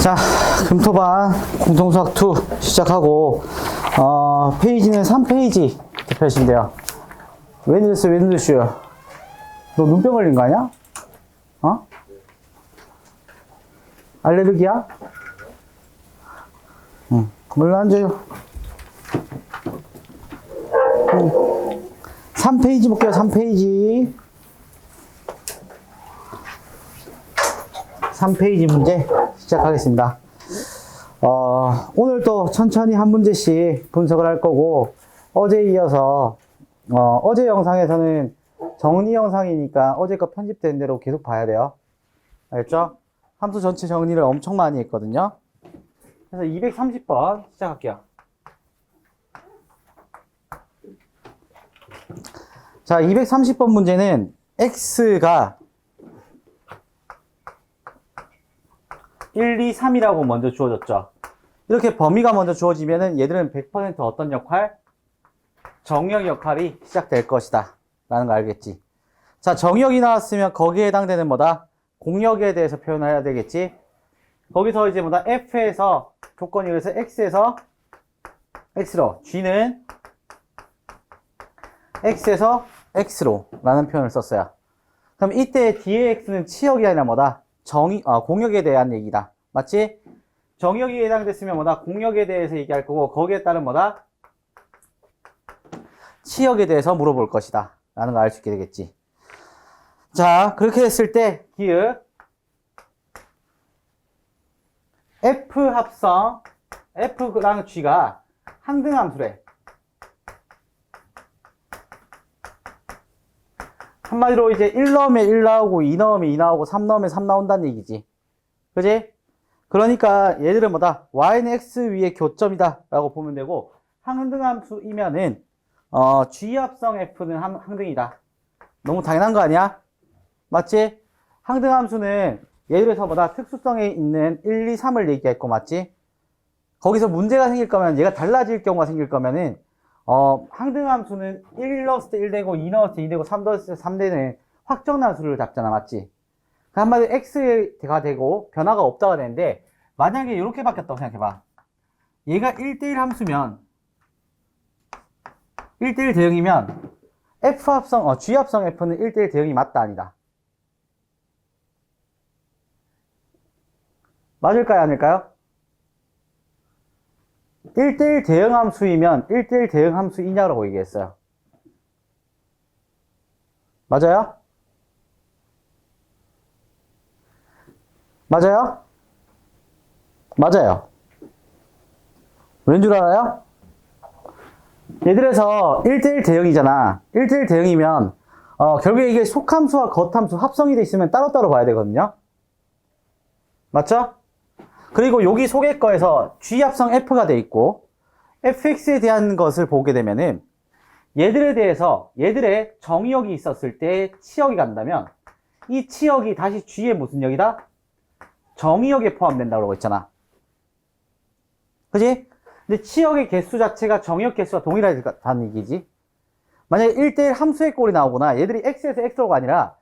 자, 금토반 공통수학 2 시작하고, 페이지는 3페이지 펴신대요. 웬일스요? 너 눈병 걸린 거 아니야? 알레르기야? 응, 물로 앉아요. 3페이지 볼게요, 3페이지. 3페이지 문제 시작하겠습니다. 오늘 또 천천히 한 문제씩 분석을 할 거고, 어제에 이어서, 어제 영상에서는 정리 영상이니까 어제 거 편집된 대로 계속 봐야 돼요. 알겠죠? 함수 전체 정리를 엄청 많이 했거든요. 그래서 230번 시작할게요. 자, 230번 문제는 x가 1, 2, 3이라고 먼저 주어졌죠. 이렇게 범위가 먼저 주어지면은 얘들은 100% 어떤 역할? 정역 역할이 시작될 것이다 라는 거 알겠지. 자, 정역이 나왔으면 거기에 해당되는 뭐다? 공역에 대해서 표현을 해야 되겠지. 거기서 이제 뭐다? F에서 조건이 그래서 X에서 X로, G는 X에서 X로 라는 표현을 썼어요. 그럼 이때 뒤에 X는 치역이 아니라 뭐다? 공역에 대한 얘기다. 맞지? 정역이 해당됐으면 뭐다? 공역에 대해서 얘기할 거고, 거기에 따른 뭐다? 치역에 대해서 물어볼 것이다 라는 거 알 수 있게 되겠지. 자, 그렇게 했을 때 기읍 F 합성 F랑 G가 항등함수래. 한마디로 이제 1 넣으면 1 나오고 2 넣으면 2 나오고 3 넣으면 3 나온다는 얘기지. 그지? 그러니까 얘들은 뭐다? y는 x 위에 교점이다 라고 보면 되고, 항등함수이면은 G 합성 F는 항등이다. 너무 당연한 거 아니야? 맞지? 항등함수는 예를 들어서 뭐다? 특수성에 있는 1, 2, 3을 얘기했고, 맞지? 거기서 문제가 생길 거면, 얘가 달라질 경우가 생길 거면은 항등함수는 1 넣었을 때 1 되고, 2 넣었을 때 2 되고, 3 넣었을 때 3 되는 확정함수를 잡잖아, 맞지? 한마디로 x가 되고 변화가 없다가 되는데, 만약에 이렇게 바뀌었다고 생각해봐. 얘가 1대1 함수면 1대1 대응이면 F 합성, G 합성 F는 1대1 대응이 맞다 아니다? 맞을까요, 아닐까요? 1대1 대응 함수이면 1대1 대응 함수이냐라고 얘기했어요. 맞아요? 맞아요? 맞아요. 왠 줄 알아요? 얘들에서 1대1 대응이잖아. 1대1 대응이면 결국에 이게 속함수와 겉함수 합성이 돼 있으면 따로따로 봐야 되거든요. 맞죠? 그리고 여기 속의 거에서 G 합성 F가 돼 있고, fx에 대한 것을 보게 되면은 얘들에 대해서 얘들의 정역이 있었을 때 치역이 간다면, 이 치역이 다시 G의 무슨 역이다? 정역에 포함된다고 했잖아. 그지? 근데 치역의 개수 자체가 정역 개수와 동일하다는 얘기지. 만약에 1대1 함수의 꼴이 나오거나 얘들이 x에서 x로가 아니라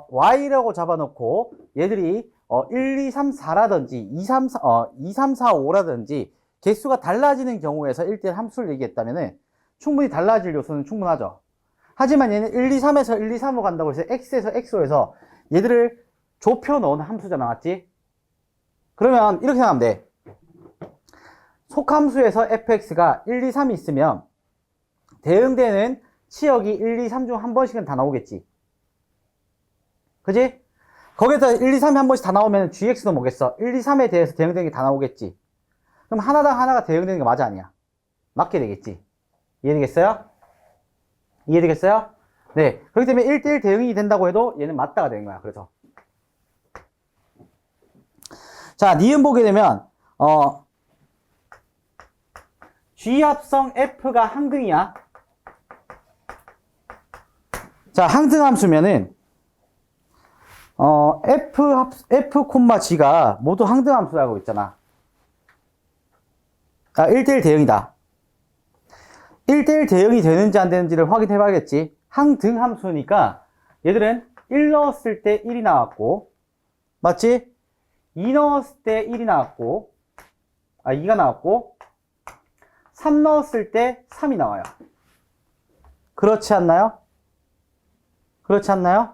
y라고 잡아놓고 얘들이 1, 2, 3, 4라든지 2, 3, 4, 5라든지 개수가 달라지는 경우에서 1대1 함수를 얘기했다면 충분히 달라질 요소는 충분하죠. 하지만 얘는 1, 2, 3에서 1, 2, 3으로 간다고 해서 x에서 x로 해서 얘들을 좁혀 넣은 함수잖아. 맞지? 그러면 이렇게 생각하면 돼. 속함수에서 fx가 1, 2, 3이 있으면 대응되는 치역이 1, 2, 3 중 한 번씩은 다 나오겠지. 그지? 거기에서 1, 2, 3이 한 번씩 다 나오면 gx도 뭐겠어? 1, 2, 3에 대해서 대응되는 게 다 나오겠지. 그럼 하나당 하나가 대응되는 게 맞아 아니야? 맞게 되겠지. 이해되겠어요? 이해되겠어요? 네. 그렇기 때문에 1대1 대응이 된다고 해도 얘는 맞다가 되는 거야. 그래서. 자, 니은 보게 되면 G 합성 F가 항등이야. 자, 항등함수면은 F, G가 모두 항등함수라고 있잖아. 1대1 대응이다. 1대1 대응이 되는지 안 되는지를 확인해 봐야겠지. 항등함수니까 얘들은 1 넣었을 때 1이 나왔고, 맞지? 2 넣었을 때 1이 나왔고, 2가 나왔고, 3 넣었을 때 3이 나와요. 그렇지 않나요? 그렇지 않나요?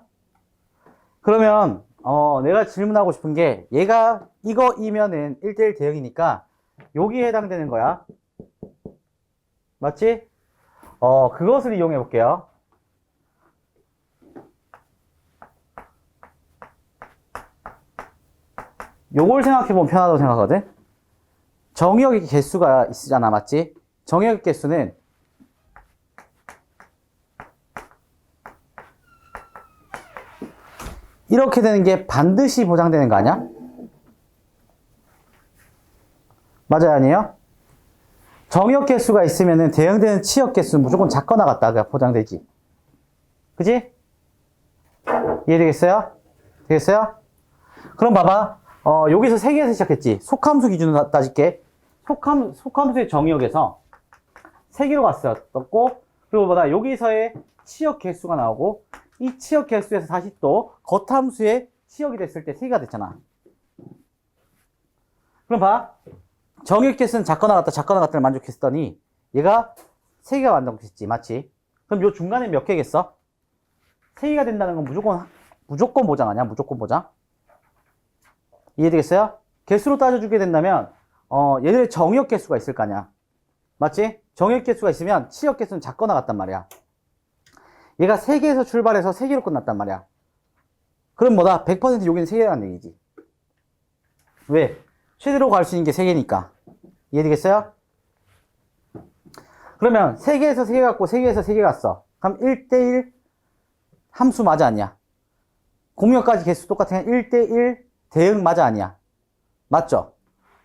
그러면 내가 질문하고 싶은 게 얘가 이거이면은 1대1 대응이니까 여기에 해당되는 거야. 맞지? 그것을 이용해 볼게요. 요걸 생각해 보면 편하다고 생각하거든. 정의역의 개수가 있잖아, 맞지? 정의역 개수는 이렇게 되는 게 반드시 보장되는 거 아니야? 맞아요, 아니에요? 정의역 개수가 있으면은 대응되는 치역 개수는 무조건 작거나 같다가 보장되지. 그지? 이해되겠어요? 되겠어요? 그럼 봐봐. 여기서 3개에서 시작했지. 속함수 기준으로 따질게. 속함수의 정의역에서 3개로 갔었고, 그리고 보다 여기서의 치역 개수가 나오고, 이 치역 개수에서 다시 또 겉함수의 치역이 됐을 때 3개가 됐잖아. 그럼 봐. 정의역 개수는 작거나 같다를 만족했더니 얘가 3개가 완성됐지. 맞지? 그럼 요 중간에 몇 개겠어? 3개가 된다는 건 무조건 보장 아니야? 무조건 보장. 이해되겠어요? 개수로 따져주게 된다면 얘들의 정의역 개수가 있을 거 아니야. 맞지? 정의역 개수가 있으면 치역 개수는 작거나 같단 말이야. 얘가 3개에서 출발해서 3개로 끝났단 말이야. 그럼 뭐다? 100% 여기는 3개라는 얘기지. 왜? 최대로 갈 수 있는 게 3개니까. 이해되겠어요? 그러면 3개에서 3개 갔고 3개에서 3개 갔어. 그럼 1대1 함수 맞아 아니야? 공역까지 개수 똑같으면 1대1 대응 맞아 아니야? 맞죠?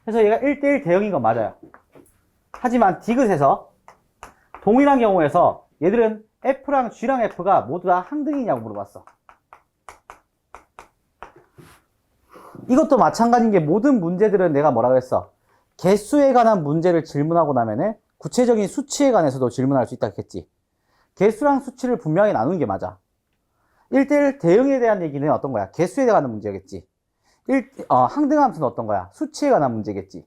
그래서 얘가 1대1 대응인 건 맞아요. 하지만 디귿에서 동일한 경우에서 얘들은 F랑 G랑 F가 모두 다 항등이냐고 물어봤어. 이것도 마찬가지인 게 모든 문제들은 내가 뭐라 그랬어? 개수에 관한 문제를 질문하고 나면은 구체적인 수치에 관해서도 질문할 수 있다 했겠지. 개수랑 수치를 분명히 나누는 게 맞아. 1대1 대응에 대한 얘기는 어떤 거야? 개수에 관한 문제겠지. 항등함수는 어떤 거야? 수치에 관한 문제겠지.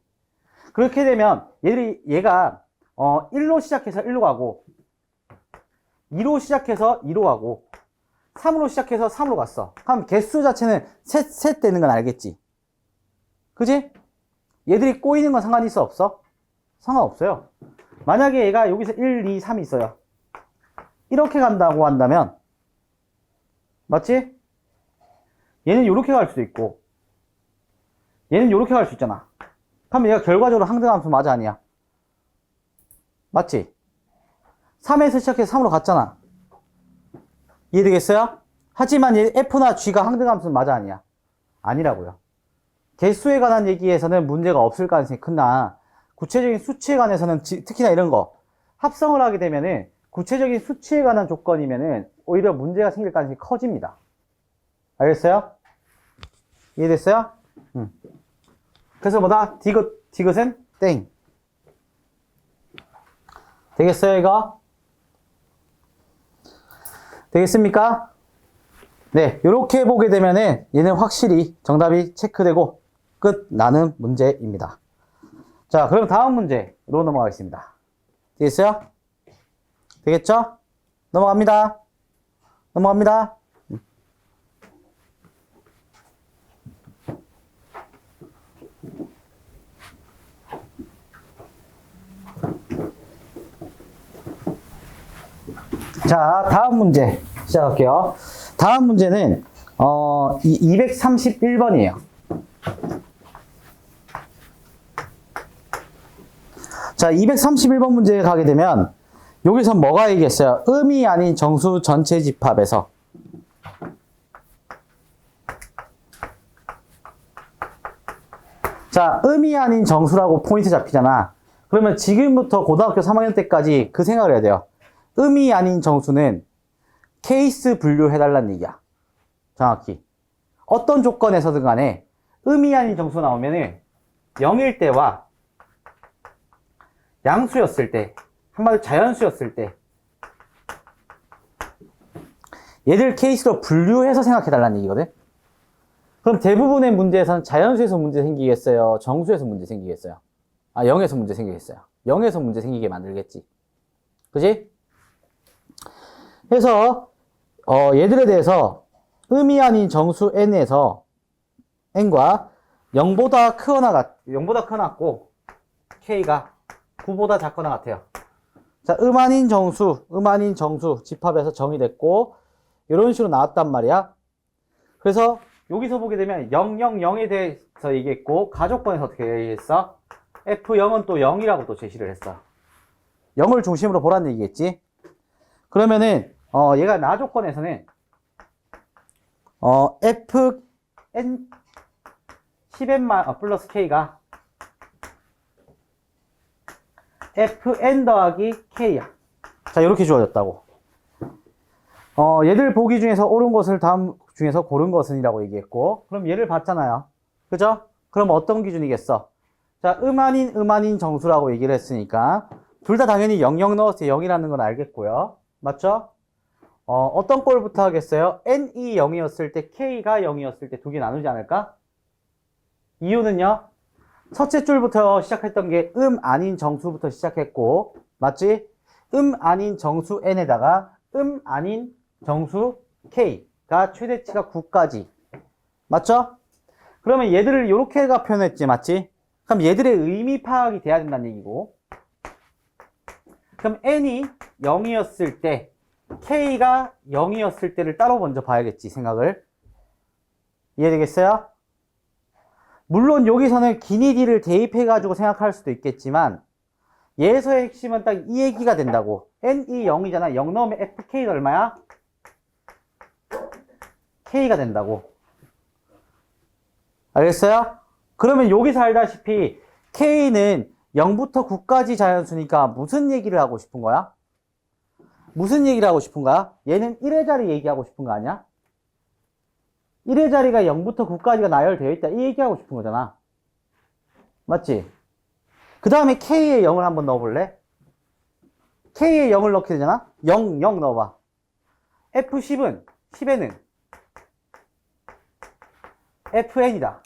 그렇게 되면 얘가 1로 시작해서 1로 가고 2로 시작해서 2로 가고 3으로 시작해서 3으로 갔어. 그럼 개수 자체는 셋 되는 건 알겠지? 그지? 얘들이 꼬이는 건 상관이 있어 없어? 상관없어요. 만약에 얘가 여기서 1, 2, 3이 있어요. 이렇게 간다고 한다면 맞지? 얘는 이렇게 갈 수도 있고 얘는 이렇게 갈 수 있잖아. 그럼 얘가 결과적으로 항등함수 맞아 아니야? 맞지? 3에서 시작해서 3으로 갔잖아. 이해되겠어요? 하지만 얘 F나 G가 항등함수는 맞아 아니야? 아니라고요. 개수에 관한 얘기에서는 문제가 없을 가능성이 크나 구체적인 수치에 관해서는 특히나 이런 거 합성을 하게 되면은 구체적인 수치에 관한 조건이면은 오히려 문제가 생길 가능성이 커집니다. 알겠어요? 이해됐어요? 그래서 뭐다? 디귿은 땡. 되겠어요, 이거? 되겠습니까? 네, 이렇게 보게 되면은 얘는 확실히 정답이 체크되고 끝나는 문제입니다. 자, 그럼 다음 문제로 넘어가겠습니다. 되겠어요? 되겠죠? 넘어갑니다. 넘어갑니다. 자, 다음 문제 시작할게요. 다음 문제는 231번이에요. 자, 231번 문제에 가게 되면 여기서 뭐가 얘기했어요? 음이 아닌 정수 전체 집합에서 자, 음이 아닌 정수라고 포인트 잡히잖아. 그러면 지금부터 고등학교 3학년 때까지 그 생각을 해야 돼요. 음이 아닌 정수는 케이스 분류해달라는 얘기야. 정확히. 어떤 조건에서든 간에 음이 아닌 정수 나오면은 0일 때와 양수였을 때, 한마디로 자연수였을 때 얘들 케이스로 분류해서 생각해달라는 얘기거든. 그럼 대부분의 문제에서는 자연수에서 문제 생기겠어요? 정수에서 문제 생기겠어요? 아, 0에서 문제 생기겠어요. 0에서 문제 생기게 만들겠지. 그지? 그래서 얘들에 대해서 음이 아닌 정수 n에서 n과 0보다 크고 k가 9보다 작거나 같아요. 자, 음 아닌 정수 집합에서 정의됐고 이런 식으로 나왔단 말이야. 그래서 여기서 보게 되면 0, 0, 0에 대해서 얘기했고 가족번에서 어떻게 얘기했어? F0은 또 0이라고 또 제시를 했어. 0을 중심으로 보라는 얘기겠지. 그러면은 얘가 나조건에서는 Fn 10n 플러스 K가 Fn 더하기 K야. 자, 이렇게 주어졌다고. 얘들 보기 중에서 옳은 것을 다음 중에서 고른 것은 이라고 얘기했고, 그럼 얘를 봤잖아요. 그죠? 그럼 어떤 기준이겠어? 자, 음 아닌 정수라고 얘기를 했으니까, 둘 다 당연히 00 넣었을 때 0이라는 건 알겠고요. 맞죠? 어떤 꼴부터 하겠어요? n이 0이었을 때, k가 0이었을 때 두 개 나누지 않을까? 이유는요? 첫째 줄부터 시작했던 게 아닌 정수부터 시작했고, 맞지? 아닌 정수 n에다가 아닌 정수 k가 최대치가 9까지. 맞죠? 그러면 얘들을 이렇게가 표현했지, 맞지? 그럼 얘들의 의미 파악이 돼야 된다는 얘기고. 그럼 n이 0이었을 때, k가 0이었을 때를 따로 먼저 봐야겠지, 생각을. 이해되겠어요? 물론 여기서는 기니디를 대입해가지고 생각할 수도 있겠지만 얘에서의 핵심은 딱 이 얘기가 된다고. n이 0이잖아. 0 넣으면 fk가 얼마야? k가 된다고. 알겠어요? 그러면 여기서 알다시피 k는 0부터 9까지 자연수니까 무슨 얘기를 하고 싶은 거야? 무슨 얘기를 하고 싶은 거야? 얘는 1의 자리 얘기하고 싶은 거 아니야? 1의 자리가 0부터 9까지가 나열되어 있다. 이 얘기하고 싶은 거잖아. 맞지? 그 다음에 K에 0을 한번 넣어볼래? K에 0을 넣게 되잖아? 0, 0 넣어봐. F10은, 10에는 FN이다.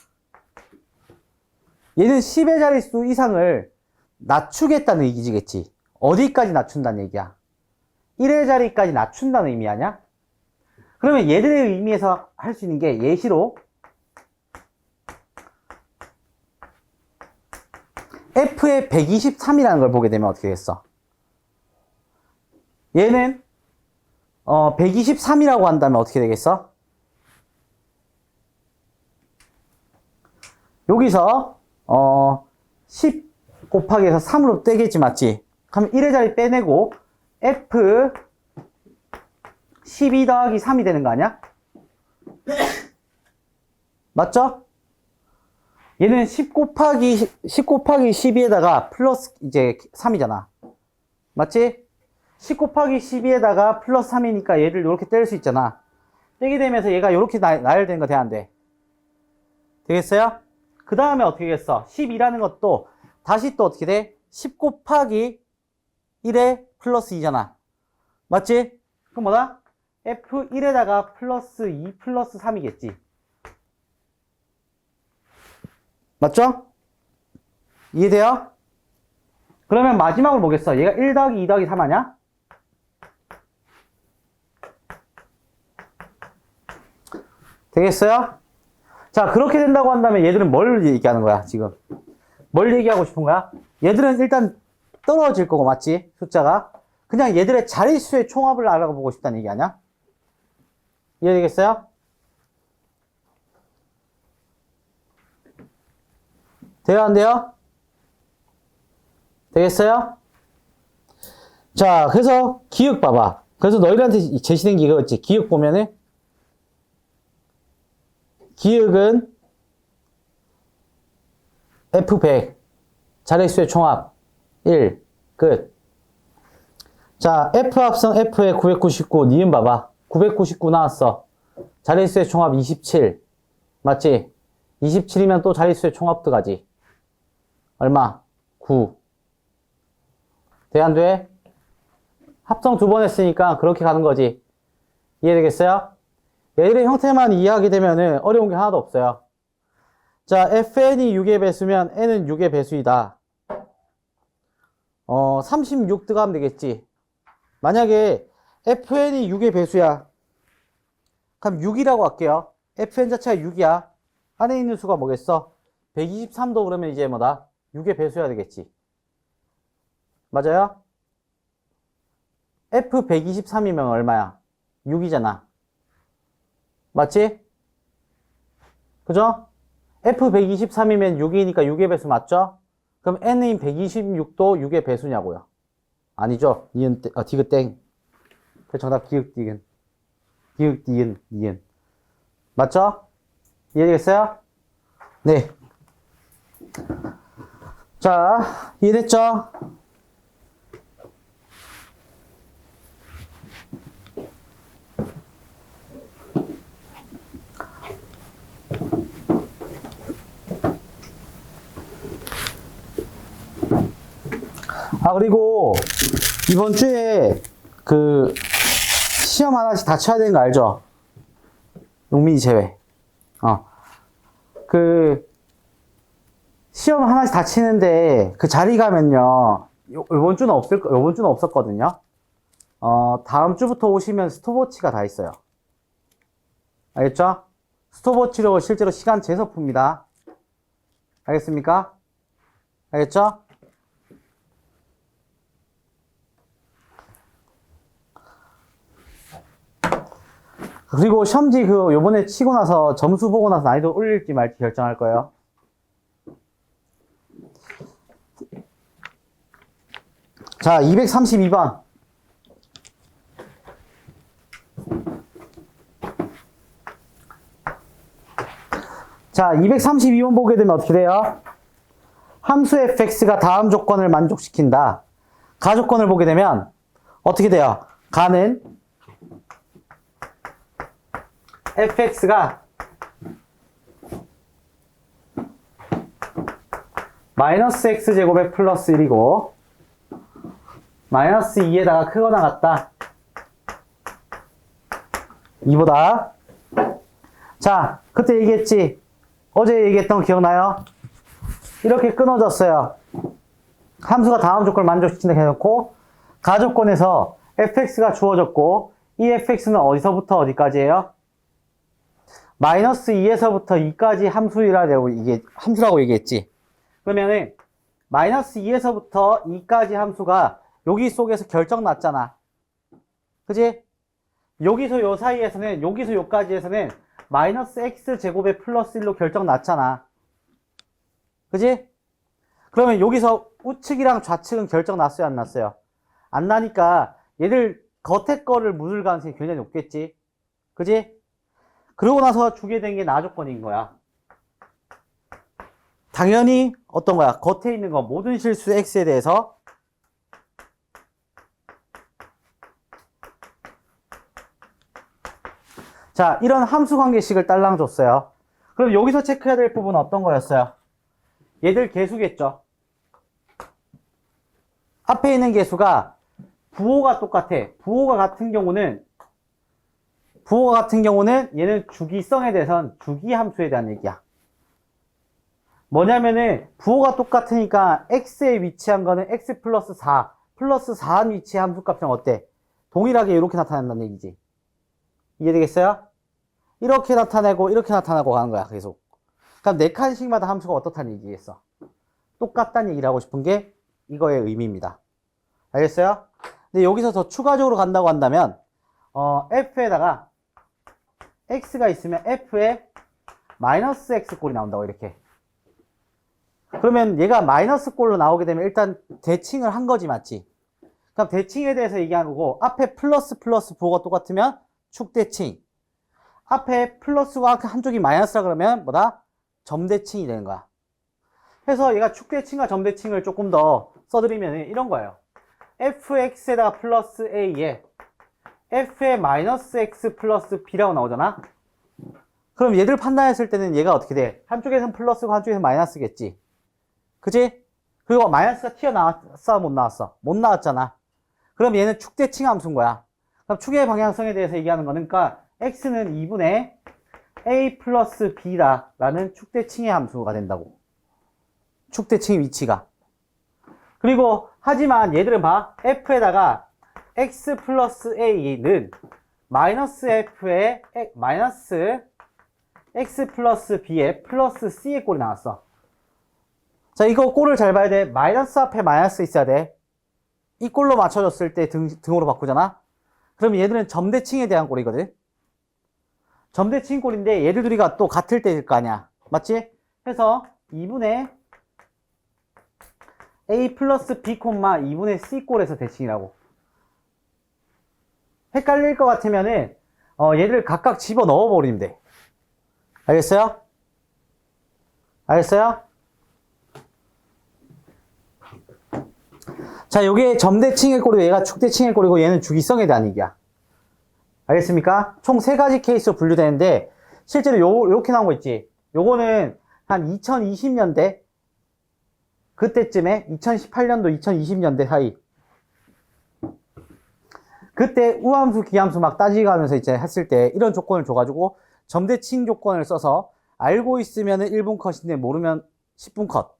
얘는 10의 자릿수 이상을 낮추겠다는 얘기지겠지. 어디까지 낮춘다는 얘기야? 1의 자리까지 낮춘다는 의미 아니야? 그러면 얘들의 의미에서 할 수 있는 게 예시로 F의 123이라는 걸 보게 되면 어떻게 되겠어? 얘는 123이라고 한다면 어떻게 되겠어? 여기서 10 곱하기 해서 3으로 떼겠지, 맞지? 그럼 1의 자리 빼내고 F 12 더하기 3이 되는 거 아니야? 맞죠? 얘는 10 곱하기 12에다가 플러스 이제 3이잖아. 맞지? 10 곱하기 12에다가 플러스 3이니까 얘를 이렇게 뗄 수 있잖아. 떼게 되면서 얘가 이렇게 나열되는 거 돼, 안 돼? 되겠어요? 그 다음에 어떻게 되겠어? 12라는 것도 다시 또 어떻게 돼? 10 곱하기 1에 플러스 2잖아. 맞지? 그럼 뭐다? F1에다가 플러스 2 플러스 3이겠지. 맞죠? 이해돼요? 그러면 마지막으로 뭐겠어? 얘가 1 더하기 2 더하기 3 아냐? 되겠어요? 자, 그렇게 된다고 한다면 얘들은 뭘 얘기하는 거야, 지금? 뭘 얘기하고 싶은 거야? 얘들은 일단 떨어질 거고, 맞지? 숫자가. 그냥 얘들의 자릿수의 총합을 알아보고 싶다는 얘기 아니야? 이해되겠어요? 돼요, 안 돼요? 되겠어요? 자, 그래서 기억 봐봐. 그래서 너희들한테 제시된 게 이거였지. 기억 보면은 기억은 F100 자릿수의 총합 1 끝. 자, F 합성 F의 999 니은 봐봐. 999 나왔어. 자릿수의 총합 27 맞지? 27이면 또 자릿수의 총합 들어가지. 얼마? 9 돼, 안 돼? 합성 2번 했으니까 그렇게 가는 거지. 이해되겠어요? 얘들의 형태만 이해하게 되면은 어려운 게 하나도 없어요. 자, fn이 6의 배수면 n은 6의 배수이다. 36 들어가면 되겠지. 만약에 fn이 6의 배수야. 그럼 6이라고 할게요. fn 자체가 6이야. 안에 있는 수가 뭐겠어? 123도 그러면 이제 뭐다? 6의 배수여야 되겠지. 맞아요? f123이면 얼마야? 6이잖아. 맞지? 그죠? f123이면 6이니까 6의 배수 맞죠? 그럼 n인 126도 6의 배수냐고요? 아니죠? 디귿 땡. 정답 디귿 디귿. 디귿 디귿 니은. 맞죠? 이해되겠어요? 네. 자, 이해됐죠? 그리고 이번 주에 그 시험 하나씩 다 쳐야 되는 거 알죠? 용민이 제외. 그 시험 하나씩 다 치는데 그 자리 가면요. 요번 주는 없었거든요. 다음 주부터 오시면 스톱워치가 다 있어요. 알겠죠? 스톱워치로 실제로 시간 재서 풉니다. 알겠습니까? 알겠죠? 그리고 시험지 요번에 치고 나서 점수 보고 나서 난이도 올릴지 말지 결정할 거예요. 자, 232번. 자, 232번 보게 되면 어떻게 돼요? 함수 fx가 다음 조건을 만족시킨다. 가조건을 보게 되면 어떻게 돼요? 가는 fx가 마이너스 x제곱에 플러스 1이고 마이너스 2에다가 크거나 같다. 2보다. 자, 그때 얘기했지? 어제 얘기했던 거 기억나요? 이렇게 끊어졌어요. 함수가 다음 조건을 만족시킨다 해놓고 가조건에서 fx가 주어졌고 이 fx는 어디서부터 어디까지예요? 마이너스 2에서부터 2까지 함수라고 얘기했지. 그러면은 마이너스 2에서부터 2까지 함수가 여기 속에서 결정 났잖아. 그지? 여기서 요 사이에서는 여기서 요까지에서는 마이너스 x제곱에 플러스 1로 결정 났잖아. 그지? 그러면 여기서 우측이랑 좌측은 결정 났어요, 안 났어요? 안 나니까 얘들 겉에 거를 묻을 가능성이 굉장히 높겠지. 그지? 그러고 나서 주게 된 게 나조건인 거야. 당연히 어떤 거야? 겉에 있는 거 모든 실수 x에 대해서 자, 이런 함수 관계식을 딸랑 줬어요. 그럼 여기서 체크해야 될 부분은 어떤 거였어요? 얘들 개수겠죠. 앞에 있는 개수가 부호가 똑같아. 부호가 같은 경우는 얘는 주기성에 대해서는 주기함수에 대한 얘기야. 뭐냐면은 부호가 똑같으니까 x에 위치한 거는 x 플러스 4 플러스 4한 위치의 함수값은 어때? 동일하게 이렇게 나타낸다는 얘기지. 이해되겠어요? 이렇게 나타내고 이렇게 나타나고 가는 거야 계속. 그럼 네 칸씩마다 함수가 어떻다는 얘기겠어? 똑같다는 얘기를 하고 싶은 게 이거의 의미입니다. 알겠어요? 근데 여기서 더 추가적으로 간다고 한다면 f에다가 x가 있으면 f에 마이너스 x꼴이 나온다고 이렇게. 그러면 얘가 마이너스 꼴로 나오게 되면 일단 대칭을 한 거지, 맞지? 그럼 대칭에 대해서 얘기하는 거고 앞에 플러스 부호가 똑같으면 축대칭. 앞에 플러스가 한쪽이 마이너스라 그러면 뭐다? 점대칭이 되는 거야. 그래서 얘가 축대칭과 점대칭을 조금 더 써드리면 이런 거예요. fx에다가 플러스 a에 f에 마이너스 x 플러스 b라고 나오잖아. 그럼 얘들 판단했을 때는 얘가 어떻게 돼? 한쪽에서는 플러스고 한쪽에서는 마이너스겠지. 그치? 그리고 마이너스가 튀어나왔어? 못 나왔어? 못 나왔잖아. 그럼 얘는 축대칭 함수인 거야. 그럼 축의 방향성에 대해서 얘기하는 거는 그러니까 x는 2분의 a 플러스 b다 라는 축대칭의 함수가 된다고. 축대칭의 위치가. 그리고 하지만 얘들은 봐. f에다가 x 플러스 a는 마이너스 f에 마이너스 x 플러스 b에 플러스 c의 꼴이 나왔어. 자, 이거 꼴을 잘 봐야 돼. 마이너스 앞에 마이너스 있어야 돼. 이 꼴로 맞춰줬을 때 등호로 바꾸잖아. 그러면 얘들은 점대칭에 대한 꼴이거든. 점대칭 꼴인데 얘들 둘이가 또 같을 때일 거 아니야. 맞지? 그래서 2분의 a 플러스 b, 2분의 c 꼴에서 대칭이라고. 헷갈릴 것 같으면은 얘들 각각 집어 넣어버리면 돼. 알겠어요? 알겠어요? 자, 요게 점대칭의 꼴이고 얘가 축대칭의 꼴이고 얘는 주기성에 대한 얘기야. 알겠습니까? 총 3가지 케이스로 분류되는데 실제로 요렇게 나온 거 있지. 요거는 한 2020년대 그때쯤에 2018년도 2020년대 사이 그때 우함수 기함수 막 따지가면서 이제 했을 때 이런 조건을 줘가지고 점대칭 조건을 써서 알고 있으면 1분 컷인데 모르면 10분 컷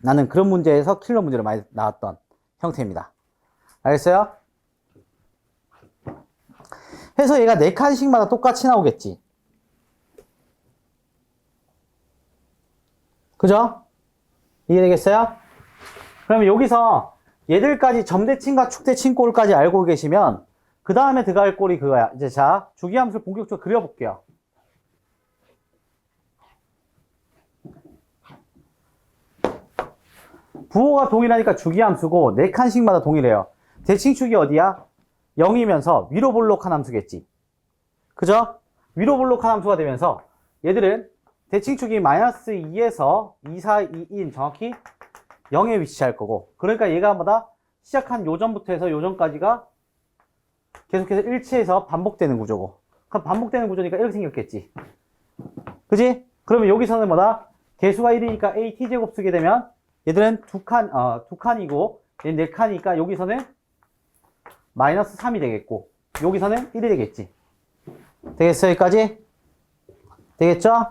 나는 그런 문제에서 킬러 문제로 많이 나왔던 형태입니다. 알겠어요? 해서 얘가 4칸씩마다 똑같이 나오겠지. 그죠? 이해되겠어요? 그러면 여기서 얘들까지 점대칭과 축대칭 꼴까지 알고 계시면 그 다음에 들어갈 꼴이 그거야. 이제 자, 주기함수를 본격적으로 그려볼게요. 부호가 동일하니까 주기함수고 4칸씩마다 동일해요. 대칭축이 어디야? 0이면서 위로 볼록한 함수겠지. 그죠? 위로 볼록한 함수가 되면서 얘들은 대칭축이 마이너스 2에서 2, 4, 2, 2인 정확히 0에 위치할 거고 그러니까 얘가 뭐다? 시작한 요점부터 해서 요점까지가 계속해서 일치해서 반복되는 구조고 그럼 반복되는 구조니까 이렇게 생겼겠지. 그지? 그러면 여기서는 뭐다? 개수가 1이니까 a t제곱 쓰게 되면 얘들은 두 칸이고 얘는 4칸이니까 여기서는 마이너스 3이 되겠고 여기서는 1이 되겠지. 되겠어요? 여기까지? 되겠죠?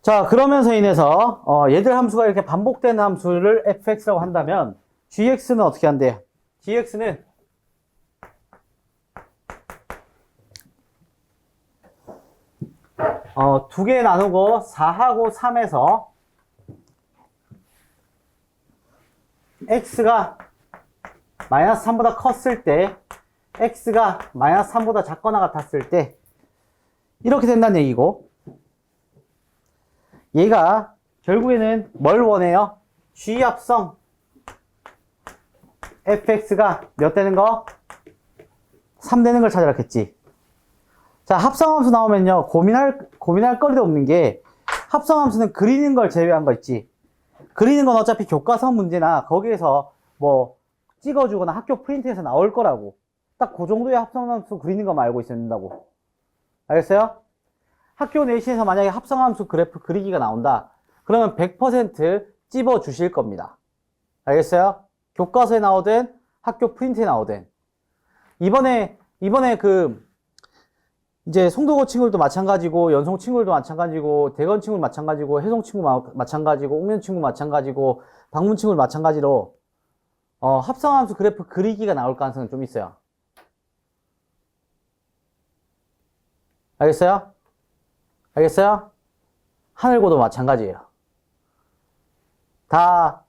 자, 그러면서 인해서 얘들 함수가 이렇게 반복되는 함수를 fx라고 한다면 gx는 어떻게 한대요? gx는 두 개 나누고 4하고 3에서 x가 마이너스 3보다 컸을 때 x가 마이너스 3보다 작거나 같았을 때 이렇게 된다는 얘기고 얘가 결국에는 뭘 원해요? G합성 fx가 몇 되는 거? 3 되는 걸 찾아봤겠지. 자, 합성함수 나오면요 고민할 거리도 없는 게 합성함수는 그리는 걸 제외한 거 있지. 그리는 건 어차피 교과서 문제나 거기에서 뭐 찍어주거나 학교 프린트에서 나올 거라고. 딱 그 정도의 합성함수 그리는 것만 알고 있어야 된다고. 알겠어요? 학교 내신에서 만약에 합성함수 그래프 그리기가 나온다. 그러면 100% 찝어 주실 겁니다. 알겠어요? 교과서에 나오든 학교 프린트에 나오든. 이번에 이제 송도고 친구들도 마찬가지고 연송 친구들도 마찬가지고 대건 친구도 마찬가지고 해송 친구 마찬가지고 옥면 친구 마찬가지고 방문 친구도 마찬가지로 합성함수 그래프 그리기가 나올 가능성은 좀 있어요. 알겠어요? 알겠어요? 하늘고도 마찬가지예요. 다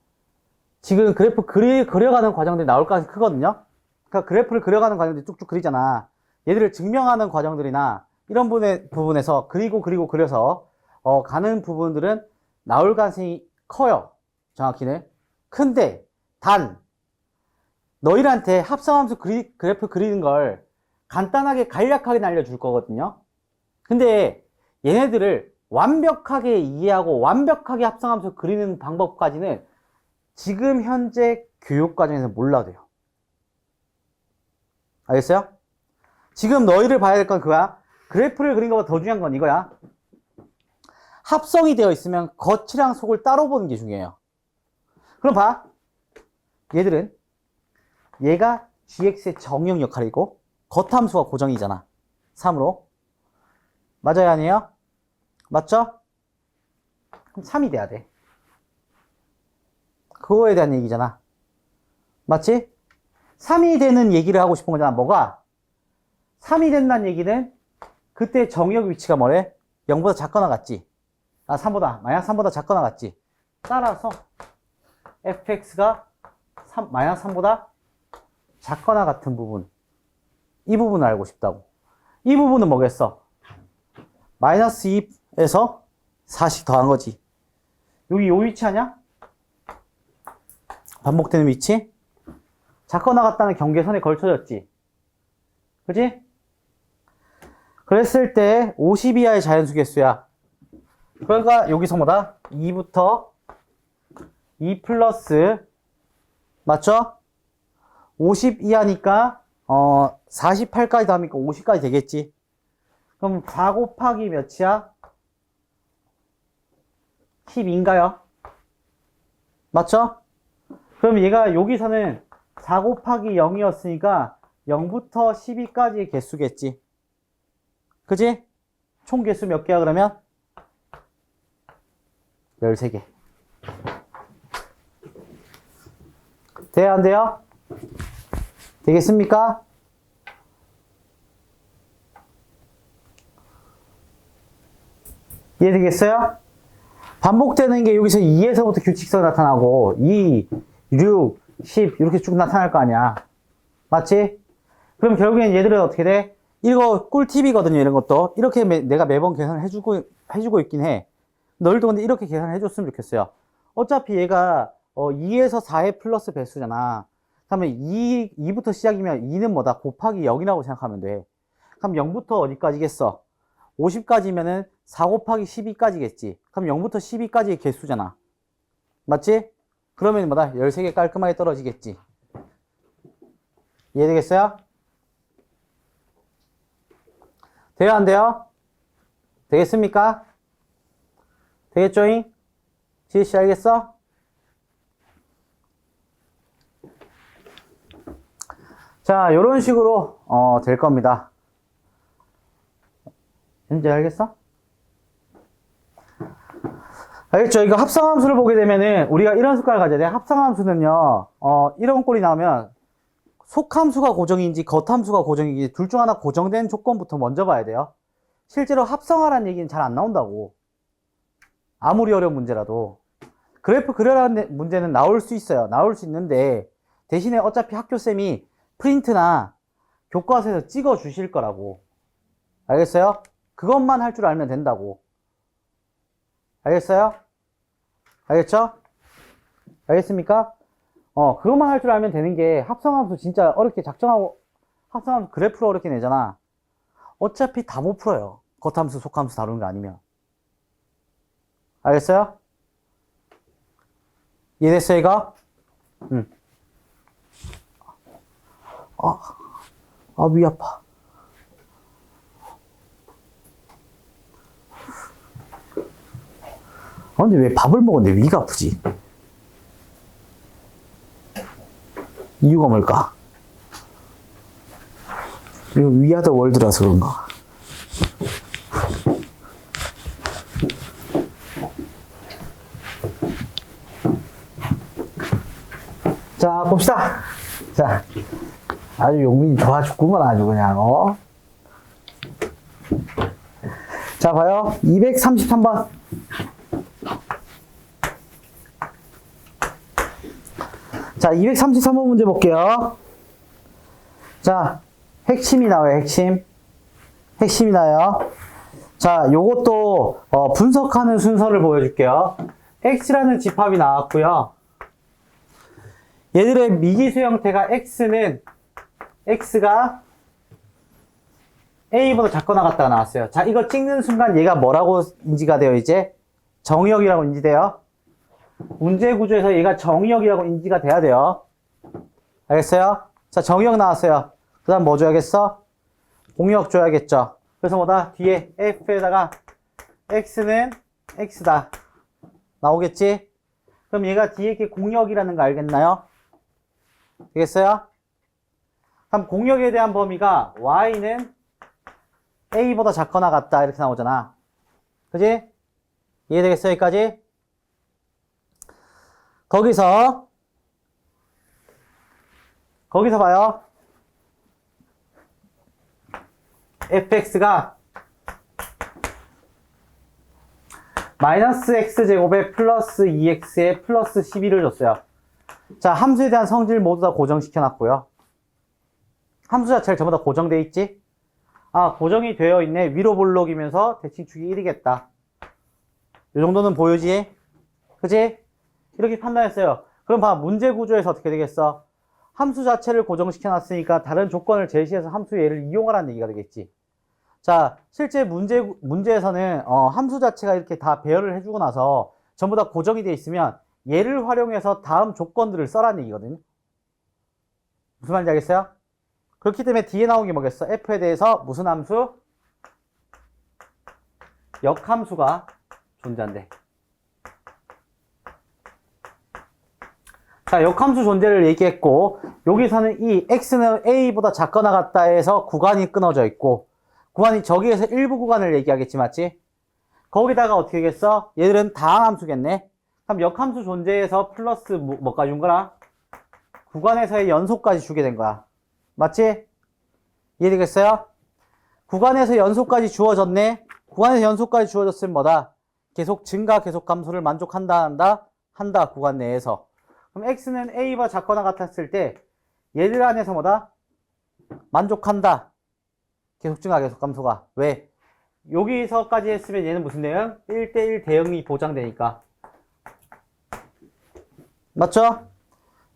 지금 그래프 그려가는 과정들이 나올 가능성이 크거든요. 그러니까 그래프를 그려가는 과정들이 쭉쭉 그리잖아. 얘들을 증명하는 과정들이나 이런 부분에서 그려서 가는 부분들은 나올 가능성이 커요. 정확히는. 근데 단 너희들한테 합성함수 그래프 그리는 걸 간단하게 간략하게 알려줄 거거든요. 근데 얘네들을 완벽하게 이해하고 완벽하게 합성함수 그리는 방법까지는 지금 현재 교육과정에서 몰라도 돼요. 알겠어요? 지금 너희를 봐야 될 건 그거야. 그래프를 그린 것보다 더 중요한 건 이거야. 합성이 되어 있으면 겉이랑 속을 따로 보는 게 중요해요. 그럼 봐. 얘가 gx의 정형 역할이고 겉함수가 고정이잖아. 3으로. 맞아요, 아니에요? 맞죠? 그럼 3이 돼야 돼. 그거에 대한 얘기잖아. 맞지? 3이 되는 얘기를 하고 싶은 거잖아. 뭐가? 3이 된다는 얘기는 그때 정의역 위치가 뭐래? 0보다 작거나 같지? 아, 3보다, 마이너스 3보다 작거나 같지? 따라서 fx가 마이너스 3보다 작거나 같은 부분. 이 부분을 알고 싶다고. 이 부분은 뭐겠어? 마이너스 2에서 4씩 더한 거지. 여기 요 위치 아냐? 반복되는 위치? 작거나 같다는 경계선에 걸쳐졌지. 그지? 그랬을 때 50 이하의 자연수 개수야. 그러니까 여기서 뭐다? 2부터 2 플러스 맞죠? 50 이하니까 48까지 더하니까 50까지 되겠지. 그럼 4 곱하기 몇이야? 10인가요? 맞죠? 그럼 얘가 여기서는 4 곱하기 0이었으니까 0부터 12까지의 개수겠지. 그지? 총 개수 몇 개야 그러면? 13개. 돼요 안 돼요? 되겠습니까? 이해되겠어요? 반복되는 게 여기서 2에서부터 규칙성 나타나고 2, 6, 10 이렇게 쭉 나타날 거 아니야. 맞지? 그럼 결국엔 얘들은 어떻게 돼? 이거 꿀팁이거든요. 이런 것도 이렇게 내가 매번 계산을 해주고 있긴 해. 너희도 근데 이렇게 계산을 해줬으면 좋겠어요. 어차피 얘가 2에서 4의 플러스 배수잖아. 그러면 2부터 시작이면 2는 뭐다? 곱하기 0이라고 생각하면 돼. 그럼 0부터 어디까지겠어? 50까지면은 4 곱하기 12까지겠지. 그럼 0부터 12까지의 개수잖아. 맞지? 그러면 뭐다? 13개 깔끔하게 떨어지겠지. 이해되겠어요? 돼요, 안 돼요? 되겠습니까? 되겠죠잉? 지혜씨 알겠어? 자, 요런 식으로 될 겁니다. 현재 알겠어? 알겠죠? 이거 합성함수를 보게 되면은 우리가 이런 습관을 가져야 돼. 합성함수는요, 이런 꼴이 나오면 속함수가 고정인지 겉함수가 고정인지 둘 중 하나 고정된 조건부터 먼저 봐야 돼요. 실제로 합성하라는 얘기는 잘 안 나온다고. 아무리 어려운 문제라도. 그래프 그려라는 문제는 나올 수 있어요. 나올 수 있는데 대신에 어차피 학교쌤이 프린트나 교과서에서 찍어 주실 거라고. 알겠어요? 그것만 할 줄 알면 된다고. 알겠어요? 알겠죠? 알겠습니까? 그것만 할 줄 알면 되는 게 합성함수 진짜 어렵게 작정하고 합성함수 그래프로 어렵게 내잖아. 어차피 다 못 풀어요. 겉함수, 속함수 다루는 거 아니면. 알겠어요? 이해됐어요, 이거? 응. 위 아파. 근데 왜 밥을 먹었는데 위가 아프지? 이유가 뭘까? 이거 위아더 월드라서 그런가? 자, 봅시다. 자, 아주 용민이 좋아 죽구만, 아주 그냥, 자, 봐요. 233번. 자, 233번 문제 볼게요. 자, 핵심이 나와요, 핵심. 핵심이 나와요. 자, 요것도, 분석하는 순서를 보여줄게요. x라는 집합이 나왔고요. 얘들의 미지수 형태가 x가 a보다 작거나 같다가 나왔어요. 자, 이거 찍는 순간 얘가 뭐라고 인지가 돼요, 이제? 정의역이라고 인지돼요. 문제 구조에서 얘가 정의역이라고 인지가 돼야 돼요. 알겠어요? 자, 정의역 나왔어요. 그 다음 뭐 줘야겠어? 공역 줘야겠죠. 그래서 뭐다? 뒤에 f에다가 x는 x다. 나오겠지? 그럼 얘가 뒤에 게 공역이라는 거 알겠나요? 되겠어요? 그럼 공역에 대한 범위가 y는 A보다 작거나 같다 이렇게 나오잖아. 그지? 이해되겠어 여기까지? 거기서 봐요. fx가 마이너스 x제곱에 플러스 2x에 플러스 12를 줬어요. 자, 함수에 대한 성질 모두 다 고정시켜 놨고요. 함수 자체를 전부 다 고정돼 있지? 아, 고정이 되어 있네. 위로 볼록이면서 대칭축이 1이겠다. 이 정도는 보여지? 그지? 이렇게 판단했어요. 그럼 봐, 문제 구조에서 어떻게 되겠어? 함수 자체를 고정시켜 놨으니까 다른 조건을 제시해서 함수 얘를 이용하라는 얘기가 되겠지. 자, 실제 문제에서는 함수 자체가 이렇게 다 배열을 해주고 나서 전부 다 고정이 되어 있으면 얘를 활용해서 다음 조건들을 써라는 얘기거든요. 무슨 말인지 알겠어요? 그렇기 때문에 뒤에 나온 게 뭐겠어? f에 대해서 무슨 함수? 역함수가 존재한대. 자, 역함수 존재를 얘기했고, 여기서는 이 x는 a보다 작거나 같다 해서 구간이 끊어져 있고, 구간이 저기에서 일부 구간을 얘기하겠지, 맞지? 거기다가 어떻게 하겠어? 얘들은 다항함수겠네. 그럼 역함수 존재에서 플러스 뭐까지 준 거라? 구간에서의 연속까지 주게 된 거야. 맞지? 이해되겠어요? 구간에서 연속까지 주어졌네. 구간에서 연속까지 주어졌으면 뭐다? 계속 증가 계속 함수를 만족한다 한다 구간 내에서. 그럼 x는 a보다 작거나 같았을 때 얘들 안에서 뭐다? 만족한다. 계속 증가 계속 함수가. 왜? 여기서까지 했으면 얘는 무슨 대응? 1대1 대응이 보장되니까. 맞죠?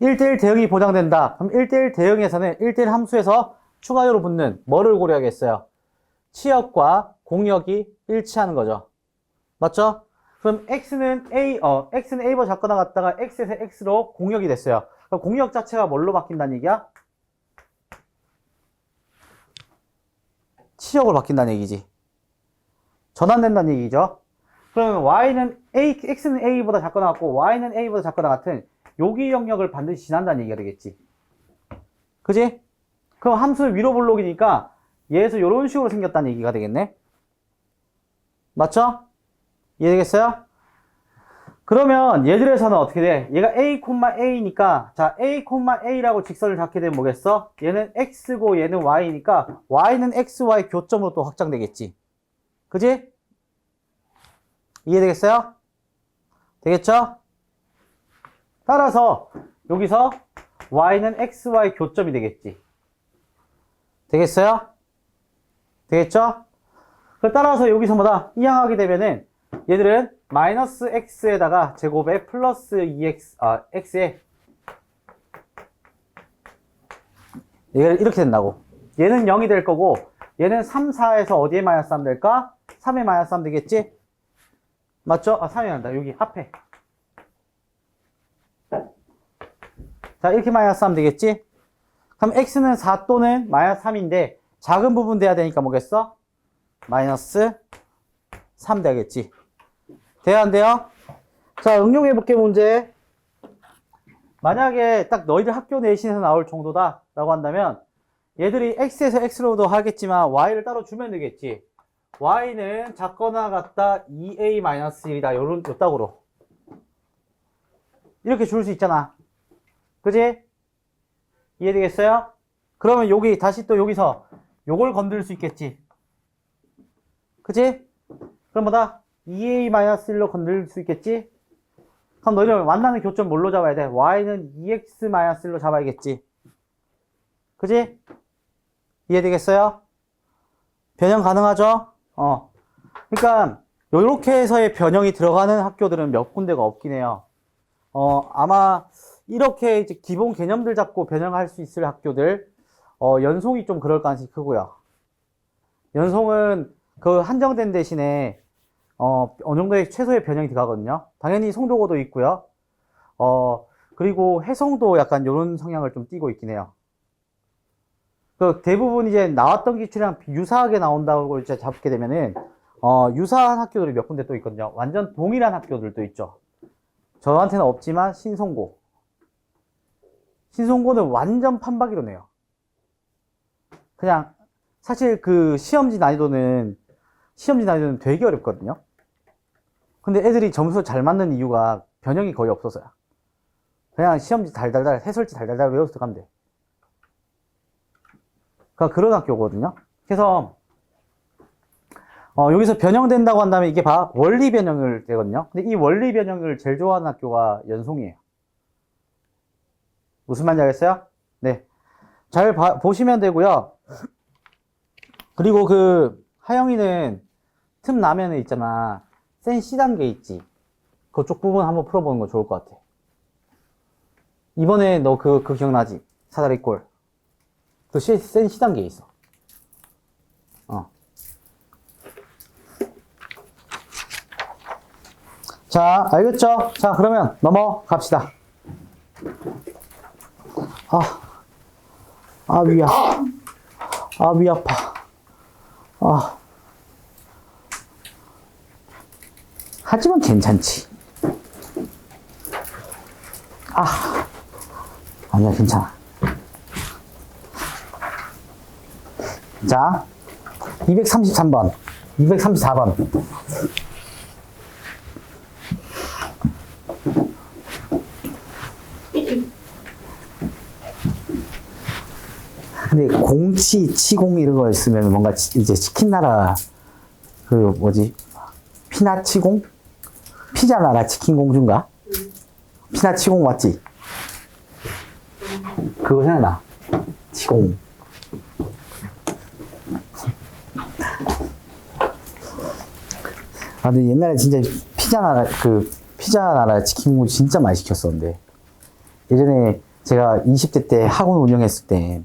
1대1 대응이 보장된다. 그럼 1대1 대응에서는 1대1 함수에서 추가요로 붙는 뭐를 고려하겠어요? 치역과 공역이 일치하는 거죠. 맞죠? 그럼 x는 a보다 작거나 같다가 x에서 x로 공역이 됐어요. 그럼 공역 자체가 뭘로 바뀐다는 얘기야? 치역으로 바뀐다는 얘기지. 전환된다는 얘기죠. 그러면 x는 a보다 작거나 같고 y는 a보다 작거나 같은 여기 영역을 반드시 지난다는 얘기가 되겠지. 그지? 그럼 함수는 위로 볼록이니까 얘에서 이런 식으로 생겼다는 얘기가 되겠네. 맞죠? 이해되겠어요? 그러면 얘들에서는 어떻게 돼? 얘가 a,a니까 자 a,a라고 직선을 잡게 되면 뭐겠어? 얘는 x고 얘는 y니까 y는 x, y 교점으로 또 확장되겠지. 그지? 이해되겠어요? 되겠죠? 따라서 여기서 y는 x, y 교점이 되겠지. 되겠어요? 되겠죠? 따라서 여기서 뭐다? 이항하게 되면은 얘들은 마이너스 x에다가 제곱에 플러스 2x, x에 얘가 이렇게 된다고. 얘는 0이 될 거고 얘는 3, 4에서 어디에 마이너스 3 될까? 3에 마이너스 3 되겠지? 맞죠? 3이 난다. 여기 앞에. 자, 이렇게 마이너스 3 되겠지? 그럼 x는 4 또는 마이너스 3인데 작은 부분 돼야 되니까 뭐겠어? 마이너스 3 되겠지. 돼요, 안 돼요? 자, 응용해볼게, 문제. 만약에 딱 너희들 학교 내신에서 나올 정도다 라고 한다면 얘들이 x에서 x로도 하겠지만 y를 따로 주면 되겠지. y는 작거나 같다 2a-1이다. 요런 딱으로 이렇게 줄 수 있잖아. 그지? 이해되겠어요? 그러면 여기 다시 또 여기서 요걸 건들 수 있겠지. 그지? 그럼 뭐다? 2a-1로 건들 수 있겠지? 그럼 너희들 만나는 교점 뭘로 잡아야 돼? y는 2x-1로 잡아야겠지. 그지? 이해되겠어요? 변형 가능하죠? 그러니까 요렇게 해서의 변형이 들어가는 학교들은 몇 군데가 없긴 해요. 아마 이렇게 이제 기본 개념들 잡고 변형할 수 있을 학교들 연송이 좀 그럴 가능성이 크고요. 연송은 그 한정된 대신에 어느 정도의 최소의 변형이 들어가거든요. 당연히 송도고도 있고요. 그리고 해성도 약간 이런 성향을 좀 띠고 있긴 해요. 그 대부분 이제 나왔던 기출이랑 유사하게 나온다고 이제 잡게 되면은 유사한 학교들이 몇 군데 또 있거든요. 완전 동일한 학교들도 있죠. 저한테는 없지만 신송고는 완전 판박이로 내요. 그냥 사실 그 시험지 난이도는 되게 어렵거든요. 근데 애들이 점수 잘 맞는 이유가 변형이 거의 없어서야. 그냥 시험지 달달달, 해설지 달달달 외워서 가면 돼. 그러니까 그런 학교거든요. 그래서 여기서 변형된다고 한다면 이게 원리 변형을 되거든요. 근데 이 원리 변형을 제일 좋아하는 학교가 연송이에요. 무슨 말인지 알겠어요? 네. 잘 보시면 되고요. 그리고 그 하영이는 틈 나면은 있잖아. 센 C 단계 있지. 그쪽 부분 한번 풀어보는 거 좋을 것 같아. 이번에 너 그 기억나지? 사다리 꼴. 센 C 단계에 있어. 자, 알겠죠? 자, 그러면 넘어갑시다. 위 아파. 하지만 괜찮지. 아니야, 괜찮아. 자, 233번, 234번. 근데 공치, 치공 이런 거 있으면 뭔가 이제 치킨 나라, 피나 치공? 피자 나라 치킨 공주인가? 피나 치공 맞지? 그거 생각나. 치공. 근데 옛날에 진짜 피자 나라 치킨 공주 진짜 많이 시켰었는데. 예전에 제가 20대 때 학원 운영했을 때,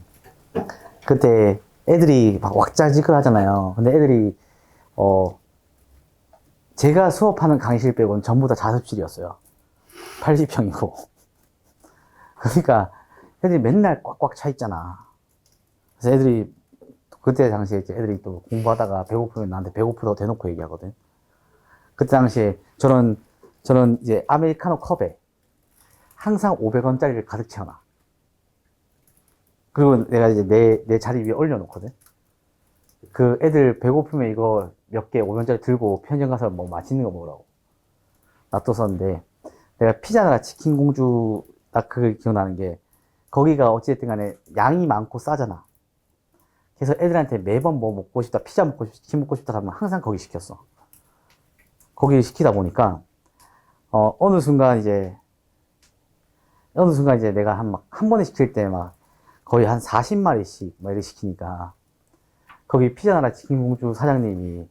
그때 애들이 막 왁자지껄 하잖아요. 근데 애들이, 제가 수업하는 강의실 빼고는 전부 다 자습실이었어요. 80평이고. 그러니까 애들이 맨날 꽉꽉 차 있잖아. 그래서 애들이, 그때 당시에 이제 애들이 또 공부하다가 배고프면 나한테 배고프다고 대놓고 얘기하거든. 그때 당시에 저는 이제 아메리카노 컵에 항상 500원짜리를 가득 채워놔. 그리고 내가 이제 내 자리 위에 올려놓거든. 그 애들 배고프면 이거 몇 개 500원짜리 들고 편의점 가서 뭐 맛있는 거 먹으라고 놔뒀었는데, 내가 피자나 치킨 공주 딱 그걸 기억나는 게, 거기가 어찌됐든 간에 양이 많고 싸잖아. 그래서 애들한테 매번 뭐 먹고 싶다, 피자 먹고 싶다, 치킨 먹고 싶다 하면 항상 거기 시켰어. 거기 시키다 보니까 어느 순간 이제 내가 한 번에 시킬 때 막 거의 한 40마리씩 막 이렇게 시키니까, 거기 피자나라 치킨공주 사장님이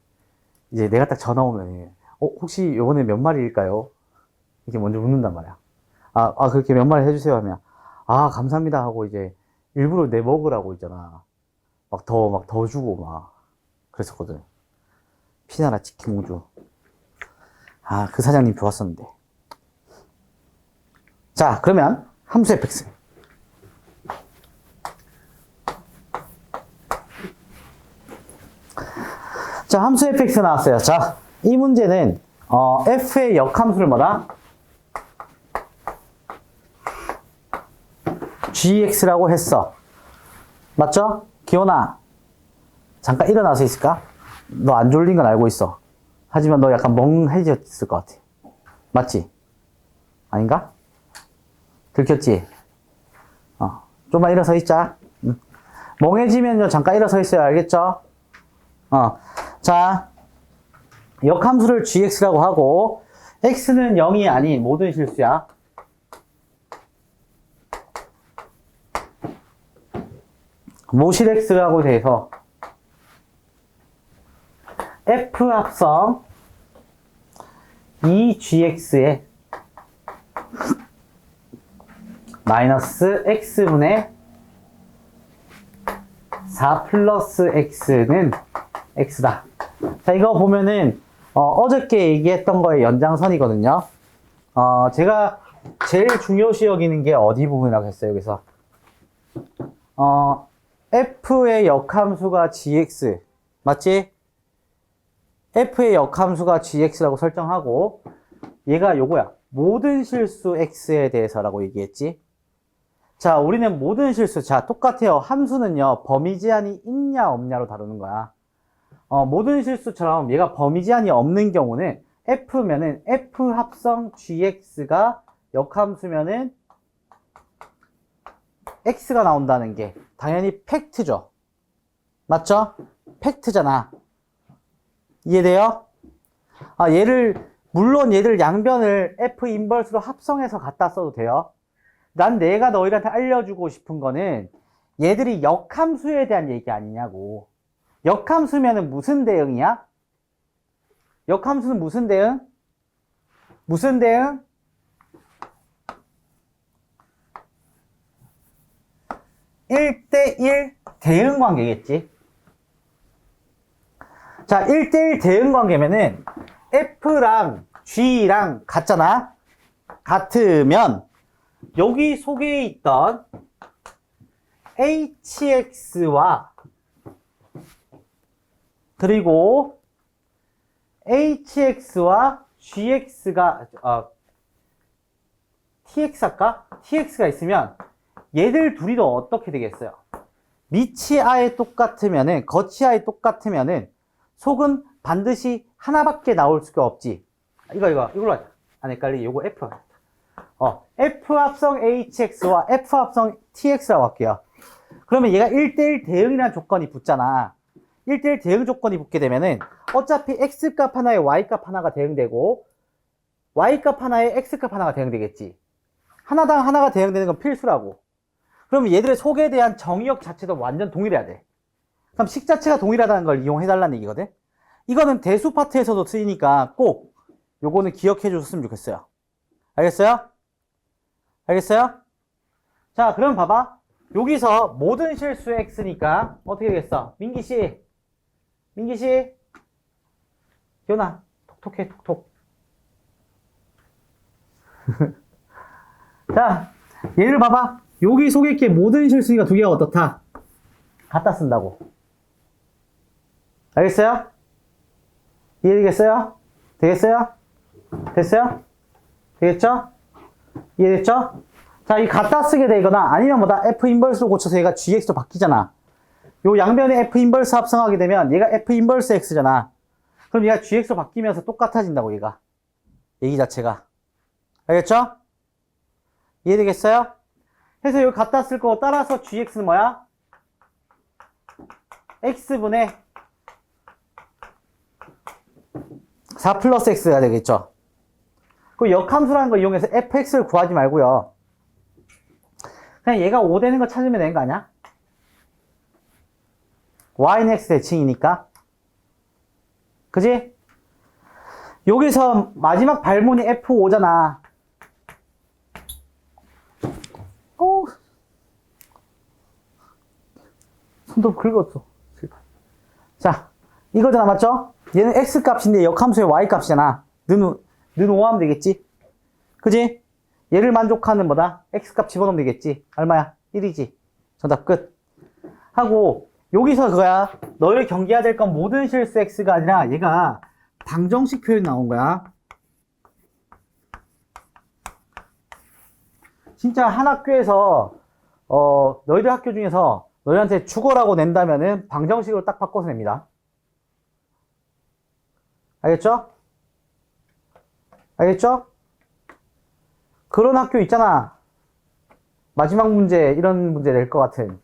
이제 내가 딱 전화 오면, 혹시 요번에 몇 마리일까요? 이렇게 먼저 묻는단 말이야. 그렇게 몇 마리 해주세요 하면, 감사합니다 하고 이제 일부러 내 먹으라고 있잖아. 막 더 주고 막 그랬었거든. 피자나라 치킨공주. 그 사장님 좋았었는데. 자, 그러면 함수 fx. 자, 함수 fx 나왔어요. 자, 이 문제는 f의 역함수를 뭐다? gx라고 했어. 맞죠? 기원아, 잠깐 일어나서 있을까? 너 안 졸린 건 알고 있어. 하지만 너 약간 멍해졌을 것 같아. 맞지? 아닌가? 들켰지? 좀만 일어서 있자. 멍해지면요, 잠깐 일어서 있어요. 알겠죠? 자, 역함수를 gx라고 하고, x는 0이 아닌 모든 실수야. 모실 x라고 돼서 f 합성 2gx에 마이너스 x분의 4 플러스 x는 x다. 자, 이거 보면은 어저께 얘기했던 거의 연장선이거든요. 제가 제일 중요시 여기는 게 어디 부분이라고 했어요, 여기서. f의 역함수가 gx 맞지? f의 역함수가 gx라고 설정하고, 얘가 요거야. 모든 실수 x에 대해서라고 얘기했지. 자, 우리는 모든 실수. 자, 똑같아요. 함수는요, 범위 제한이 있냐, 없냐로 다루는 거야. 모든 실수처럼 얘가 범위 제한이 없는 경우는 F면은 F 합성 GX가 역함수면은 X가 나온다는 게 당연히 팩트죠. 맞죠? 팩트잖아. 이해돼요? 물론 얘를 양변을 F 인버스로 합성해서 갖다 써도 돼요. 난 내가 너희한테 알려주고 싶은 거는 얘들이 역함수에 대한 얘기 아니냐고. 역함수면은 무슨 대응이야? 역함수는 무슨 대응? 무슨 대응? (1대1) 대응 관계겠지. 자, 1대1 대응 관계면은 F랑 G랑 같잖아. 같으면 여기 속에 있던 HX와 그리고 HX와 GX가 TX 할까? TX가 있으면 얘들 둘이 더 어떻게 되겠어요? 밑이 아예 똑같으면은 겉이 아예 똑같으면은 속은 반드시 하나밖에 나올 수가 없지. 이걸로 하자. 안 헷갈리. 요거 F. F 합성 HX와 F 합성 TX라고 할게요. 그러면 얘가 1대1 대응이라는 조건이 붙잖아. 1대1 대응 조건이 붙게 되면은 어차피 X값 하나에 Y값 하나가 대응되고 Y값 하나에 X값 하나가 대응되겠지. 하나당 하나가 대응되는 건 필수라고. 그러면 얘들의 속에 대한 정의역 자체도 완전 동일해야 돼. 그럼 식 자체가 동일하다는 걸 이용해달라는 얘기거든. 이거는 대수 파트에서도 쓰이니까 꼭 요거는 기억해 주셨으면 좋겠어요. 알겠어요? 알겠어요? 자, 그럼 봐봐. 여기서 모든 실수 X니까 어떻게 되겠어? 민기씨, 기훈아, 톡톡해, 톡톡. 자, 얘를 봐봐. 여기 속에 있게 모든 실수니까 두 개가 어떻다? 갖다 쓴다고. 알겠어요? 이해되겠어요? 되겠어요? 됐어요? 되겠죠? 이해됐죠? 자, 이 갖다 쓰게 되거나 아니면 뭐다? F 인버스로 고쳐서 얘가 GX로 바뀌잖아. 요 양변에 F 인버스 합성하게 되면 얘가 F 인버스 X잖아. 그럼 얘가 GX로 바뀌면서 똑같아진다고, 얘가. 얘기 자체가. 알겠죠? 이해되겠어요? 그래서 여기 갖다 쓸 거 따라서 GX는 뭐야? X분의 4 플러스 X가 되겠죠? 그 역함수라는 거 이용해서 fx를 구하지 말고요. 그냥 얘가 5 되는 거 찾으면 되는 거 아니야? y는 x 대칭이니까. 그지? 여기서 마지막 발문이 f5잖아. 손도 긁었어. 자, 이거잖아, 맞죠? 얘는 x 값인데 역함수의 y 값이잖아. 는 5 하면 되겠지? 그지? 얘를 만족하는 뭐다? x값 집어넣으면 되겠지? 얼마야? 1이지? 정답 끝. 하고 여기서 그거야. 너를 경계해야 될 건 모든 실수 x가 아니라 얘가 방정식 표현이 나온 거야. 진짜 한 학교에서 너희들 학교 중에서 너희한테 죽어라고 낸다면은 방정식으로 딱 바꿔서 냅니다. 알겠죠? 알겠죠? 그런 학교 있잖아. 마지막 문제, 이런 문제 낼 것 같은.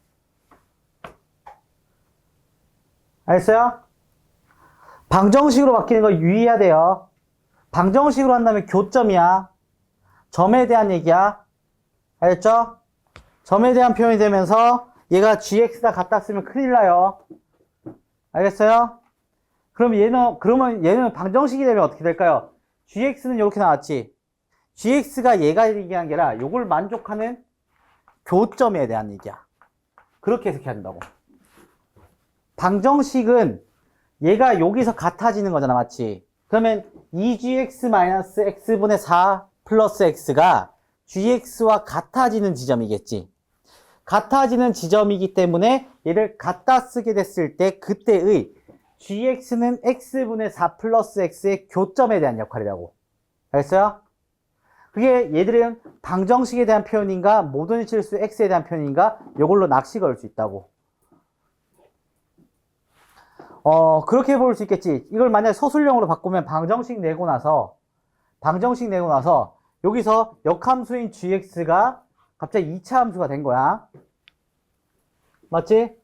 알겠어요? 방정식으로 바뀌는 거 유의해야 돼요. 방정식으로 한다면 교점이야. 점에 대한 얘기야. 알겠죠? 점에 대한 표현이 되면서 얘가 gx다 갖다 쓰면 큰일 나요. 알겠어요? 그러면 얘는 방정식이 되면 어떻게 될까요? gx는 이렇게 나왔지. gx가 얘가 얘기한 게 아니라 요걸 만족하는 교점에 대한 얘기야. 그렇게 해석해야 된다고. 방정식은 얘가 여기서 같아지는 거잖아, 맞지? 그러면 2gx-x분의 4 플러스 x가 gx와 같아지는 지점이겠지. 같아지는 지점이기 때문에 얘를 갖다 쓰게 됐을 때 그때의 gx는 x분의 4 플러스 x의 교점에 대한 역할이라고. 알겠어요? 그게 얘들은 방정식에 대한 표현인가 모든 실수 x에 대한 표현인가 이걸로 낚시 걸 수 있다고. 그렇게 볼 수 있겠지. 이걸 만약에 서술형으로 바꾸면 방정식 내고 나서 여기서 역함수인 gx가 갑자기 2차 함수가 된 거야. 맞지?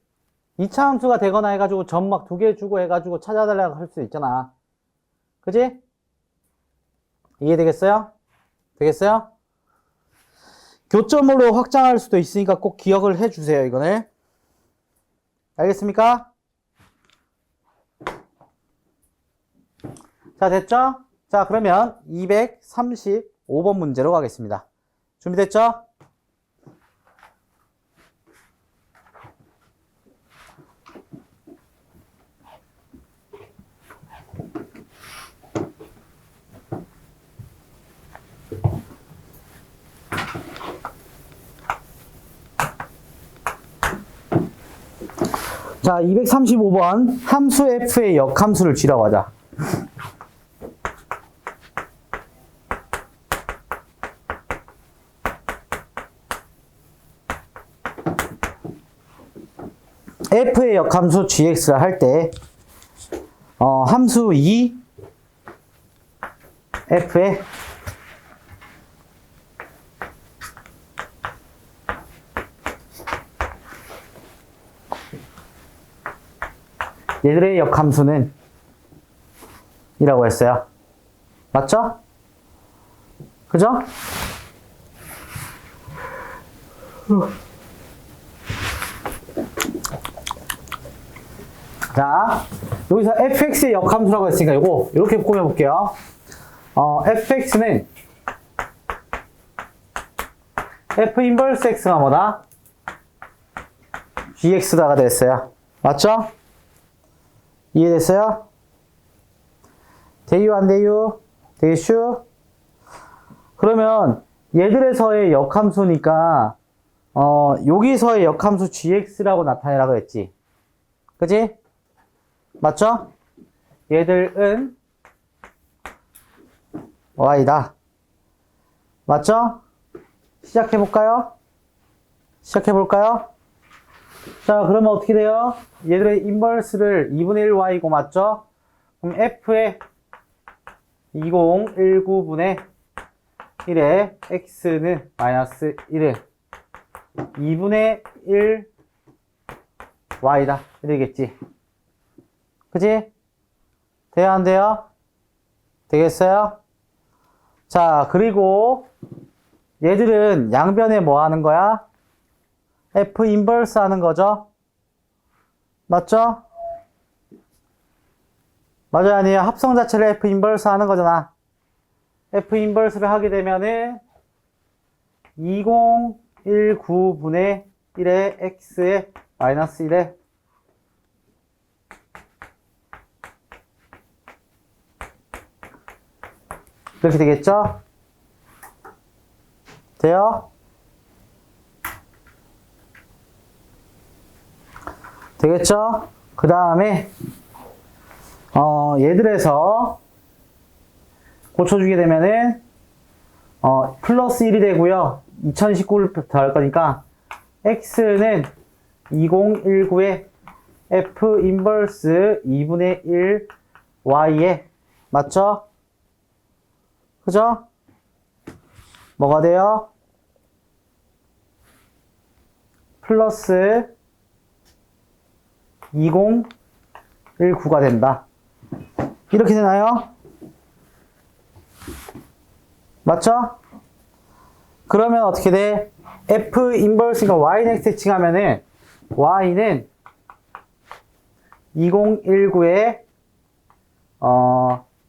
2차 함수가 되거나 해가지고 점 막 2개 주고 해가지고 찾아달라고 할 수 있잖아. 그지? 이해되겠어요? 되겠어요? 교점으로 확장할 수도 있으니까 꼭 기억을 해주세요, 이거는. 알겠습니까? 자, 됐죠? 자, 그러면 235번 문제로 가겠습니다. 준비됐죠? 자, 235번 함수 f의 역함수를 쥐라고 하자. f의 역함수 gx를 할 때 함수 2 f의 얘들의 역함수는 이라고 했어요. 맞죠? 그죠? 자, 여기서 fx의 역함수라고 했으니까 요거 이렇게 꾸며볼게요. fx는 f 인버스 x가 뭐다? gx다가 됐어요. 맞죠? 이해됐어요? 돼요, 안 돼요? 되겠슈? 그러면 얘들에서의 역함수니까 여기서의 역함수 gx라고 나타내라고 했지. 그지? 맞죠? 얘들은 y다. 맞죠? 시작해볼까요? 자, 그러면 어떻게 돼요? 얘들의 인버스를 2분의 1 y고 맞죠? 그럼 f의 2019분의 1에 x는 마이너스 1은 2분의 1 y다. 이러겠지. 그지? 돼요, 안 돼요? 되겠어요? 자, 그리고 얘들은 양변에 뭐 하는 거야? f 인버스 하는 거죠? 맞죠? 맞아요, 아니에요? 합성 자체를 f 인버스 하는 거잖아. f 인버스를 하게 되면은 2019분의 1의 x에 마이너스 1에 이렇게 되겠죠? 돼요? 되겠죠? 그 다음에 얘들에서 고쳐주게 되면은 플러스 1이 되고요. 2019를 더할 거니까 x는 2019에 f 인버스 2분의 1 y에 맞죠? 그죠? 뭐가 돼요? 플러스 2019가 된다. 이렇게 되나요? 맞죠? 그러면 어떻게 돼? f 인버스가 y는 x 칭하면은 y는 2019에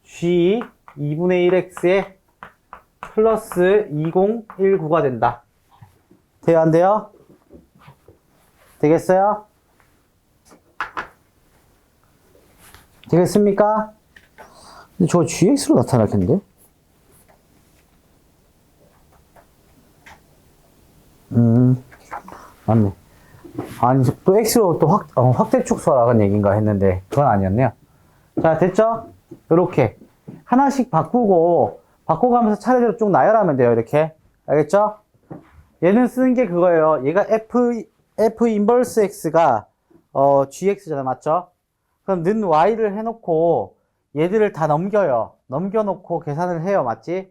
g 2분의 1x에 플러스 2019가 된다. 돼요, 안 돼요? 되겠어요? 되겠습니까? 근데 저거 gx로 나타날 텐데? 맞네. 아니, 또 x로 또 확대 축소하라는 얘기인가 했는데, 그건 아니었네요. 자, 됐죠? 이렇게. 하나씩 바꾸고, 바꿔가면서 차례대로 쭉 나열하면 돼요. 이렇게. 알겠죠? 얘는 쓰는 게 그거예요. 얘가 F 인버스 X가 GX잖아. 맞죠? 그럼 는 Y를 해놓고 얘들을 다 넘겨요. 넘겨놓고 계산을 해요. 맞지?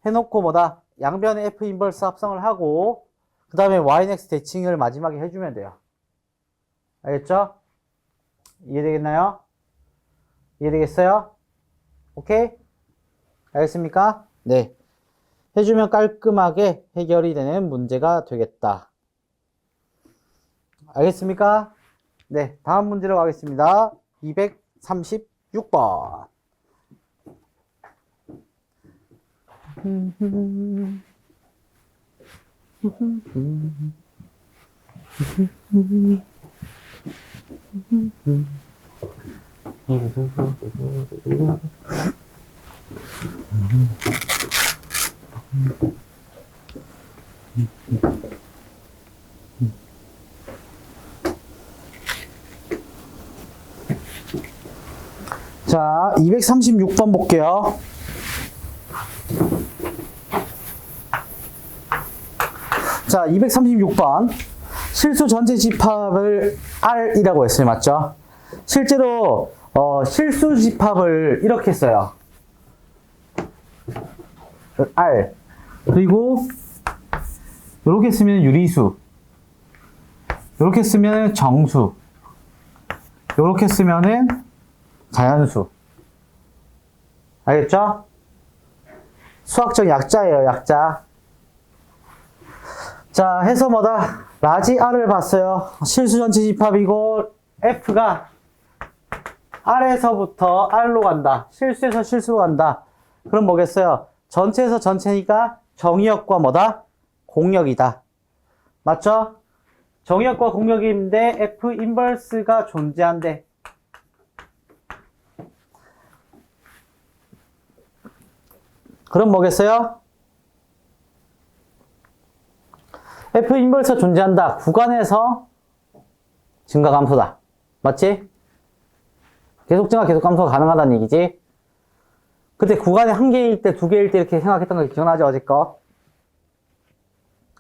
해놓고 뭐다? 양변의 F 인버스 합성을 하고 그 다음에 Y는 X 대칭을 마지막에 해주면 돼요. 알겠죠? 이해되겠나요? 이해되겠어요? 오케이? 알겠습니까? 네. 해주면 깔끔하게 해결이 되는 문제가 되겠다. 알겠습니까? 네. 다음 문제로 가겠습니다. 236번. 자, 236번 볼게요. 자, 236번. 실수 전체 집합을 R이라고 했어요. 맞죠? 실제로 실수 집합을 이렇게 써요. R. 그리고 이렇게 쓰면 유리수. 이렇게 쓰면 정수. 이렇게 쓰면은 자연수. 알겠죠? 수학적 약자예요. 약자. 자, 해서 뭐다? 라지 R을 봤어요. 실수 전체 집합이고 F가 R에서부터 R로 간다. 실수에서 실수로 간다. 그럼 뭐겠어요? 전체에서 전체니까 정의역과 뭐다? 공역이다. 맞죠? 정의역과 공역인데 F 인버스가 존재한대. 그럼 뭐겠어요? F 인버스가 존재한다. 구간에서 증가 감소다. 맞지? 계속 증가 계속 감소가 가능하다는 얘기지. 그때 구간에 한 개일 때, 두 개일 때 이렇게 생각했던 거 기억나죠? 어제껏.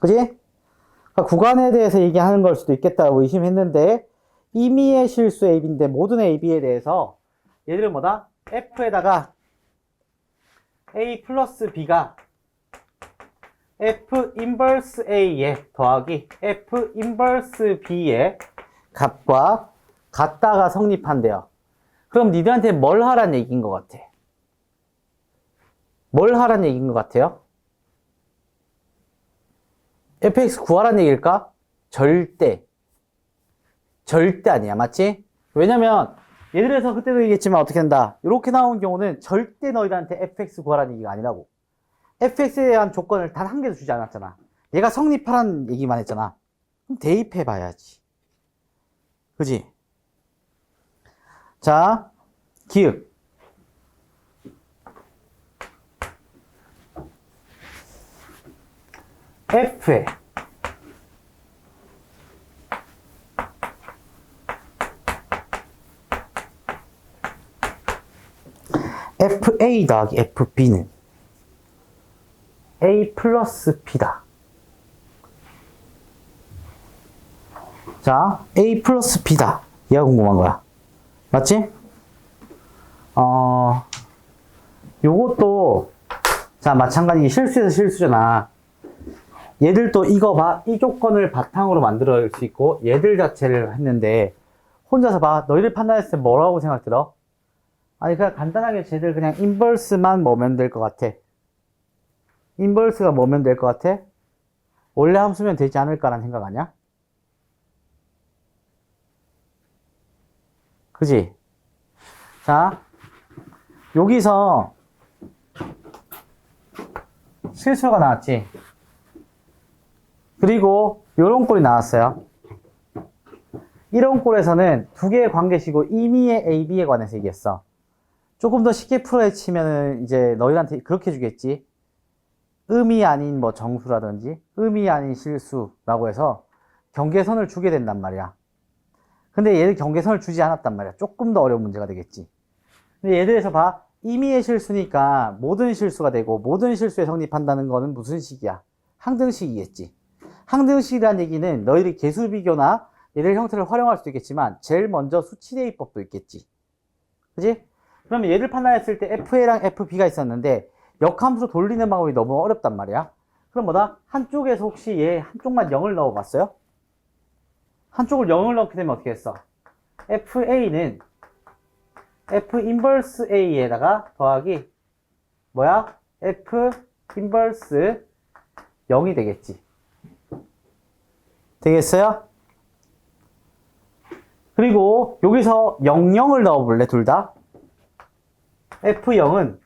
그지? 그러니까 구간에 대해서 얘기하는 걸 수도 있겠다고 의심했는데 임의의 실수 AB인데 모든 AB에 대해서 얘들은 뭐다? F에다가 A 플러스 B가 F 인버스 A에 더하기 F 인버스 B의 값과 같다가 성립한대요. 그럼 니들한테 뭘 하란 얘기인 것 같아? 뭘 하란 얘기인 것 같아요? fx 구하란 얘기일까? 절대 아니야. 맞지? 왜냐면 예를 들어서 그때도 얘기했지만 어떻게 된다. 이렇게 나온 경우는 절대 너희들한테 fx 구하라는 얘기가 아니라고. fx에 대한 조건을 단 한 개도 주지 않았잖아. 얘가 성립하라는 얘기만 했잖아. 그럼 대입해 봐야지. 그지? 자, 기읍. F에 FA 더하기 FB는 A 플러스 B다. 자, A 플러스 B다. 얘가 궁금한 거야. 맞지? 요것도, 자, 마찬가지 실수에서 실수잖아. 얘들도 이거 봐. 이 조건을 바탕으로 만들 수 있고, 얘들 자체를 했는데, 혼자서 봐. 너희들 판단했을 때 뭐라고 생각 들어? 아니, 그냥 간단하게 쟤들 그냥 인버스만 뭐면 될 것 같아. 인버스가 뭐면 될 것 같아? 원래 함수면 되지 않을까라는 생각 아니야? 그지? 자, 여기서 실수가 나왔지? 그리고 요런 꼴이 나왔어요. 이런 꼴에서는 두 개의 관계식이고 임의의 AB에 관해서 얘기했어. 조금 더 쉽게 풀어헤치면은 이제 너희한테 그렇게 주겠지. 음이 아닌 뭐 정수라든지 음이 아닌 실수라고 해서 경계선을 주게 된단 말이야. 근데 얘들 경계선을 주지 않았단 말이야. 조금 더 어려운 문제가 되겠지. 근데 얘들에서 봐. 임의의 실수니까 모든 실수가 되고 모든 실수에 성립한다는 거는 무슨 식이야? 항등식이겠지. 항등식이라는 얘기는 너희들이 계수비교나 얘들 형태를 활용할 수도 있겠지만 제일 먼저 수치대입법도 있겠지. 그지? 그러면 얘를 판단했을 때 FA랑 FB가 있었는데 역함수 돌리는 방법이 너무 어렵단 말이야. 그럼 뭐다? 한쪽에서 혹시 얘 한쪽만 0을 넣어봤어요? 한쪽을 0을 넣게 되면 어떻게 했어? FA는 F 인버스 A에다가 더하기 뭐야? F 인버스 0이 되겠지. 되겠어요? 그리고 여기서 00을 넣어볼래? 둘 다? F0은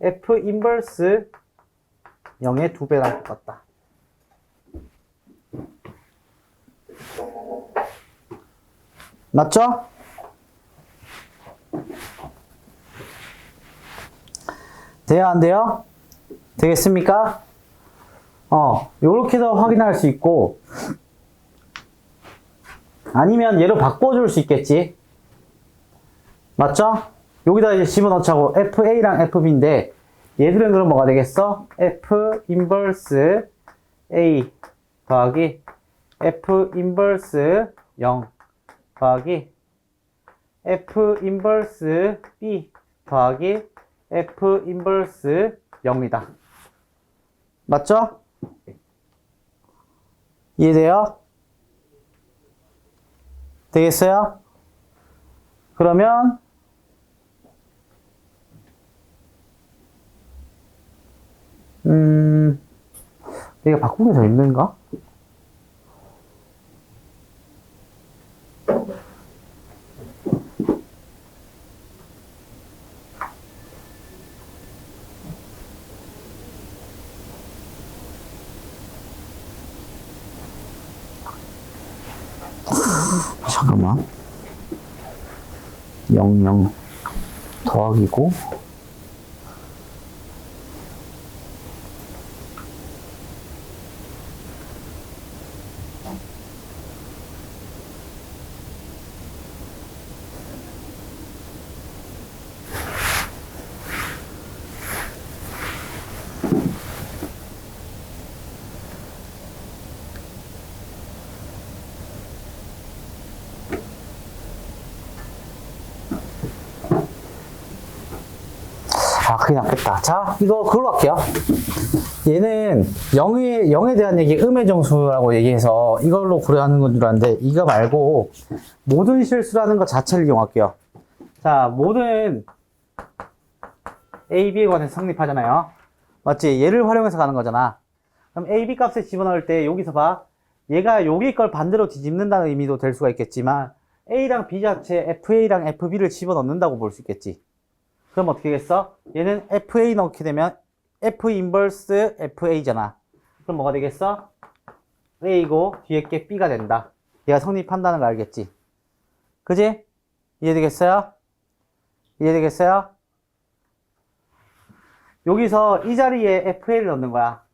F 인버스 0의 2배랑 똑같다. 맞죠? 돼요, 안 돼요? 되겠습니까? 요렇게도 확인할 수 있고, 아니면 얘로 바꿔줄 수 있겠지. 맞죠? 여기다 이제 집어넣자고 FA랑 FB인데, 얘들은 그럼 뭐가 되겠어? F 인버스 A 더하기 F 인버스 0 더하기 F 인버스 B 더하기 F 인버스 0이다. 맞죠? 이해돼요? 되겠어요? 그러면 내가 바꾸기 더 힘든가? 잠깐만. 00 더하기고 그게 낫겠다. 자, 이거 그걸로 할게요. 얘는 0에 대한 얘기, 음의 정수라고 얘기해서 이걸로 고려하는 건 줄 알았는데, 이거 말고 모든 실수라는 것 자체를 이용할게요. 자, 모든 A, B에 관해서 성립하잖아요. 맞지? 얘를 활용해서 가는 거잖아. 그럼 A, B 값에 집어넣을 때 여기서 봐. 얘가 여기 걸 반대로 뒤집는다는 의미도 될 수가 있겠지만, A랑 B 자체 FA랑 FB를 집어넣는다고 볼 수 있겠지. 그럼 어떻게 되겠어? 얘는 FA 넣게 되면 F 인버스 FA잖아. 그럼 뭐가 되겠어? A고 뒤에 게 B가 된다. 얘가 성립한다는 거 알겠지? 그지? 이해되겠어요? 이해되겠어요? 여기서 이 자리에 FA를 넣는 거야.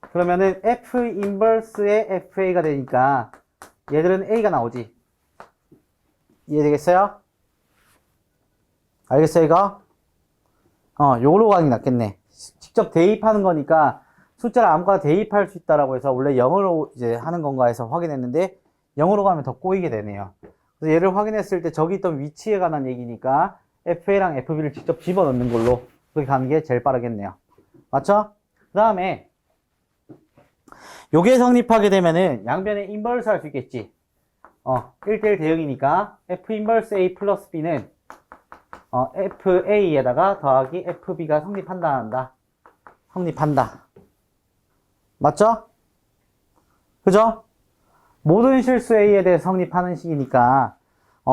그러면은 F 인버스의 FA가 되니까 얘들은 A가 나오지. 이해되겠어요? 알겠어요, 이거? 요걸로 가는 게 낫겠네. 직접 대입하는 거니까 숫자를 아무거나 대입할 수 있다라고 해서 원래 0으로 이제 하는 건가 해서 확인했는데 0으로 가면 더 꼬이게 되네요. 그래서 얘를 확인했을 때 저기 있던 위치에 관한 얘기니까 FA랑 FB를 직접 집어넣는 걸로 그렇게 가는 게 제일 빠르겠네요. 맞죠? 그 다음에 요게 성립하게 되면은 양변에 인버스 할 수 있겠지. 1대1 대응이니까 F 인버스 A 플러스 B는 FA에다가 더하기 FB가 성립한다. 맞죠? 그죠? 모든 실수 A에 대해서 성립하는 식이니까,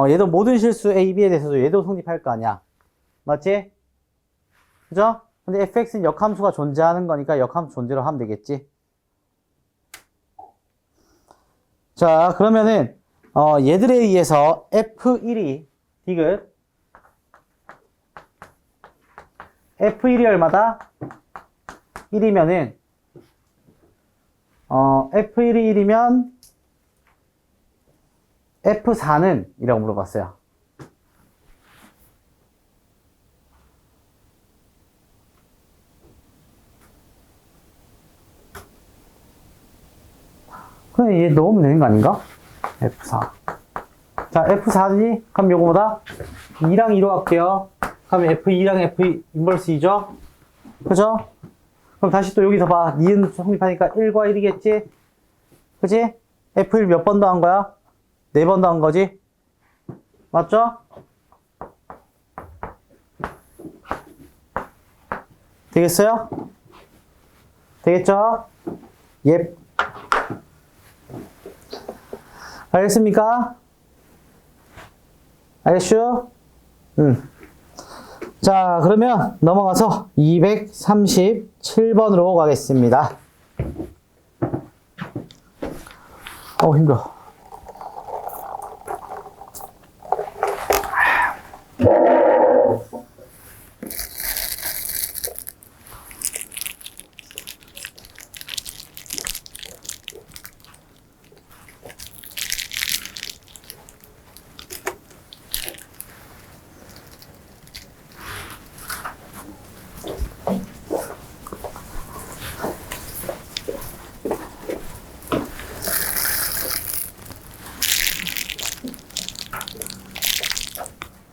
얘도 모든 실수 A, B에 대해서도 얘도 성립할 거 아니야. 맞지? 그죠? 근데 fx는 역함수가 존재하는 거니까 역함수 존재로 하면 되겠지. 자, 그러면은, 얘들에 의해서 F1이, 디귿, F1이 얼마다? 1이면은, F1이 1이면, F4는? 이라고 물어봤어요. 그냥 얘 넣으면 되는 거 아닌가? F4. 자, F4지? 그럼 요거 뭐다? 2랑 2로 갈게요. 그럼 F2랑 F 인버스 2죠? 그죠? 그럼 다시 또 여기서 봐. 니은 성립하니까 1과 1이겠지? 그지? F1 몇 번 더 한 거야? 4번 더 한 거지? 맞죠? 되겠어요? 되겠죠? 예. 알겠습니까? 알겠슈? 자, 그러면 넘어가서 237번으로 가겠습니다. 힘들어.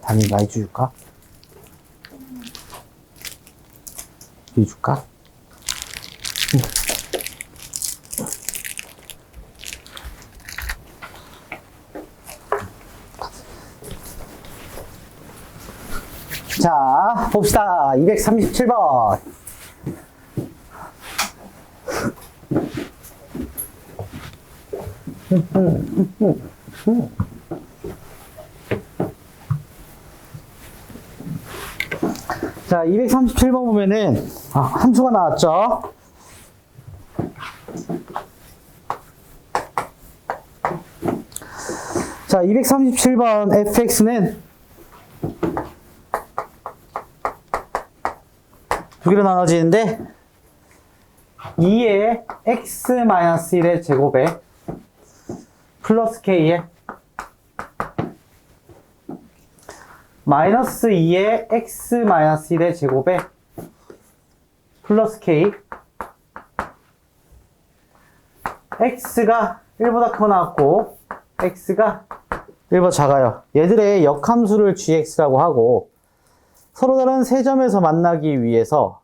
단위 많이 줄까? 줄까? 자, 봅시다. 237번. 자, 237번 보면은, 함수가 나왔죠? 자, 237번 fx는 두 개로 나눠지는데, 2의 x-1의 제곱에 플러스 k에 마이너스 2의 x-1의 제곱에 플러스 k x가 1보다 크고 나왔고 x가 1보다 작아요. 얘들의 역함수를 gx라고 하고 서로 다른 세 점에서 만나기 위해서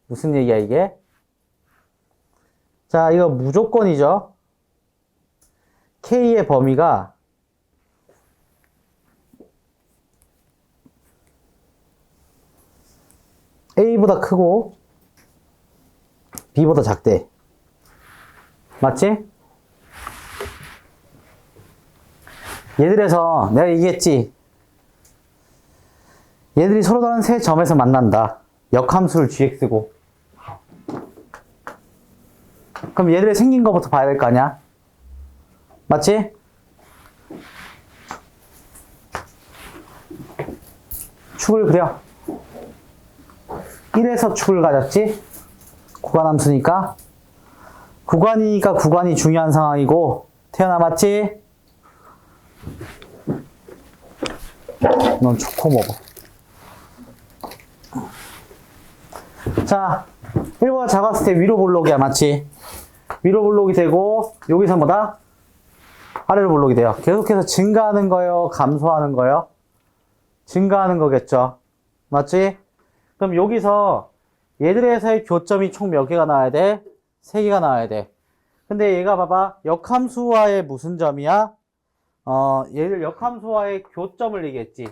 무슨 얘기야 이게? 자, 이거 무조건이죠. k의 범위가 A보다 크고 B보다 작대. 맞지? 얘들에서 내가 얘기했지. 얘들이 서로 다른 세 점에서 만난다. 역함수를 gx고. 그럼 얘들의 생긴 것부터 봐야 될 거 아니야? 맞지? 축을 그려. 1에서 축을 가졌지? 구간함수니까. 구간이니까 구간이 중요한 상황이고, 태연아 맞지? 넌 초코 먹어. 자, 1보다 작았을 때 위로 볼록이야, 맞지? 위로 볼록이 되고, 여기서 뭐다? 아래로 볼록이 돼요. 계속해서 증가하는 거요, 감소하는 거요? 증가하는 거겠죠. 맞지? 그럼 여기서 얘들에서의 교점이 총 몇 개가 나와야 돼? 3개가 나와야 돼. 근데 얘가 봐봐. 역함수와의 무슨 점이야? 얘들 역함수와의 교점을 얘기했지.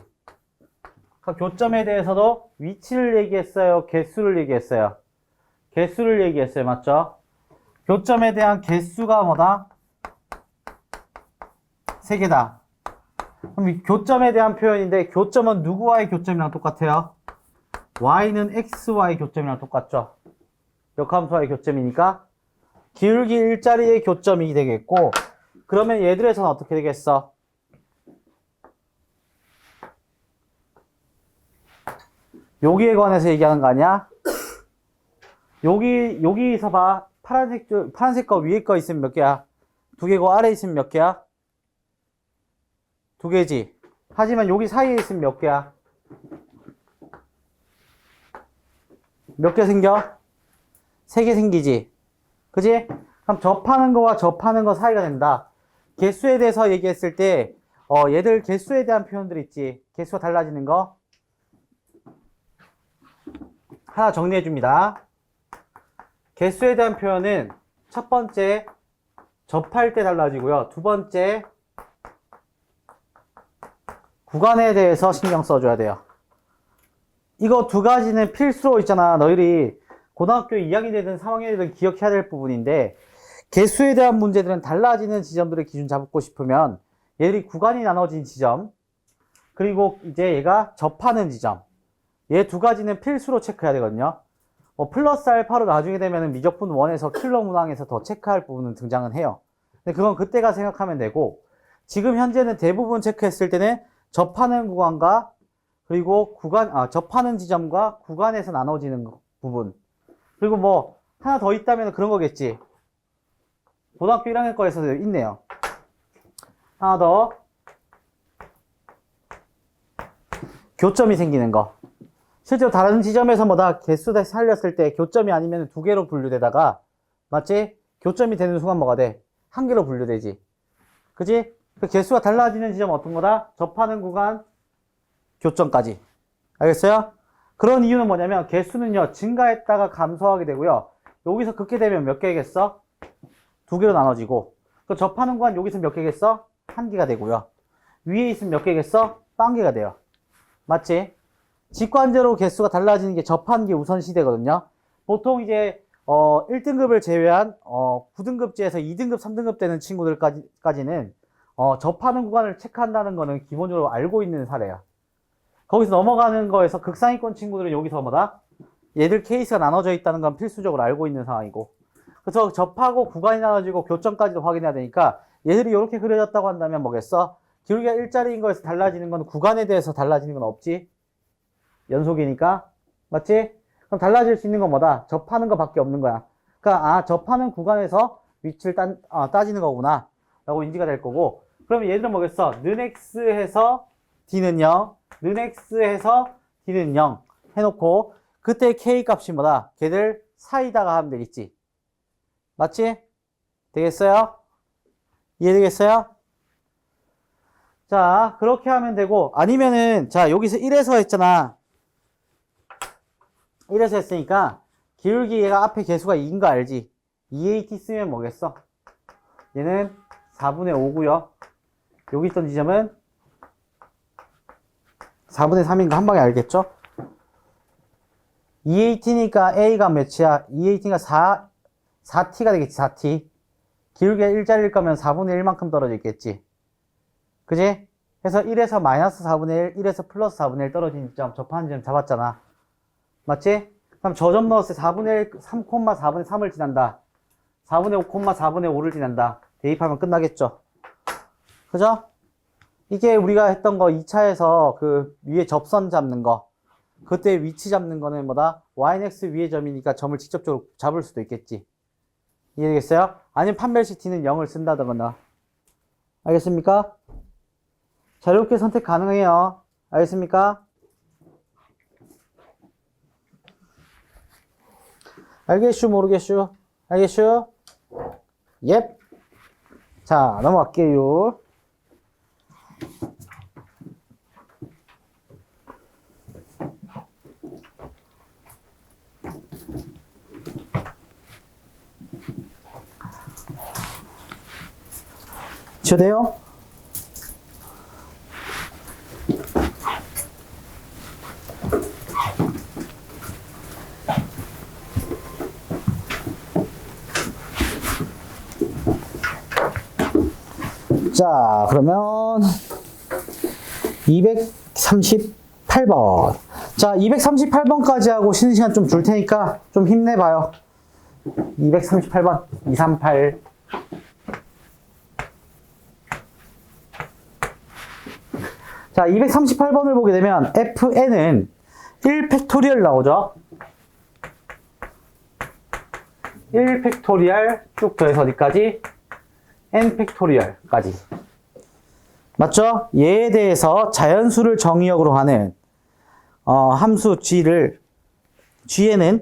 그 교점에 대해서도 위치를 얘기했어요? 개수를 얘기했어요? 개수를 얘기했어요. 맞죠? 교점에 대한 개수가 뭐다? 3개다. 그럼 이 교점에 대한 표현인데 교점은 누구와의 교점이랑 똑같아요? y는 x와의 교점이랑 똑같죠? 역함수와의 교점이니까 기울기 일자리의 교점이 되겠고, 그러면 얘들에서는 어떻게 되겠어? 여기에 관해서 얘기하는 거 아니야? 여기서 봐. 파란색 거 위에 거 있으면 몇 개야? 2개고 아래 있으면 몇 개야? 2개지. 하지만 여기 사이에 있으면 몇 개야? 몇 개 생겨? 3개 생기지. 그지? 그럼 접하는 거와 접하는 거 사이가 된다. 개수에 대해서 얘기했을 때 얘들 개수에 대한 표현들 있지. 개수가 달라지는 거 하나 정리해 줍니다. 개수에 대한 표현은 첫 번째 접할 때 달라지고요. 두 번째 구간에 대해서 신경 써줘야 돼요. 이거 두 가지는 필수로 있잖아. 너희들이 고등학교 2학년이든 3학년이든 기억해야 될 부분인데 개수에 대한 문제들은 달라지는 지점들을 기준 잡고 싶으면 얘들이 구간이 나눠진 지점 그리고 이제 얘가 접하는 지점 얘 두 가지는 필수로 체크해야 되거든요. 플러스 알파로 나중에 되면 미적분 1에서 킬러 문항에서 더 체크할 부분은 등장은 해요. 근데 그건 그때가 생각하면 되고 지금 현재는 대부분 체크했을 때는 접하는 구간과 그리고 접하는 지점과 구간에서 나눠지는 부분 그리고 뭐 하나 더 있다면 그런 거겠지. 고등학교 1학년 거에서 있네요. 하나 더 교점이 생기는 거. 실제로 다른 지점에서 뭐다 개수 살렸을 때 교점이 아니면 두 개로 분류되다가 맞지? 교점이 되는 순간 뭐가 돼? 한 개로 분류되지. 그지? 그 개수가 달라지는 지점 어떤 거다? 접하는 구간 교점까지. 알겠어요? 그런 이유는 뭐냐면 개수는요 증가했다가 감소하게 되고요. 여기서 그렇게 되면 몇 개겠어? 두 개로 나눠지고 그 접하는 구간 여기서 몇 개겠어? 한 개가 되고요. 위에 있으면 몇 개겠어? 한 개가 돼요. 맞지? 직관적으로 개수가 달라지는 게 접하는 게 우선시되거든요. 보통 이제 1등급을 제외한 9등급제에서 2등급, 3등급 되는 친구들까지는 접하는 구간을 체크한다는 거는 기본적으로 알고 있는 사례야. 거기서 넘어가는 거에서 극상위권 친구들은 여기서 뭐다? 얘들 케이스가 나눠져 있다는 건 필수적으로 알고 있는 상황이고 그래서 접하고 구간이 나눠지고 교점까지도 확인해야 되니까 얘들이 이렇게 그려졌다고 한다면 뭐겠어? 기울기가 일자리인 거에서 달라지는 건 구간에 대해서 달라지는 건 없지? 연속이니까 맞지? 그럼 달라질 수 있는 건 뭐다? 접하는 거밖에 없는 거야. 그러니까 접하는 구간에서 위치를 따지는 거구나 라고 인지가 될 거고 그러면 얘들은 뭐겠어? 는 x 해서 d는 0 는 x 해서 d는 0 해놓고 그때 k 값이 뭐다? 걔들 사이다가 하면 되겠지. 맞지? 되겠어요? 이해되겠어요? 자, 그렇게 하면 되고, 아니면은, 자, 여기서 1에서 했잖아. 1에서 했으니까, 기울기 얘가 앞에 개수가 2인 거 알지? 2at 쓰면 뭐겠어? 얘는 4분의 5고요. 여기 있던 지점은 4분의 3인 거 한 방에 알겠죠? 2at니까 a가 몇이야? 2at니까 4t가 되겠지, 4t. 기울기가 일자리일 거면 4분의 1만큼 떨어져 있겠지. 그지? 그래서 1에서 마이너스 4분의 1, 1에서 플러스 4분의 1 떨어진 점, 접하는 점 잡았잖아. 맞지? 그럼 저 점 넣었을 때 4분의 1, 3,4분의 3을 지난다. 4분의 5, 4분의 5를 지난다. 대입하면 끝나겠죠. 그죠? 이게 우리가 했던 거 2차에서 그 위에 접선 잡는 거. 그때 위치 잡는 거는 뭐다? yx 위의 점이니까 점을 직접적으로 잡을 수도 있겠지. 이해되겠어요? 아니면 판별식 t는 0을 쓴다거나. 알겠습니까? 자유롭게 선택 가능해요. 알겠습니까? 알겠슈 모르겠슈? 알겠슈? 옙. 자, 넘어갈게요. 돼요? 자, 그러면 238번. 자, 238번까지 하고 쉬는 시간 좀 줄 테니까 좀 힘내봐요. 238번. 238. 자, 238번을 보게 되면 fn은 1팩토리얼 나오죠? 1팩토리얼 쭉 더해서 어디까지? n팩토리얼까지. 맞죠? 얘에 대해서 자연수를 정의역으로 하는 함수 g에는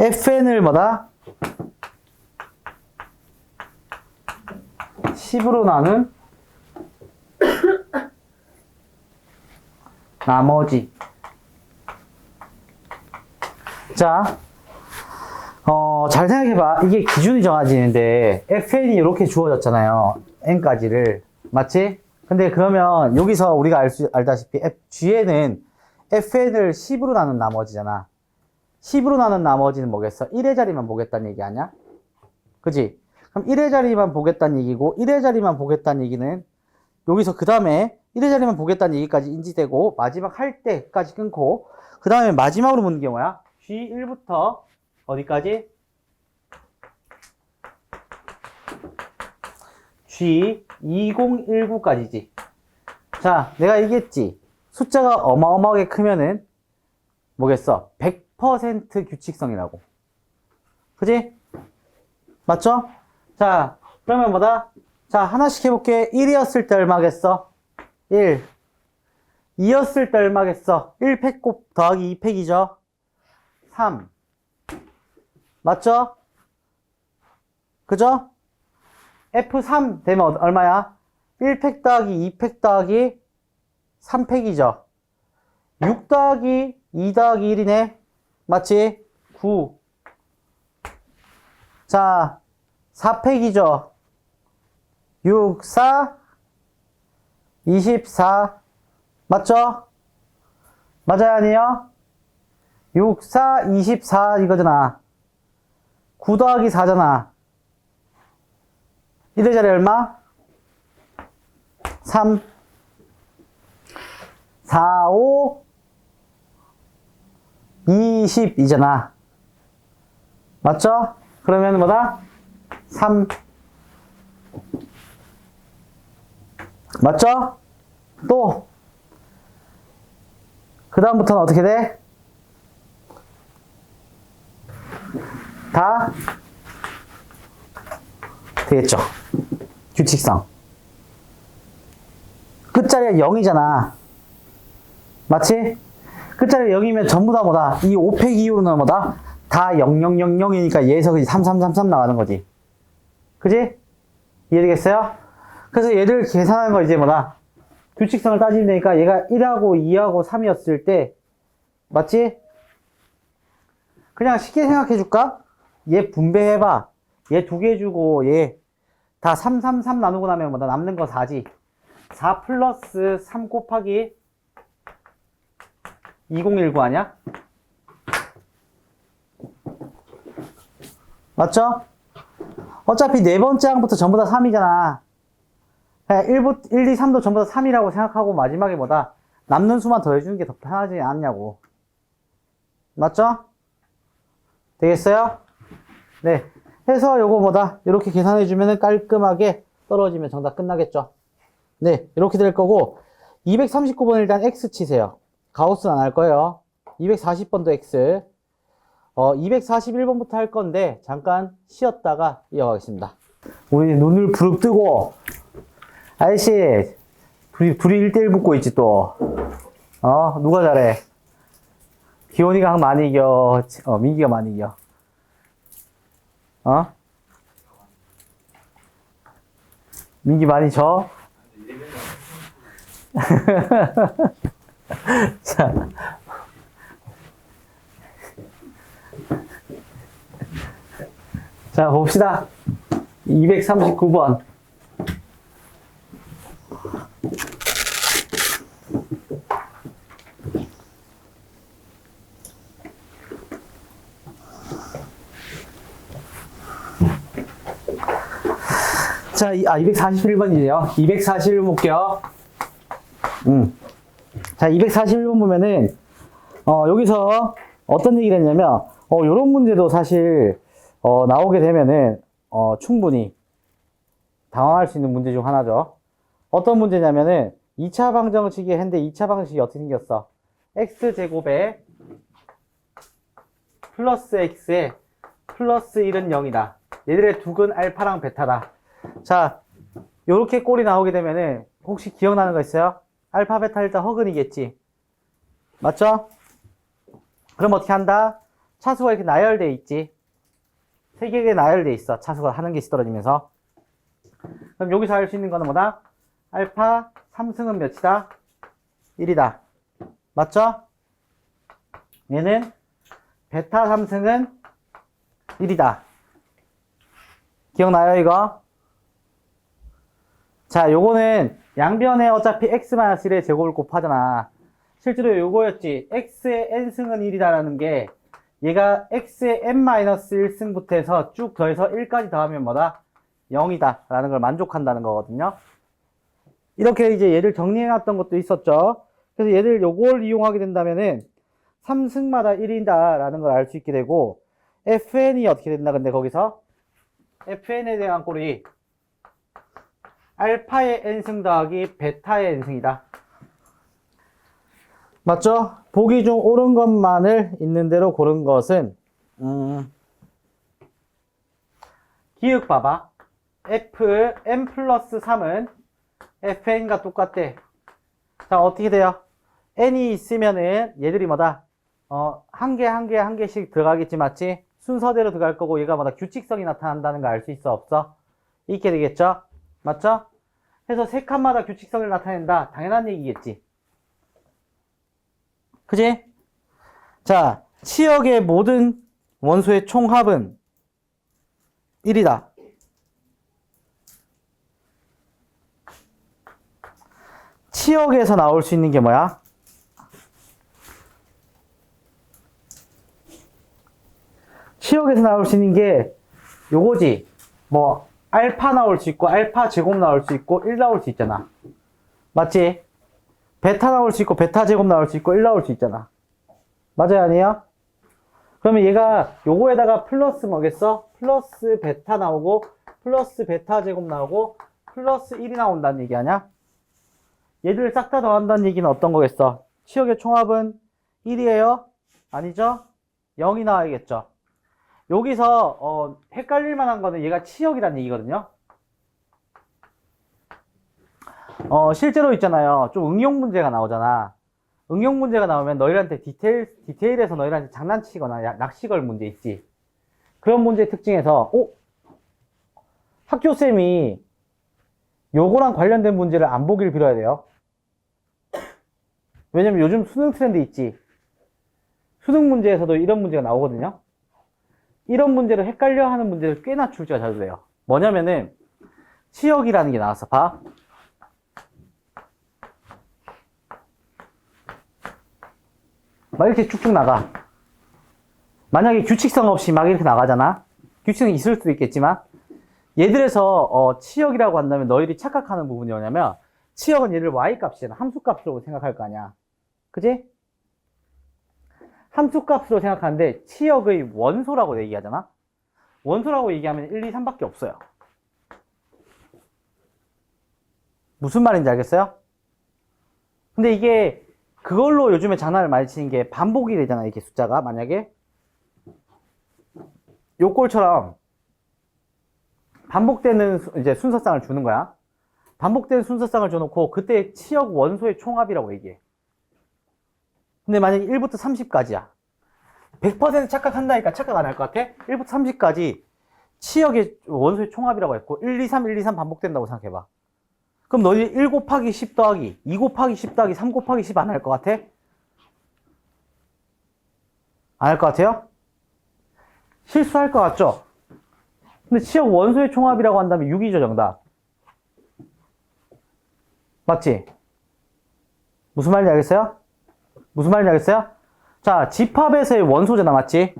fn을 뭐다? 10으로 나눈 나머지. 자, 잘 생각해봐. 이게 기준이 정해지는데 fn이 이렇게 주어졌잖아요. n까지를. 맞지? 근데 그러면 여기서 우리가 알다시피 g는 fn을 10으로 나눈 나머지잖아. 10으로 나눈 나머지는 뭐겠어? 1의 자리만 보겠다는 얘기 아니야? 그지? 그럼 1의 자리만 보겠다는 얘기고 1의 자리만 보겠다는 얘기는 여기서 그 다음에 1의 자리만 보겠다는 얘기까지 인지되고 마지막 할 때까지 끊고 그 다음에 마지막으로 묻는 게 뭐야? G1부터 어디까지? G2019까지지. 자, 내가 얘기했지. 숫자가 어마어마하게 크면은 뭐겠어? 100% 규칙성이라고. 그지? 맞죠? 자, 그러면 뭐다? 자, 하나씩 해볼게. 1이었을 때 얼마겠어? 1. 2였을 때 얼마겠어? 1팩 곱 더하기 2팩이죠? 3. 맞죠? 그죠? F3 되면 얼마야? 1팩 더하기 2팩 더하기 3팩이죠? 6 더하기 2 더하기 1이네? 맞지? 9. 자, 4팩이죠? 6, 4, 24. 맞죠? 맞아요, 아니에요? 6, 4, 24 이거잖아. 9 더하기 4잖아. 1의 자리 얼마? 3, 4, 5, 20이잖아. 맞죠? 그러면 뭐다? 3. 맞죠? 또. 그 다음부터는 어떻게 돼? 다 되겠죠. 규칙성. 끝자리가 0이잖아. 맞지? 끝자리가 0이면 전부 다 뭐다? 이 5팩 이후로는 뭐다? 다 0000이니까 얘에서 3333 나가는 거지. 그지? 이해되겠어요? 그래서 얘를 계산하는 거 이제 뭐다? 규칙성을 따지면 되니까 얘가 1하고 2하고 3이었을 때 맞지? 그냥 쉽게 생각해 줄까? 얘 분배해봐. 얘 2개 주고 얘 다 333 나누고 나면 뭐다? 남는 거 4지. 4 플러스 3 곱하기 2019 아니야? 맞죠? 어차피 네 번째 항부터 전부 다 3이잖아. 1, 2, 3도 전부 다 3이라고 생각하고 마지막에 뭐다? 남는 수만 더해주는 게 더 편하지 않냐고. 맞죠? 되겠어요? 네. 해서 요거 뭐다? 이렇게 계산해주면 깔끔하게 떨어지면 정답 끝나겠죠? 네. 이렇게 될 거고, 239번 일단 X 치세요. 가우스는 안 할 거예요. 240번도 X. 241번부터 할 건데, 잠깐 쉬었다가 이어가겠습니다. 우리 눈을 부릅뜨고, 아저씨, 둘이 1대1 붙고 있지, 또. 누가 잘해? 기온이가 많이 이겨, 민기가 많이 이겨. 민기 많이 져? 자. 자, 봅시다. 239번. 자, 241번이에요. 241번 볼게요. 자, 241번 보면은, 여기서 어떤 얘기를 했냐면, 요런 문제도 사실, 나오게 되면은, 충분히 당황할 수 있는 문제 중 하나죠. 어떤 문제냐면은, 2차 방정식이 했는데, 2차 방정식이 어떻게 생겼어? x제곱에 플러스 x에 플러스 1은 0이다. 얘들의 두근 알파랑 베타다. 자, 요렇게 꼴이 나오게 되면은 혹시 기억나는 거 있어요? 알파, 베타 일단 허근이겠지. 맞죠? 그럼 어떻게 한다? 차수가 이렇게 나열돼 있지. 세 개가 나열돼 있어. 차수가 한 개씩 떨어지면서. 그럼 여기서 알 수 있는 거는 뭐다? 알파 3승은 몇이다? 1이다. 맞죠? 얘는 베타 3승은 1이다. 기억나요, 이거? 자, 요거는 양변에 어차피 x-1의 제곱을 곱하잖아. 실제로 요거였지. x의 n승은 1이다라는 게 얘가 x의 n-1승부터 해서 쭉 더해서 1까지 더하면 뭐다? 0이다 라는 걸 만족한다는 거거든요. 이렇게 이제 얘를 정리해놨던 것도 있었죠. 그래서 얘를 요걸 이용하게 된다면은 3승마다 1이다 라는 걸 알 수 있게 되고, fn이 어떻게 된다 근데 거기서? fn에 대한 꼴이 알파의 n승 더하기 베타의 n승이다. 맞죠? 보기 중 옳은 것만을 있는 대로 고른 것은 기억 봐봐. fn 플러스 3은 fn과 똑같대. 자, 어떻게 돼요? n이 있으면은 얘들이 뭐다? 한 개씩 들어가겠지, 맞지? 순서대로 들어갈 거고 얘가 뭐다? 규칙성이 나타난다는 거 알 수 있어, 없어? 있게 되겠죠? 맞죠? 그래서 세 칸마다 규칙성을 나타낸다. 당연한 얘기겠지. 그지? 자, 치역의 모든 원소의 총합은 1이다. 치역에서 나올 수 있는 게 뭐야? 치역에서 나올 수 있는 게 요거지. 뭐 알파 나올 수 있고 알파 제곱 나올 수 있고 1 나올 수 있잖아. 맞지? 베타 나올 수 있고 베타 제곱 나올 수 있고 1 나올 수 있잖아. 맞아요, 아니에요? 그러면 얘가 요거에다가 플러스 뭐겠어? 플러스 베타 나오고 플러스 베타 제곱 나오고 플러스 1이 나온다는 얘기 아니야? 얘들을 싹 다 더한다는 얘기는 어떤 거겠어? 치역의 총합은 1이에요? 아니죠? 0이 나와야겠죠. 여기서 헷갈릴 만한 거는 얘가 치역이라는 얘기거든요. 실제로 있잖아요. 좀 응용 문제가 나오잖아. 응용 문제가 나오면 너희한테 디테일에서 너희한테 장난치거나 낚시 걸 문제 있지. 그런 문제의 특징에서 학교쌤이 요거랑 관련된 문제를 안 보길 빌어야 돼요. 왜냐면 요즘 수능 트렌드 있지. 수능 문제에서도 이런 문제가 나오거든요. 이런 문제를 헷갈려 하는 문제를 꽤나 출제가 자주 돼요. 뭐냐면은 치역이라는 게 나왔어. 봐. 막 이렇게 쭉쭉 나가. 만약에 규칙성 없이 막 이렇게 나가잖아. 규칙성이 있을 수도 있겠지만 얘들에서 치역이라고 한다면 너희들이 착각하는 부분이 뭐냐면 치역은 얘를 y값이잖아. 함수값으로 생각할 거 아니야. 그지? 함수값으로 생각하는데 치역의 원소라고 얘기하잖아. 원소라고 얘기하면 1, 2, 3밖에 없어요. 무슨 말인지 알겠어요? 근데 이게 그걸로 요즘에 장난을 많이 치는 게 반복이 되잖아. 이렇게 숫자가 만약에 요 꼴처럼 반복되는 이제 순서쌍을 주는 거야. 반복되는 순서쌍을 줘놓고 그때 치역 원소의 총합이라고 얘기해. 근데 만약에 1부터 30까지야. 100% 착각한다니까 착각 안 할 것 같아? 1부터 30까지 치역의 원소의 총합이라고 했고 1, 2, 3, 1, 2, 3 반복된다고 생각해봐. 그럼 너희 1 곱하기 10 더하기 2 곱하기 10 더하기 3 곱하기 10 안 할 것 같아? 안 할 것 같아요? 실수할 것 같죠? 근데 치역 원소의 총합이라고 한다면 6이죠, 정답. 맞지? 무슨 말인지 알겠어요? 무슨 말인지 알겠어요? 자, 집합에서의 원소잖아, 맞지?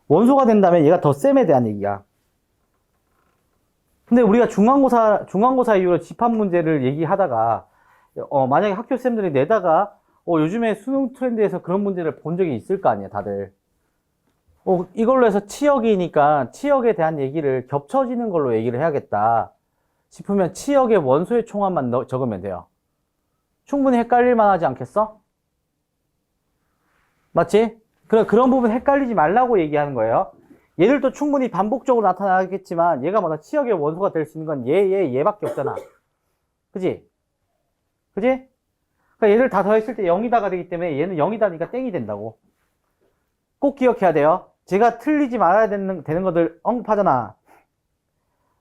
원소가 된다면 얘가 덧셈에 대한 얘기야. 근데 우리가 중간고사 이후로 집합 문제를 얘기하다가, 만약에 학교쌤들이 내다가, 요즘에 수능 트렌드에서 그런 문제를 본 적이 있을 거 아니야, 다들. 이걸로 해서 치역이니까 치역에 대한 얘기를 겹쳐지는 걸로 얘기를 해야겠다 싶으면 치역의 원소의 총합만 적으면 돼요. 충분히 헷갈릴 만하지 않겠어? 맞지? 그런 부분 헷갈리지 말라고 얘기하는 거예요. 얘들도 충분히 반복적으로 나타나겠지만 얘가 뭐다 치역의 원소가 될 수 있는 건 얘밖에 없잖아. 그지? 그지? 그러니까 얘를 다 더했을 때 0이다가 되기 때문에 얘는 0이다니까 땡이 된다고. 꼭 기억해야 돼요. 제가 틀리지 말아야 되는 것들 언급하잖아.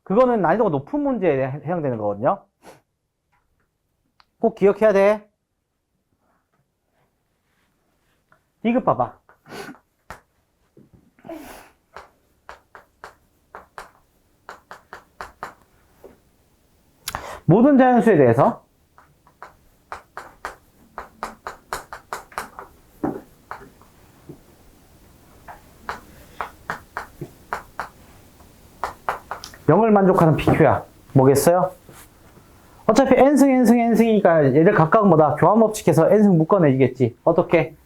그거는 난이도가 높은 문제에 해당되는 거거든요. 꼭 기억해야 돼. 디귿 봐봐. 모든 자연수에 대해서 영을 만족하는 PQ야. 뭐겠어요? 어차피 n승, n승, n승이니까 얘들 각각 뭐다? 교환법칙해서 n승 묶어내주겠지. 어떻게?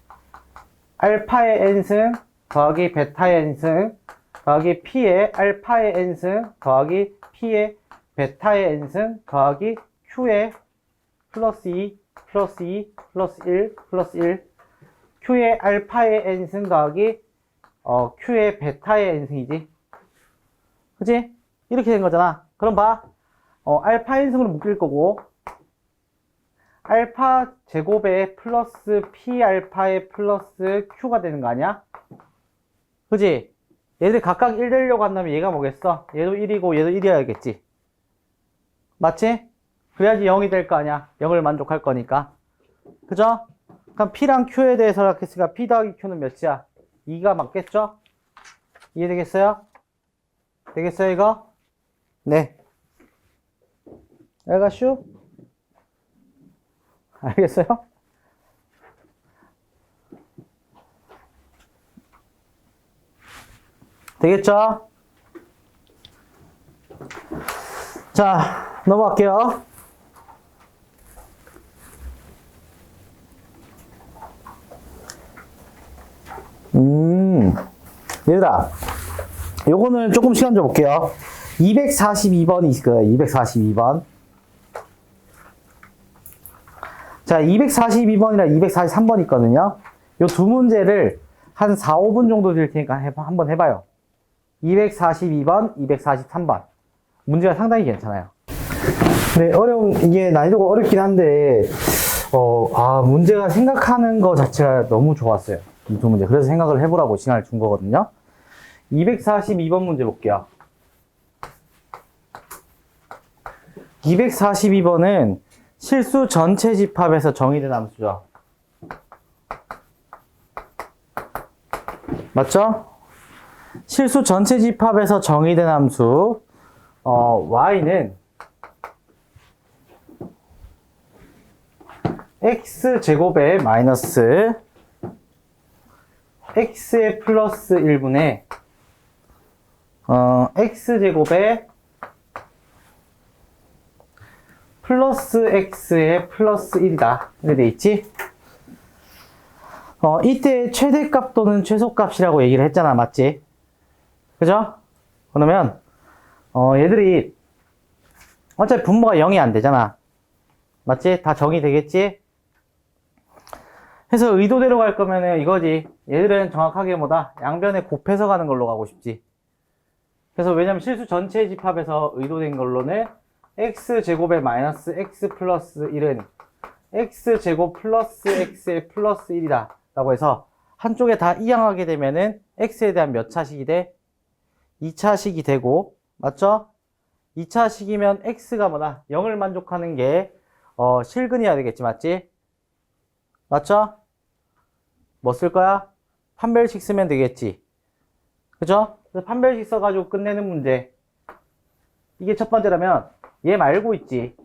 알파의 n승 더하기 베타의 n승 더하기 p의 알파의 n승 더하기 p의 베타의 n승 더하기 q의 플러스 2 플러스 2 플러스 1 플러스 1 q의 알파의 n승 더하기 q의 베타의 n승이지. 그치? 이렇게 된 거잖아. 그럼 봐. 알파 n승으로 묶일 거고 알파 제곱에 플러스 p 알파의 플러스 q가 되는 거 아니야? 그치? 얘들 각각 1 되려고 한다면 얘가 뭐겠어? 얘도 1이고 얘도 1이어야겠지. 맞지? 그래야지 0이 될 거 아니야. 0을 만족할 거니까. 그죠? 그럼 p랑 q에 대해서 생각했으니까 p 더하기 q는 몇이야? 2가 맞겠죠? 이해되겠어요? 되겠어요 이거? 네. 여기가 슈? 알겠어요? 되겠죠? 자, 넘어갈게요. 얘들아, 요거는 조금 시간 좀 볼게요. 242번이 있을 거예요. 242번. 자, 242번이랑 243번 있거든요. 요 두 문제를 한 4, 5분 정도 될 테니까 한번 해봐요. 242번, 243번. 문제가 상당히 괜찮아요. 네, 이게 난이도가 어렵긴 한데, 문제가 생각하는 거 자체가 너무 좋았어요. 이 두 문제. 그래서 생각을 해보라고 시간을 준 거거든요. 242번 문제 볼게요. 242번은 실수 전체 집합에서 정의된 함수죠. 맞죠? 실수 전체 집합에서 정의된 함수 y는 x제곱에 마이너스 x의 플러스 1분의 x제곱에 플러스 x의 플러스 1이다. 이렇게 돼 있지? 이때 최대값 또는 최소값이라고 얘기를 했잖아. 맞지? 그죠? 그러면 얘들이 어차피 분모가 0이 안 되잖아. 맞지? 다 정의 되겠지? 해서 의도대로 갈 거면은 이거지. 얘들은 정확하게 뭐다? 양변에 곱해서 가는 걸로 가고 싶지. 그래서 왜냐면 실수 전체 집합에서 의도된 걸로는 x제곱에 마이너스 x 플러스 1은 x제곱 플러스 x의 플러스 1이다 라고 해서 한쪽에 다 이항하게 되면은 x에 대한 몇 차식이 돼? 2차식이 되고, 맞죠? 2차식이면 x가 뭐다? 0을 만족하는 게 실근이어야 되겠지. 맞지? 맞죠? 뭐 쓸 거야? 판별식 쓰면 되겠지. 그죠? 그래서 판별식 써가지고 끝내는 문제. 이게 첫 번째라면 얘 말고 있지.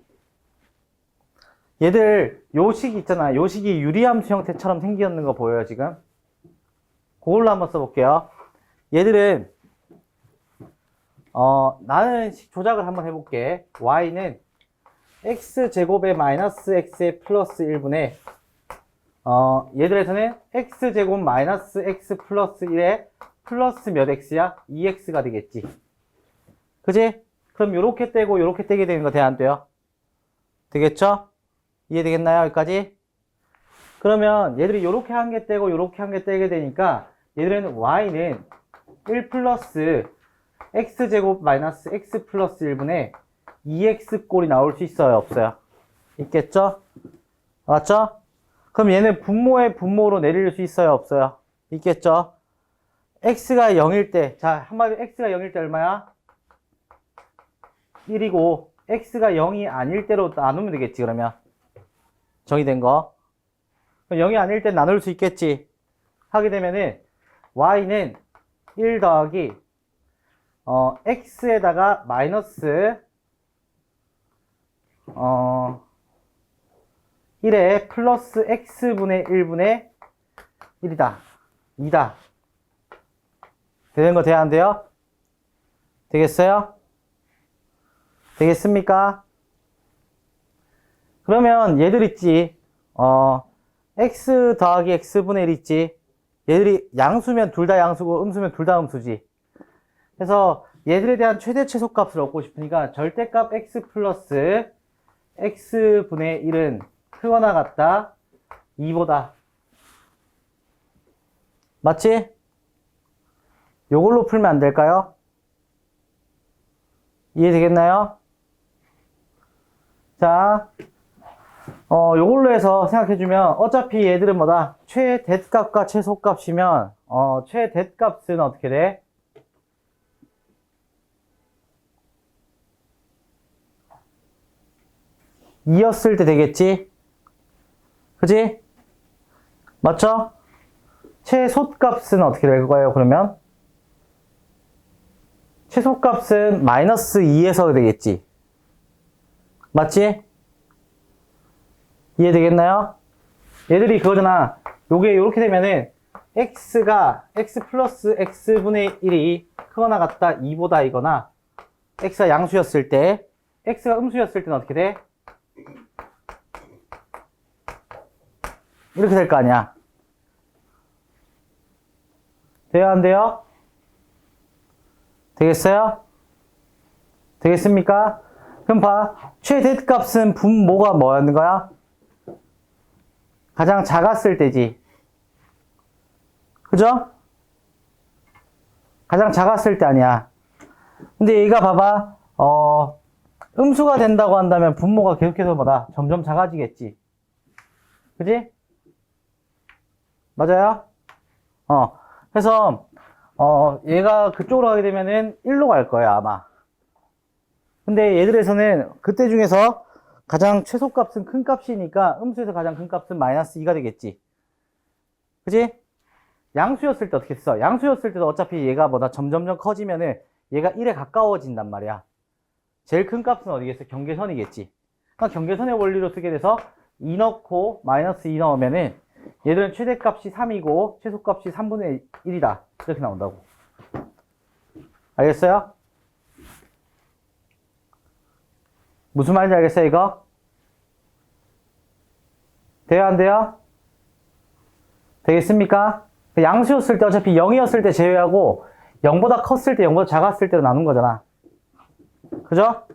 얘들 요식 있잖아. 요식이 유리함수 형태처럼 생겼는 거 보여요 지금? 그걸로 한번 써볼게요. 얘들은 나는 조작을 한번 해볼게. y는 x제곱에 마이너스 x의 플러스 1분의 얘들에서는 x제곱 마이너스 x 플러스 1에 플러스 몇 x야? 2x가 되겠지. 그지? 그럼 요렇게 떼고 요렇게 떼게 되는 거 돼, 안 돼요? 되겠죠? 이해되겠나요? 여기까지? 그러면 얘들이 요렇게 한 개 떼고 요렇게 한 개 떼게 되니까 얘들은 y는 1 플러스 x제곱 마이너스 x 플러스 1분의 2x 꼴이 나올 수 있어요? 없어요? 있겠죠? 맞죠? 그럼 얘는 분모의 분모로 내릴 수 있어요? 없어요? 있겠죠? x가 0일 때, 자, 한마디로 x가 0일 때 얼마야? 1이고, x가 0이 아닐 때로 나누면 되겠지, 그러면. 정의된 거. 그럼 0이 아닐 때 나눌 수 있겠지. 하게 되면은, y는 1 더하기, x에다가 마이너스, 1에 플러스 x분의 1분의 1이다. 2다. 되는 거 돼야 안 돼요? 되겠어요? 되겠습니까? 그러면 얘들 있지. x 더하기 x분의 1 있지. 얘들이 양수면 둘 다 양수고 음수면 둘 다 음수지. 그래서 얘들에 대한 최대 최소값을 얻고 싶으니까 절대값 x 플러스 x분의 1은 크거나 같다 2보다. 맞지? 요걸로 풀면 안 될까요? 이해되겠나요? 자, 요걸로 해서 생각해주면 어차피 얘들은 뭐다? 최대값과 최소값이면 최대값은 어떻게 돼? 이었을 때 되겠지? 그지? 맞죠? 최소값은 어떻게 될 거예요, 그러면? 최소값은 마이너스 2에서 되겠지? 맞지? 이해되겠나요? 얘들이 그거잖아. 요게 요렇게 되면은 x가 x 플러스 x분의 1이 크거나 같다 2보다 이거나 x가 양수였을 때 x가 음수였을 때는 어떻게 돼? 이렇게 될 거 아니야. 돼요, 안 돼요? 되겠어요? 되겠습니까? 그럼 봐. 최대값은 분모가 뭐였는 거야? 가장 작았을 때지. 그죠? 가장 작았을 때 아니야. 근데 얘가 봐봐. 음수가 된다고 한다면 분모가 계속해서 뭐다? 점점 작아지겠지. 그지? 맞아요? 그래서 얘가 그쪽으로 가게 되면은 1로 갈 거야, 아마. 근데 얘들에서는 그때 중에서 가장 최소값은 큰 값이니까 음수에서 가장 큰 값은 마이너스 2가 되겠지. 그지? 양수였을 때 어떻게 써? 양수였을 때도 어차피 얘가 뭐다? 점점점 커지면은 얘가 1에 가까워진단 말이야. 제일 큰 값은 어디겠어? 경계선이겠지. 그러니까 경계선의 원리로 쓰게 돼서 2 넣고 마이너스 2 넣으면은 얘들은 최대값이 3이고 최소값이 3분의 1이다. 이렇게 나온다고. 알겠어요? 무슨 말인지 알겠어요, 이거? 돼요, 안 돼요? 되겠습니까? 양수였을 때 어차피 0이었을 때 제외하고 0보다 컸을 때 0보다 작았을 때로 나눈 거잖아. 그죠?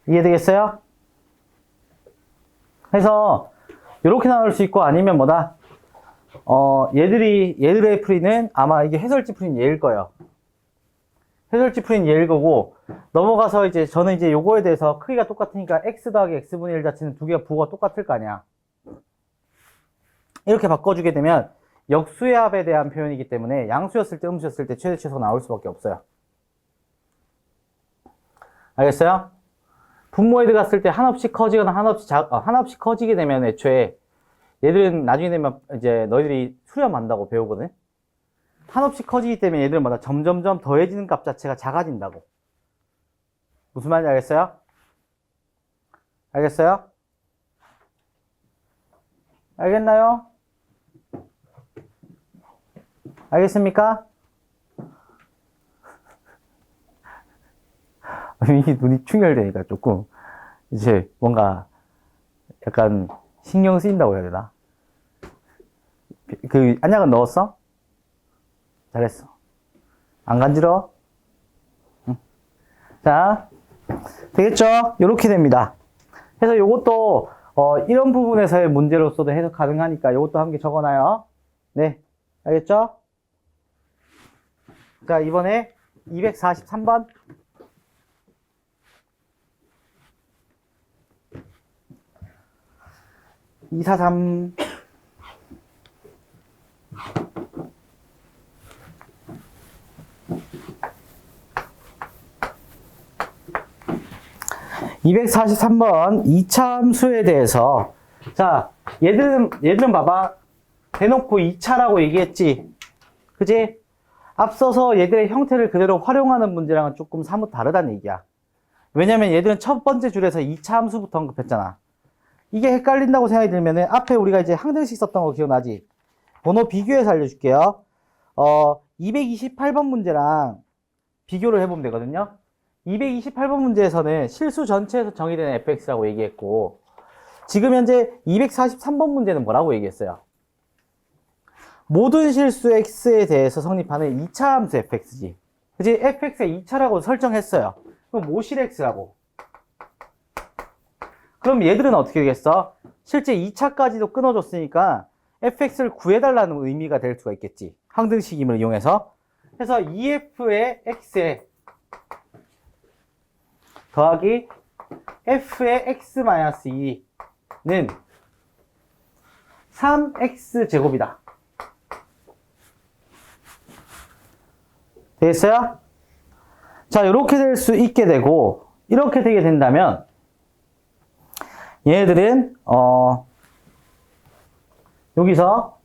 이해되겠어요? 그래서 이렇게 나눌 수 있고 아니면 뭐다? 얘들의 풀이는 아마 이게 해설지 풀이는 얘일 거예요. 해설지 풀이는 얘일 거고, 넘어가서 이제 저는 이제 요거에 대해서 크기가 똑같으니까 x 더하기 x분의 1 자체는 두 개가 부호가 똑같을 거 아니야. 이렇게 바꿔주게 되면 역수의 합에 대한 표현이기 때문에 양수였을 때 음수였을 때 최대 최소가 나올 수밖에 없어요. 알겠어요? 분모에 들어갔을 때 한없이 커지거나 한없이 커지게 되면 애초에 얘들은 나중에 되면 이제 너희들이 수렴한다고 배우거든. 한없이 커지기 때문에 얘들은 뭐다? 점점점 더해지는 값 자체가 작아진다고. 무슨 말인지 알겠어요? 알겠어요? 알겠나요? 알겠습니까? 이게 눈이 충혈되니까 조금 이제 뭔가 약간 신경 쓰인다고 해야 되나? 그 안약은 넣었어? 잘했어. 안 간지러워? 응. 자, 되겠죠? 이렇게 됩니다. 그래서 요것도 이런 부분에서의 문제로서도 해석 가능하니까 요것도 함께 적어놔요. 네, 알겠죠? 자, 이번에 243번. 243. 243번 2차 함수에 대해서 자, 얘들은 봐봐. 대놓고 2차라고 얘기했지. 그지? 앞서서 얘들의 형태를 그대로 활용하는 문제랑은 조금 사뭇 다르다는 얘기야. 왜냐면 얘들은 첫 번째 줄에서 2차 함수부터 언급했잖아. 이게 헷갈린다고 생각이 들면은 앞에 우리가 이제 항등식 썼던 거 기억나지? 번호 비교해서 알려줄게요. 228번 문제랑 비교를 해보면 되거든요. 228번 문제에서는 실수 전체에서 정의되는 fx라고 얘기했고, 지금 현재 243번 문제는 뭐라고 얘기했어요? 모든 실수 x에 대해서 성립하는 2차 함수 fx지. 그치? fx의 2차라고 설정했어요. 그럼 모실 x라고. 그럼 얘들은 어떻게 되겠어? 실제 2차까지도 끊어줬으니까 fx를 구해달라는 의미가 될 수가 있겠지. 항등식임을 이용해서. 그래서 2f의 x에 더하기 f의 x-2는 3x제곱이다. 되겠어요? 자, 이렇게 될 수 있게 되고, 이렇게 되게 된다면 얘네들은 여기서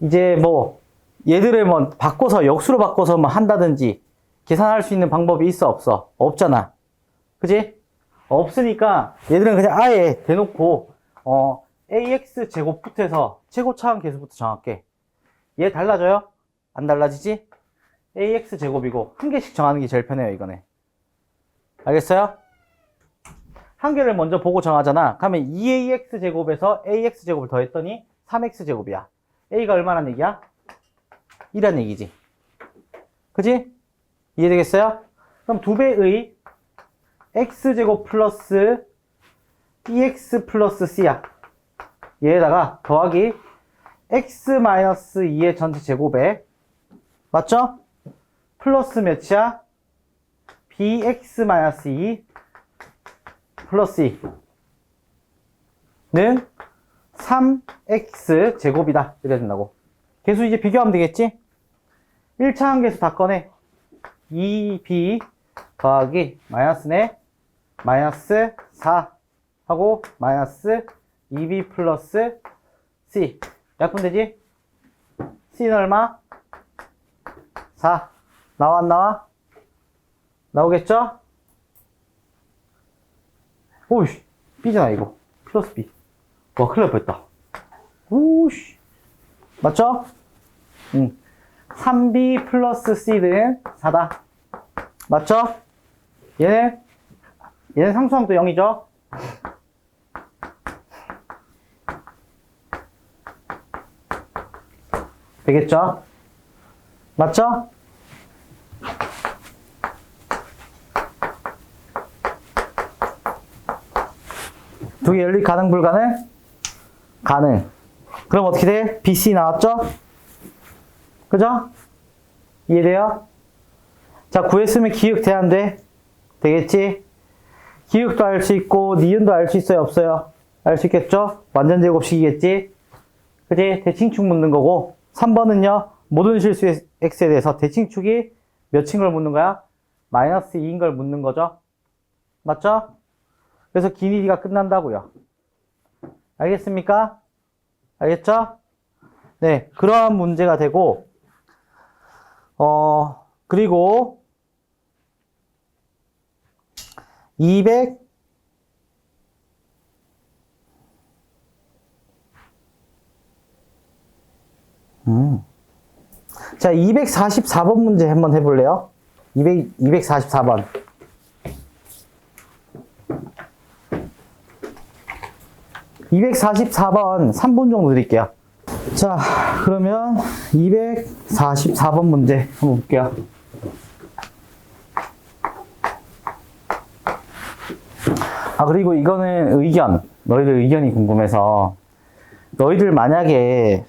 이제 뭐 얘들을 뭐 바꿔서 역수로 바꿔서 뭐 한다든지 계산할 수 있는 방법이 있어 없어? 없잖아. 그지? 없으니까 얘들은 그냥 아예 대놓고 ax 제곱부터 해서 최고 차항 계수부터 정할게. 얘 달라져요? 안 달라지지? ax 제곱이고 한 개씩 정하는 게 제일 편해요, 이거는. 알겠어요? 한 개를 먼저 보고 정하잖아. 그러면 2ax 제곱에서 ax 제곱을 더했더니 3x 제곱이야. a가 얼마란 얘기야? 1란 얘기지. 그지? 이해되겠어요? 그럼 2배의 x제곱 플러스 bx 플러스 c야. 얘에다가 더하기 x-2의 전체 제곱에 맞죠? 플러스 몇이야? bx-2 플러스 2는 3x 제곱이다. 이래야 된다고. 계수 이제 비교하면 되겠지? 1차 함계수 다 꺼내. 2b 더하기 마이너스 4 마이너스 4 하고 마이너스 2b 플러스 c 약분되지? c는 얼마? 4 나와 안 나와? 나오겠죠? 오이씨 b잖아 이거 플러스 b 와 큰일 날 뻔했다. 오이씨 맞죠? 3b 플러스 c는 4다. 맞죠? 얘는 상수함도 0이죠? 되겠죠? 맞죠? 두 개 연립 가능 불가능? 가능. 그럼 어떻게 돼? BC 나왔죠? 그죠? 이해돼요? 자, 구했으면 기억 돼야 안 돼? 되겠지? 기억도 알 수 있고 니은도 알 수 있어요? 없어요? 알 수 있겠죠? 완전 제곱식이겠지? 그지? 대칭축 묻는 거고 3번은요 모든 실수 x에 대해서 대칭축이 몇인 걸 묻는 거야? 마이너스 2인 걸 묻는 거죠? 맞죠? 그래서 길이가 끝난다고요. 알겠습니까? 알겠죠? 네, 그러한 문제가 되고 그리고 200 자, 244번 문제 한번 해볼래요? 244번. 244번 3분 정도 드릴게요. 자, 그러면 244번 문제 한번 볼게요. 아, 그리고 이거는 의견. 너희들 의견이 궁금해서. 너희들 만약에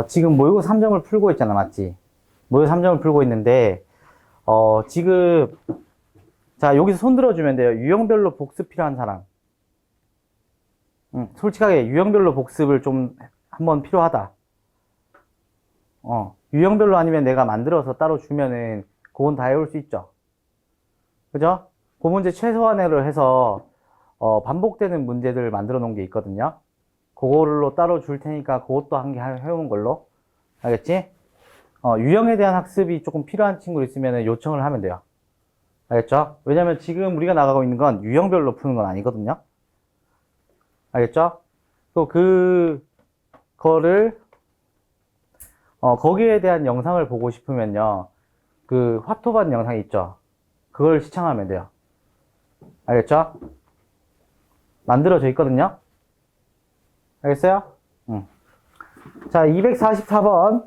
지금 모의고 3점을 풀고 있잖아, 맞지? 모의고 3점을 풀고 있는데, 지금, 자, 여기서 손 들어주면 돼요. 유형별로 복습 필요한 사람. 솔직하게 유형별로 복습을 좀 한번 필요하다. 유형별로 아니면 내가 만들어서 따로 주면은, 그건 다 해올 수 있죠. 그죠? 그 문제 최소한으로 해서 반복되는 문제들 만들어 놓은 게 있거든요. 그걸로 따로 줄 테니까 그것도 한 개 해오는 걸로. 알겠지? 유형에 대한 학습이 조금 필요한 친구 있으면 요청을 하면 돼요. 알겠죠? 왜냐면 지금 우리가 나가고 있는 건 유형별로 푸는 건 아니거든요. 알겠죠? 또 그거를 거기에 대한 영상을 보고 싶으면요. 그 화토반 영상 있죠? 그걸 시청하면 돼요. 알겠죠? 만들어져 있거든요. 알겠어요? 응. 자, 244번.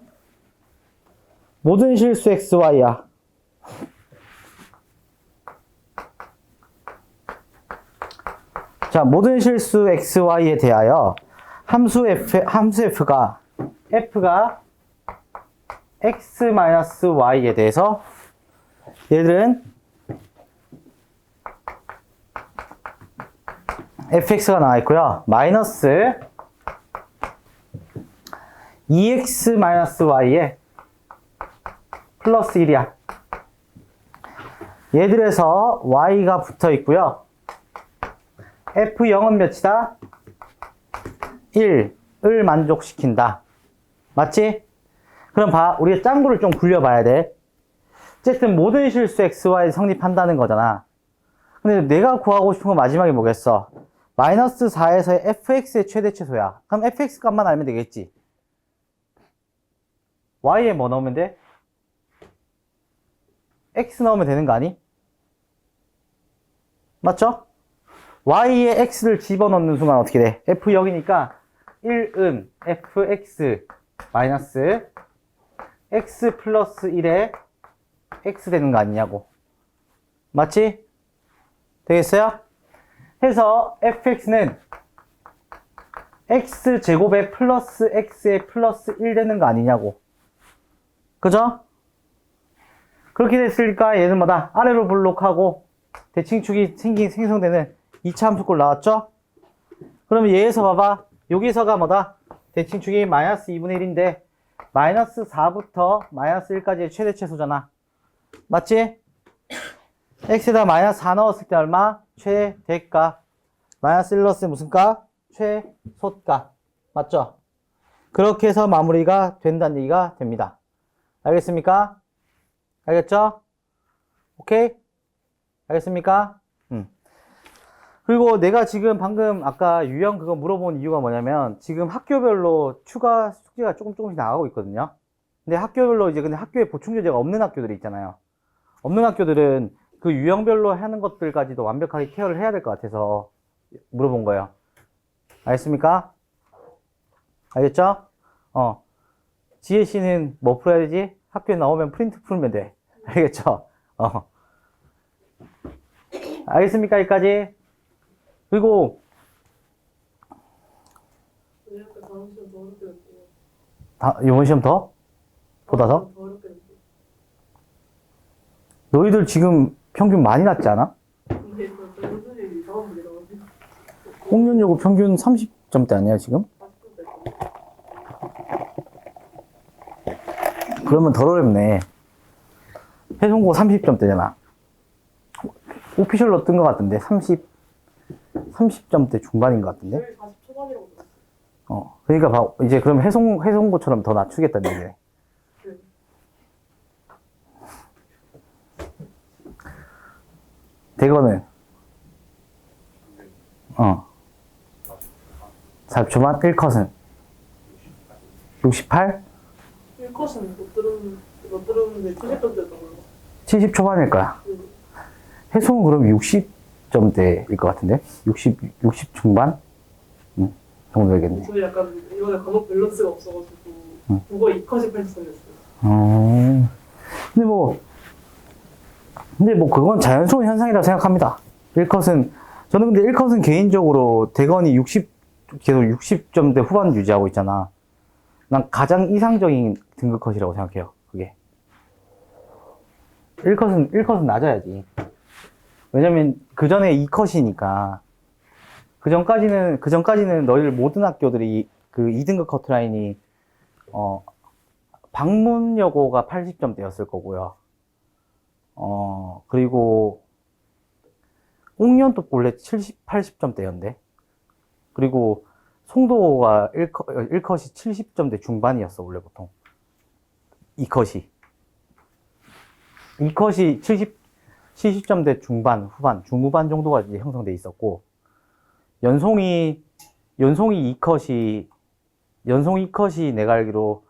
모든 실수 XY야. 자, 모든 실수 XY에 대하여 함수 F가 X-Y에 대해서 얘들은 fx가 나와 있고요. 마이너스 2x-y에 플러스 1이야. 얘들에서 y가 붙어 있고요. f0은 몇이다? 1을 만족시킨다. 맞지? 그럼 우리가 짱구를 좀 굴려봐야 돼. 어쨌든 모든 실수 xy 성립한다는 거잖아. 근데 내가 구하고 싶은 건 마지막에 뭐겠어? 마이너스 4에서의 fx의 최대 최소야. 그럼 fx 값만 알면 되겠지. y에 뭐 넣으면 돼? x 넣으면 되는 거 아니? 맞죠? y에 x를 집어넣는 순간 어떻게 돼? f0이니까 1은 fx 마이너스 x 플러스 1에 x 되는 거 아니냐고. 맞지? 되겠어요? 해서 fx는 x제곱에 플러스 x에 플러스 1 되는 거 아니냐고. 그죠? 그렇게 됐으니까 얘는 뭐다? 아래로 블록하고 대칭축이 생성되는 2차 함수꼴 나왔죠? 그러면 얘에서 봐봐. 여기서가 뭐다? 대칭축이 마이너스 2분의 1인데 마이너스 4부터 마이너스 1까지의 최대 최소잖아. 맞지? x에다 마이너스 4 넣었을 때 얼마? 최대가. 마이너스 1 넣었을 때 무슨 가? 최소가. 맞죠? 그렇게 해서 마무리가 된다는 얘기가 됩니다. 알겠습니까? 알겠죠? 오케이? 알겠습니까? 그리고 내가 지금 방금 아까 유형 그거 물어본 이유가 뭐냐면 지금 학교별로 추가 숙제가 조금씩 나가고 있거든요. 근데 학교별로 근데 학교에 보충 교재가 없는 학교들이 있잖아요. 없는 학교들은 그 유형별로 하는 것들까지도 완벽하게 케어를 해야 될 것 같아서 물어본 거예요. 알겠습니까? 알겠죠? 지혜 씨는 뭐 풀어야 되지? 학교에 나오면 프린트 풀면 돼. 알겠죠? 알겠습니까? 여기까지? 그리고 이번 시험 더? 보다 더? 너희들 지금 평균 많이 낮지 않아? 홍련여고 평균 30점대 아니야 지금? 그러면 덜 어렵네. 해송고 30점대잖아. 오피셜로 뜬 것 같은데 30점대 중반인 것 같은데? 40 초반이라고 들었어. 그러니까 이제 그럼 해송고처럼 더 낮추겠다는 얘기네. 대거는 40초반 1컷은 68? 1컷은 못 들었는데 70점대였던 걸로. 70 초반일 거야. 해송은 그럼 60점대일 것 같은데? 60 중반? 정도 되겠네. 저는 약간 이번에 과목 밸런스가 없어가지고 국어 2컷이 80점이었어요. 근데 뭐 그건 자연스러운 현상이라고 생각합니다. 1컷은 저는 근데 1컷은 개인적으로 대건이 계속 60점대 후반 유지하고 있잖아. 난 가장 이상적인 등급 컷이라고 생각해요. 그게 1컷은 낮아야지. 왜냐면 그 전에 2컷이니까 그 전까지는 너희들 모든 학교들이 그 2등급 커트라인이 방문여고가 80점대였을 거고요. 그리고 옥년도 원래 70, 80점대였는데. 그리고 송도가 1컷이 70점대 중반이었어, 원래 보통. 2컷이. 2컷이 70점대 중반, 후반, 중후반 정도가 이제 형성돼 있었고, 연송이 2컷이 내가 알기로,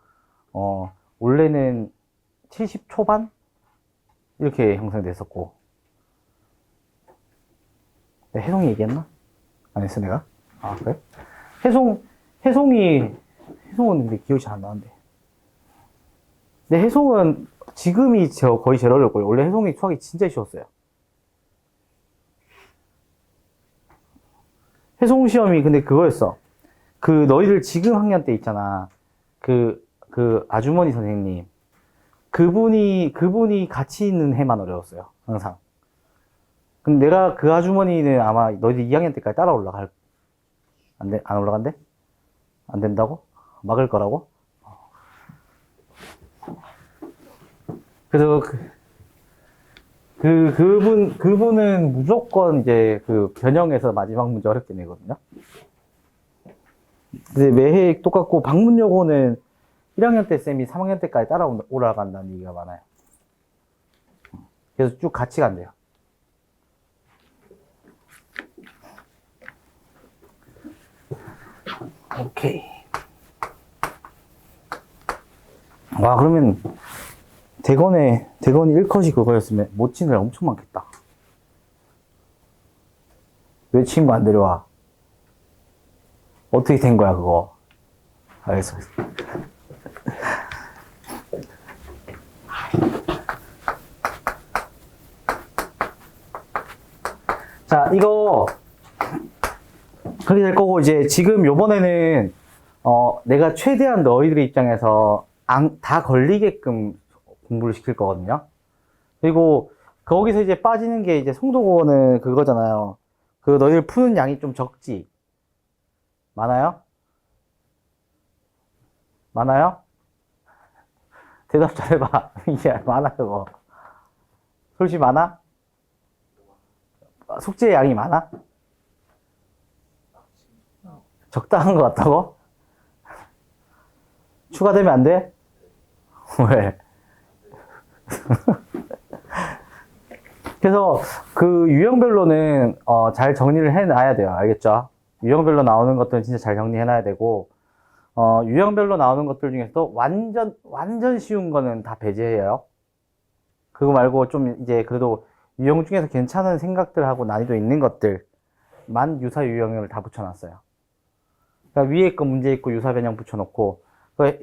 원래는 70 초반? 이렇게 형성됐었고. 내가 해송이 얘기했나? 안 했어, 내가? 아, 그래? 해송은 근데 기억이 잘 안 나는데. 근데 해송은 지금이 거의 제일 어려울 거예요. 원래 해송이 수학이 진짜 쉬웠어요. 해송 시험이 근데 그거였어. 그 너희들 지금 학년 때 있잖아. 그 아주머니 선생님. 그분이 같이 있는 해만 어려웠어요. 항상. 근데 내가 그 아주머니는 아마 너희들 2학년 때까지 따라 안 올라간대? 안 된다고? 막을 거라고? 그래서 그분은 무조건 이제 그 변형해서 마지막 문제 어렵게 내거든요. 근데 매해 똑같고, 방문여고는 1학년 때 쌤이 3학년 때까지 따라 올라간다는 얘기가 많아요. 그래서 쭉 같이 간대요. 오케이. 와, 그러면 대건이 1컷이 그거였으면 못 치는 애가 엄청 많겠다. 왜 친구 안 데려와? 어떻게 된 거야, 그거? 알겠어. 자, 이거 그렇게 될 거고, 이제 지금 요번에는 내가 최대한 너희들의 입장에서 다 걸리게끔 공부를 시킬 거거든요. 그리고 거기서 이제 빠지는 게 이제 송도고는 그거잖아요. 그 너희들 푸는 양이 좀 적지? 많아요? 많아요? 대답 잘해봐. 이게 많아, 그거. 솔직히 많아? 숙제 양이 많아? 적당한 것 같다고? 추가되면 안 돼? 왜? 그래서 그 유형별로는 잘 정리를 해놔야 돼요. 알겠죠? 유형별로 나오는 것들은 진짜 잘 정리해놔야 되고, 유형별로 나오는 것들 중에서도 완전 쉬운 거는 다 배제해요. 그거 말고 좀 이제 그래도 유형 중에서 괜찮은 생각들하고 난이도 있는 것들만 유사 유형을 다 붙여놨어요. 그러니까 위에 거 문제 있고 유사 변형 붙여놓고,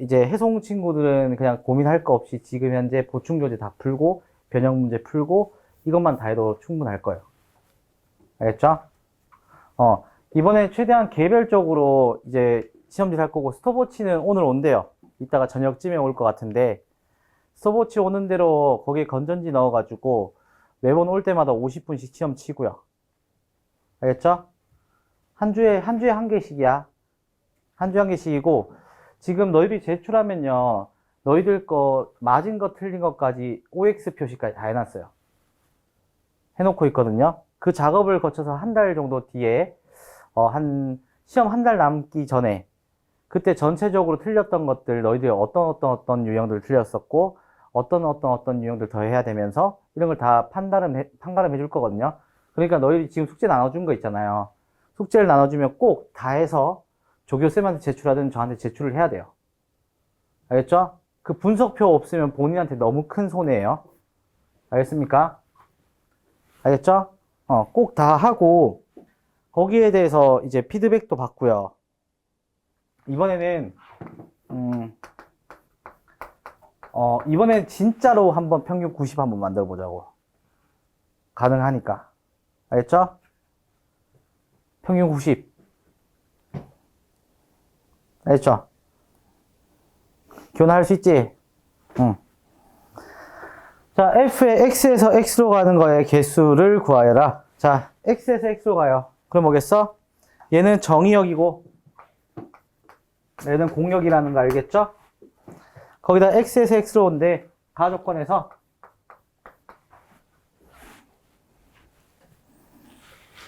이제 해송 친구들은 그냥 고민할 거 없이 지금 현재 보충 교재 다 풀고 변형 문제 풀고 이것만 다 해도 충분할 거예요. 알겠죠? 이번에 최대한 개별적으로 이제 시험지를 할 거고, 스톱워치는 오늘 온대요. 이따가 저녁쯤에 올 것 같은데, 스톱워치 오는 대로 거기에 건전지 넣어가지고 매번 올 때마다 50분씩 시험 치고요. 알겠죠? 한 주에 한 개씩이야. 한 주에 한 개씩이고, 지금 너희들이 제출하면요, 너희들 거 맞은 거 틀린 것까지 OX 표시까지 다 해놨어요. 해놓고 있거든요. 그 작업을 거쳐서 한 달 정도 뒤에 시험 한 달 남기 전에 그때 전체적으로 틀렸던 것들, 너희들이 어떤 유형들 틀렸었고 어떤 유형들 더 해야 되면서 이런 걸 다 판가름 해줄 거거든요. 그러니까 너희들이 지금 숙제 나눠준 거 있잖아요. 숙제를 나눠주면 꼭 다 해서 조교쌤한테 제출하든 저한테 제출을 해야 돼요. 알겠죠? 그 분석표 없으면 본인한테 너무 큰 손해예요. 알겠습니까? 알겠죠? 꼭 다 하고 거기에 대해서 이제 피드백도 받고요. 이번에는 이번엔 진짜로 한번 평균 90 한번 만들어 보자고. 가능하니까. 알겠죠? 평균 90. 알겠죠? 교환할 수 있지? 응. 자, F의 X에서 X로 가는 거의 개수를 구하여라. 자, X에서 X로 가요. 그럼 뭐겠어? 얘는 정의역이고, 얘는 공역이라는 거 알겠죠? 거기다 X에서 X로 온데, 가조건에서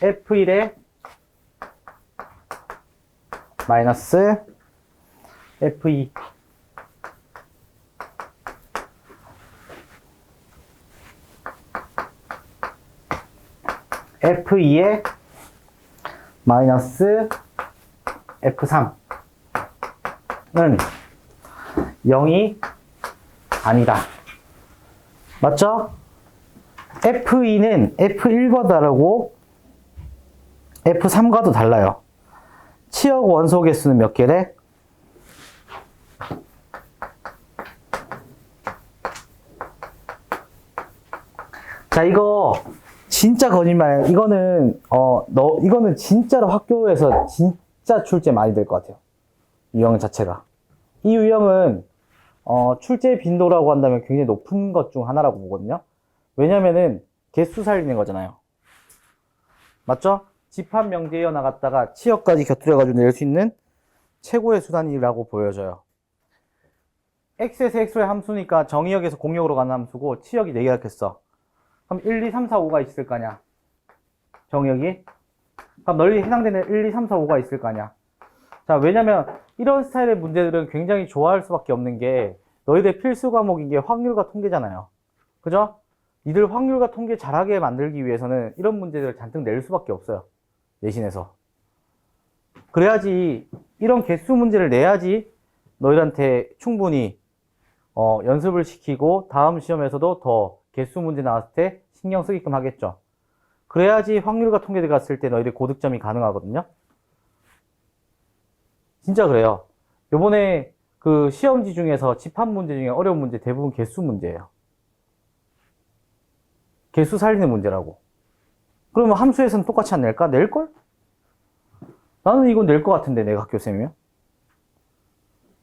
F1에 마이너스 F2 F2에 마이너스 F3은 0이 아니다. 맞죠? F2는 F1과 다르고 F3과도 달라요. 치역 원소 개수는 몇 개래? 자, 이거 진짜 거짓말이에요. 이거는 진짜로 학교에서 진짜 출제 많이 될 것 같아요. 유형 자체가. 이 유형은 출제 빈도라고 한다면 굉장히 높은 것 중 하나라고 보거든요. 왜냐면은 개수 살리는 거잖아요. 맞죠? 집합 명제이어 나갔다가 치역까지 곁들여가지고 낼 수 있는 최고의 수단이라고 보여져요. x에서 x로의 함수니까 정의역에서 공역으로 가는 함수고 치역이 4개가 됐어. 그럼 1, 2, 3, 4, 5가 있을 거 아니야. 정의역이. 그럼 널리 해당되는 1, 2, 3, 4, 5가 있을 거 아니야. 자, 왜냐면 이런 스타일의 문제들은 굉장히 좋아할 수밖에 없는 게 너희들 필수 과목인 게 확률과 통계잖아요. 그죠? 니들 확률과 통계 잘하게 만들기 위해서는 이런 문제들을 잔뜩 낼 수밖에 없어요. 내신에서. 그래야지 이런 개수 문제를 내야지 너희들한테 충분히 연습을 시키고 다음 시험에서도 더 개수 문제 나왔을 때 신경 쓰게끔 하겠죠. 그래야지 확률과 통계 들어갔을 때 너희들 고득점이 가능하거든요. 진짜 그래요. 요번에 그 시험지 중에서 집합 문제 중에 어려운 문제 대부분 개수 문제예요. 개수 살리는 문제라고. 그러면 함수에서는 똑같이 안 낼까? 낼걸? 나는 이건 낼 것 같은데, 내가 학교쌤이면.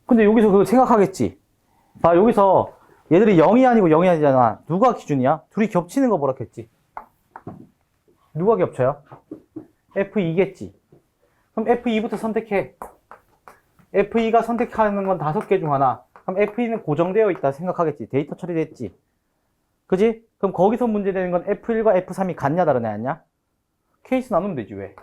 근데 여기서 그거 생각하겠지. 봐, 여기서 얘들이 0이 아니고 0이 아니잖아. 누가 기준이야? 둘이 겹치는 거 보라 했지. 누가 겹쳐요? F2겠지. 그럼 F2부터 선택해. F2가 선택하는 건 5개 중 하나. 그럼 F2는 고정되어 있다 생각하겠지. 데이터 처리됐지. 그지? 그럼 거기서 문제되는 건 F1과 F3이 같냐 다르냐 아니냐? 케이스 나누면 되지 왜?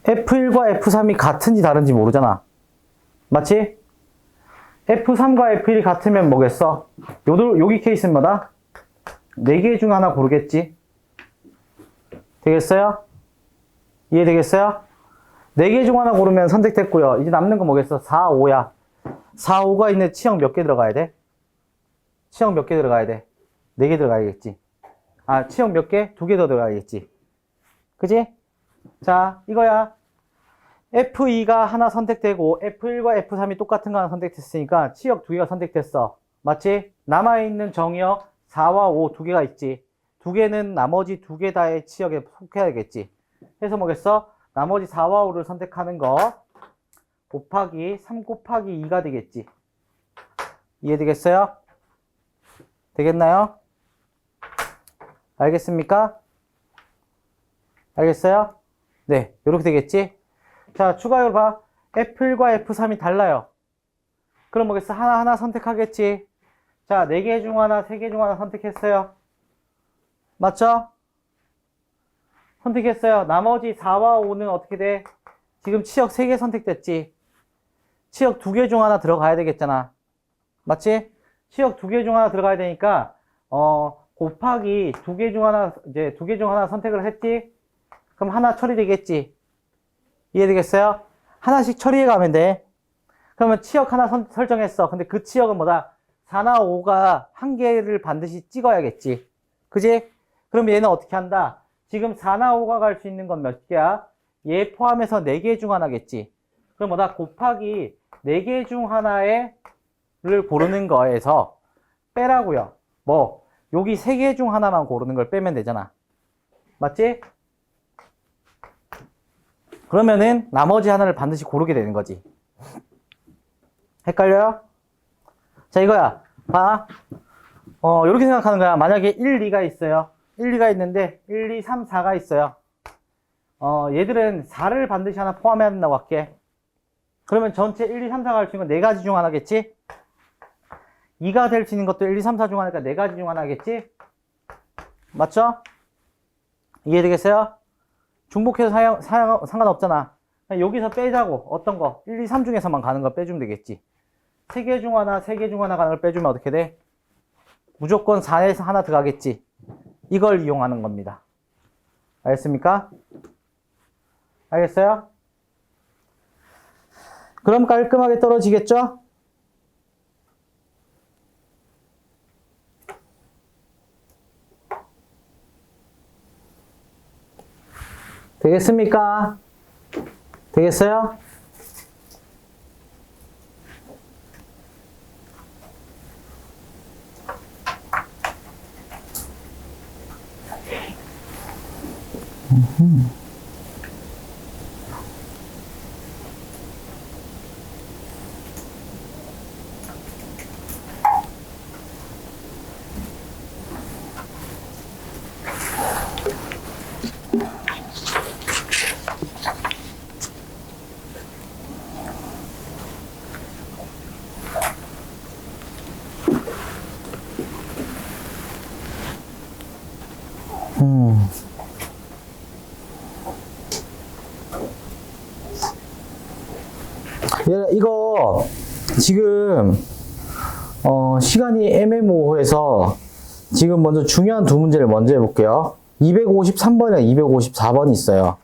F1과 F3이 같은지 다른지 모르잖아. 맞지? F3과 F1이 같으면 뭐겠어? 여기 케이스는 뭐다? 4개 중 하나 고르겠지? 되겠어요? 이해되겠어요? 4개 중 하나 고르면 선택됐고요. 이제 남는 거 뭐겠어? 4, 5야. 4, 5가 있는 치역 몇 개 들어가야 돼? 치역 몇 개 들어가야 돼? 4개 들어가야겠지. 아, 치역 몇 개? 2개 더 들어가야겠지. 그지? 자, 이거야. F2가 하나 선택되고 F1과 F3이 똑같은 거 하나 선택됐으니까 치역 2개가 선택됐어. 맞지? 남아있는 정의역 4와 5 2개가 있지. 2개는 나머지 2개 다의 치역에 속해야겠지. 해서 뭐겠어? 나머지 4와 5를 선택하는 거 곱하기 3 곱하기 2가 되겠지. 이해되겠어요? 되겠나요? 알겠습니까? 알겠어요? 네, 이렇게 되겠지? 자, 추가로 봐. F1과 F3이 달라요. 그럼 뭐겠어? 하나하나 선택하겠지? 자, 4개 중 하나, 3개 중 하나 선택했어요. 맞죠? 선택했어요. 나머지 4와 5는 어떻게 돼? 지금 치역 3개 선택됐지? 치역 2개 중 하나 들어가야 되겠잖아. 맞지? 치역 2개 중 하나 들어가야 되니까, 곱하기 2개 중 하나, 이제 2개 중 하나 선택을 했지? 그럼 하나 처리되겠지? 이해되겠어요? 하나씩 처리해 가면 돼. 그러면 치역 하나 설정했어. 근데 그 치역은 뭐다? 4나 5가 한 개를 반드시 찍어야겠지. 그지? 그럼 얘는 어떻게 한다? 지금 4나 5가 갈 수 있는 건 몇 개야? 얘 포함해서 4개 중 하나겠지. 그럼 뭐다? 곱하기 4개 중 하나를 고르는 거에서 빼라고요. 뭐 여기 3개 중 하나만 고르는 걸 빼면 되잖아. 맞지? 그러면은 나머지 하나를 반드시 고르게 되는 거지. 헷갈려요? 자, 이거야. 봐. 이렇게 생각하는 거야. 만약에 1, 2가 있어요. 1, 2가 있는데 1, 2, 3, 4가 있어요. 얘들은 4를 반드시 하나 포함해야 된다고 할게. 그러면 전체 1, 2, 3, 4가 할 수 있는 건 4가지 중 하나겠지? 2가 될 수 있는 것도 1, 2, 3, 4 중 하나니까 4가지 중 하나겠지? 맞죠? 이해되겠어요? 중복해서 상관없잖아. 여기서 빼자고. 어떤 거? 1, 2, 3 중에서만 가는 거 빼주면 되겠지. 3개 중 하나, 3개 중 하나 가는 걸 빼주면 어떻게 돼? 무조건 4에서 하나 들어가겠지. 이걸 이용하는 겁니다. 알겠습니까? 알겠어요? 그럼 깔끔하게 떨어지겠죠? 되겠습니까? 되겠어요? 이거 지금 시간이 애매모호해서 지금 먼저 중요한 두 문제를 먼저 해볼게요. 253번이랑 254번이 있어요.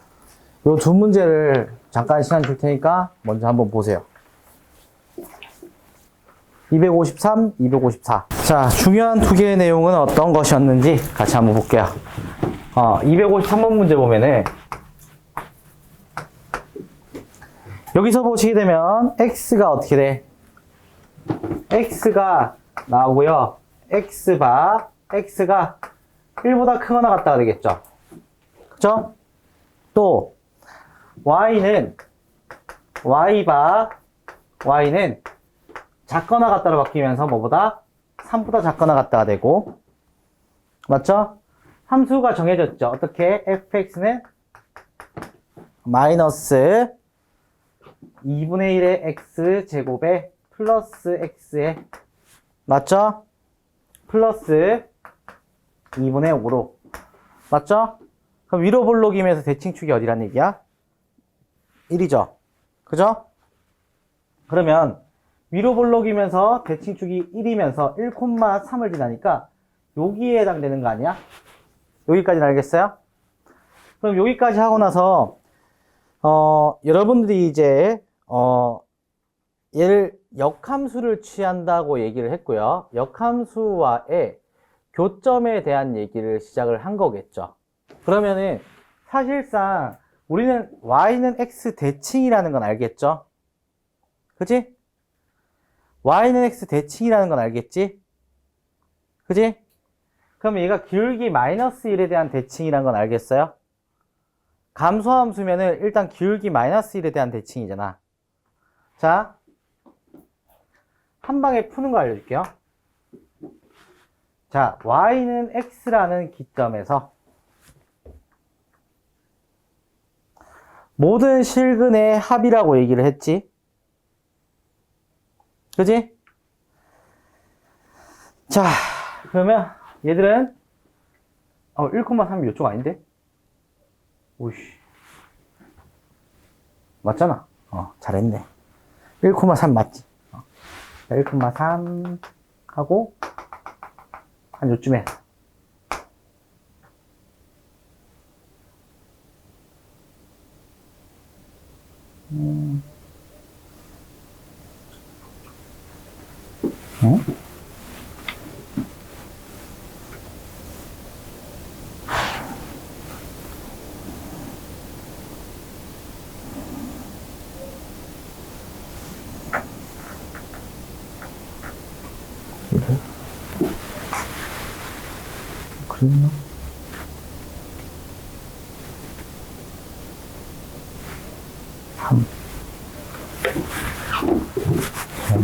이 두 문제를 잠깐 시간 줄 테니까 먼저 한번 보세요. 253, 254. 자, 중요한 두 개의 내용은 어떤 것이었는지 같이 한번 볼게요. 253번 문제 보면은 여기서 보시게 되면 x가 어떻게 돼? x가 나오고요. x가 1보다 크거나 같다가 되겠죠. 그죠? 또 y는 작거나 같다로 바뀌면서 뭐보다 3보다 작거나 같다가 되고, 맞죠? 함수가 정해졌죠. 어떻게? fx는 마이너스 2분의 1의 x제곱에 플러스 x에, 맞죠? 플러스 2분의 5로, 맞죠? 그럼 위로 볼록이면서 대칭축이 어디란 얘기야? 1이죠. 그죠? 그러면 위로 볼록이면서 대칭축이 1이면서 1,3을 지나니까 여기에 해당되는 거 아니야? 여기까지는 알겠어요? 그럼 여기까지 하고 나서 여러분들이 이제 얘를 역함수를 취한다고 얘기를 했고요. 역함수와의 교점에 대한 얘기를 시작을 한 거겠죠. 그러면은 사실상 우리는 y는 x 대칭이라는 건 알겠죠? 그지? y는 x 대칭이라는 건 알겠지? 그지? 그럼 얘가 기울기 마이너스 1에 대한 대칭이라는 건 알겠어요? 감소함수면은 일단 기울기 마이너스 1에 대한 대칭이잖아. 자, 한 방에 푸는 거 알려줄게요. 자, y는 x라는 기점에서 모든 실근의 합이라고 얘기를 했지. 그지? 자, 그러면 얘들은 1,3이 이쪽 아닌데? 오이씨. 맞잖아. 잘했네. 1,3 맞지? 1,3 하고 한 요쯤에 응? 그랬나?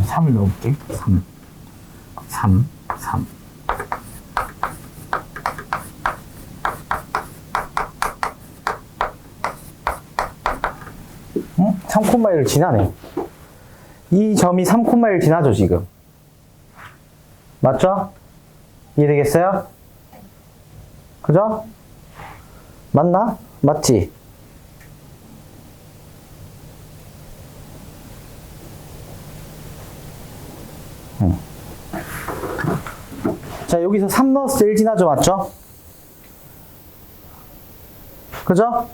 3을 넣을게. 3. 응? 3,1을 지나네. 이 점이 3,1 지나죠, 지금. 맞죠? 이해되겠어요? 그죠? 맞나? 맞지? 자, 여기서 3 넣었을 때 1 지나죠, 맞죠? 그죠?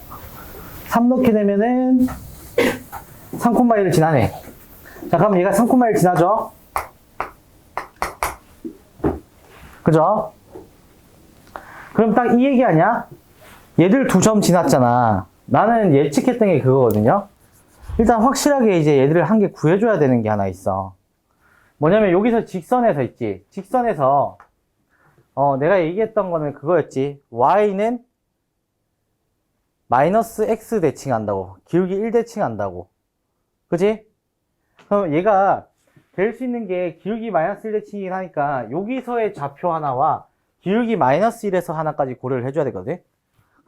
3 넣게 되면은 3,1을 지나네. 자, 그럼 얘가 3,1 지나죠? 그죠? 그럼 딱 이 얘기 아니야? 얘들 2점 지났잖아. 나는 예측했던 게 그거거든요. 일단 확실하게 이제 얘들을 한 개 구해줘야 되는 게 하나 있어. 뭐냐면 여기서 직선에서 있지. 직선에서 내가 얘기했던 거는 그거였지. y는 마이너스 x 대칭한다고. 기울기 1 대칭한다고. 그지? 그럼 얘가 될 수 있는 게 기울기 마이너스 1 대칭이긴 하니까 여기서의 좌표 하나와 기울기 마이너스 1에서 하나까지 고려를 해줘야 되거든.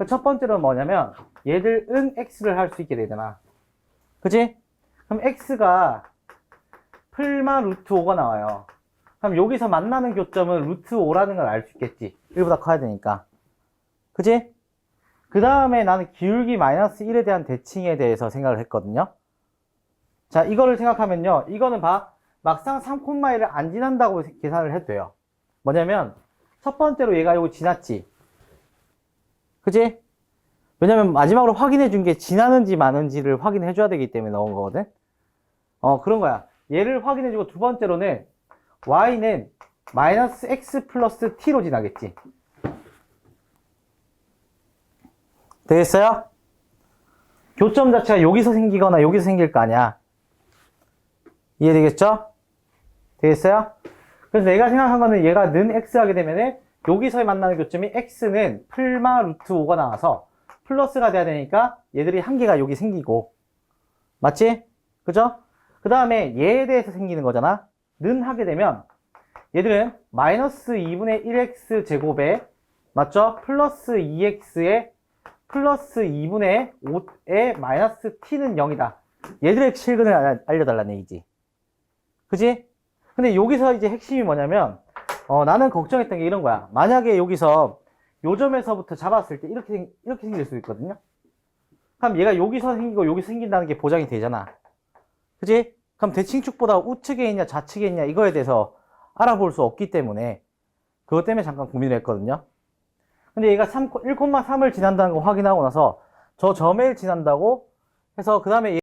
첫 번째로는 뭐냐면 얘들은 x를 할 수 있게 되잖아. 그지? 그럼 x가 풀마 루트 5가 나와요. 그럼 여기서 만나는 교점은 루트 5라는 걸 알 수 있겠지. 1보다 커야 되니까. 그지? 그 다음에 나는 기울기 마이너스 1에 대한 대칭에 대해서 생각을 했거든요. 자, 이거를 생각하면요. 이거는 막상 3,1을 안 지난다고 계산을 해도 돼요. 뭐냐면 첫 번째로 얘가 요거 지났지. 그지? 왜냐면 마지막으로 확인해 준 게 지나는지 마는지를 확인해 줘야 되기 때문에 넣은 거거든. 그런 거야. 얘를 확인해 주고 두 번째로는 y는 마이너스 x 플러스 t로 지나겠지. 되겠어요? 교점 자체가 여기서 생기거나 여기서 생길 거 아니야. 이해되겠죠? 되겠어요? 그래서 내가 생각한 거는 얘가 는 x 하게 되면은 여기서 만나는 교점이 x는 풀마 루트 5가 나와서 플러스가 돼야 되니까 얘들이 한 개가 여기 생기고. 맞지? 그죠? 그 다음에 얘에 대해서 생기는 거잖아. 는 하게 되면 얘들은 마이너스 2분의 1x 제곱에 맞죠? 플러스 2x에 플러스 2분의 5에 마이너스 t는 0이다. 얘들의 실근을 알려달라는 얘기지. 그지? 근데 여기서 이제 핵심이 뭐냐면 나는 걱정했던 게 이런 거야. 만약에 여기서 요 점에서부터 잡았을 때 이렇게 생길 수 있거든요. 그럼 얘가 여기서 생기고 여기서 생긴다는 게 보장이 되잖아. 그지? 그럼 대칭축보다 우측에 있냐 좌측에 있냐 이거에 대해서 알아볼 수 없기 때문에 그것 때문에 잠깐 고민을 했거든요. 근데 얘가 1,3을 지난다는 거 확인하고 나서 저 점을 지난다고 해서 그 다음에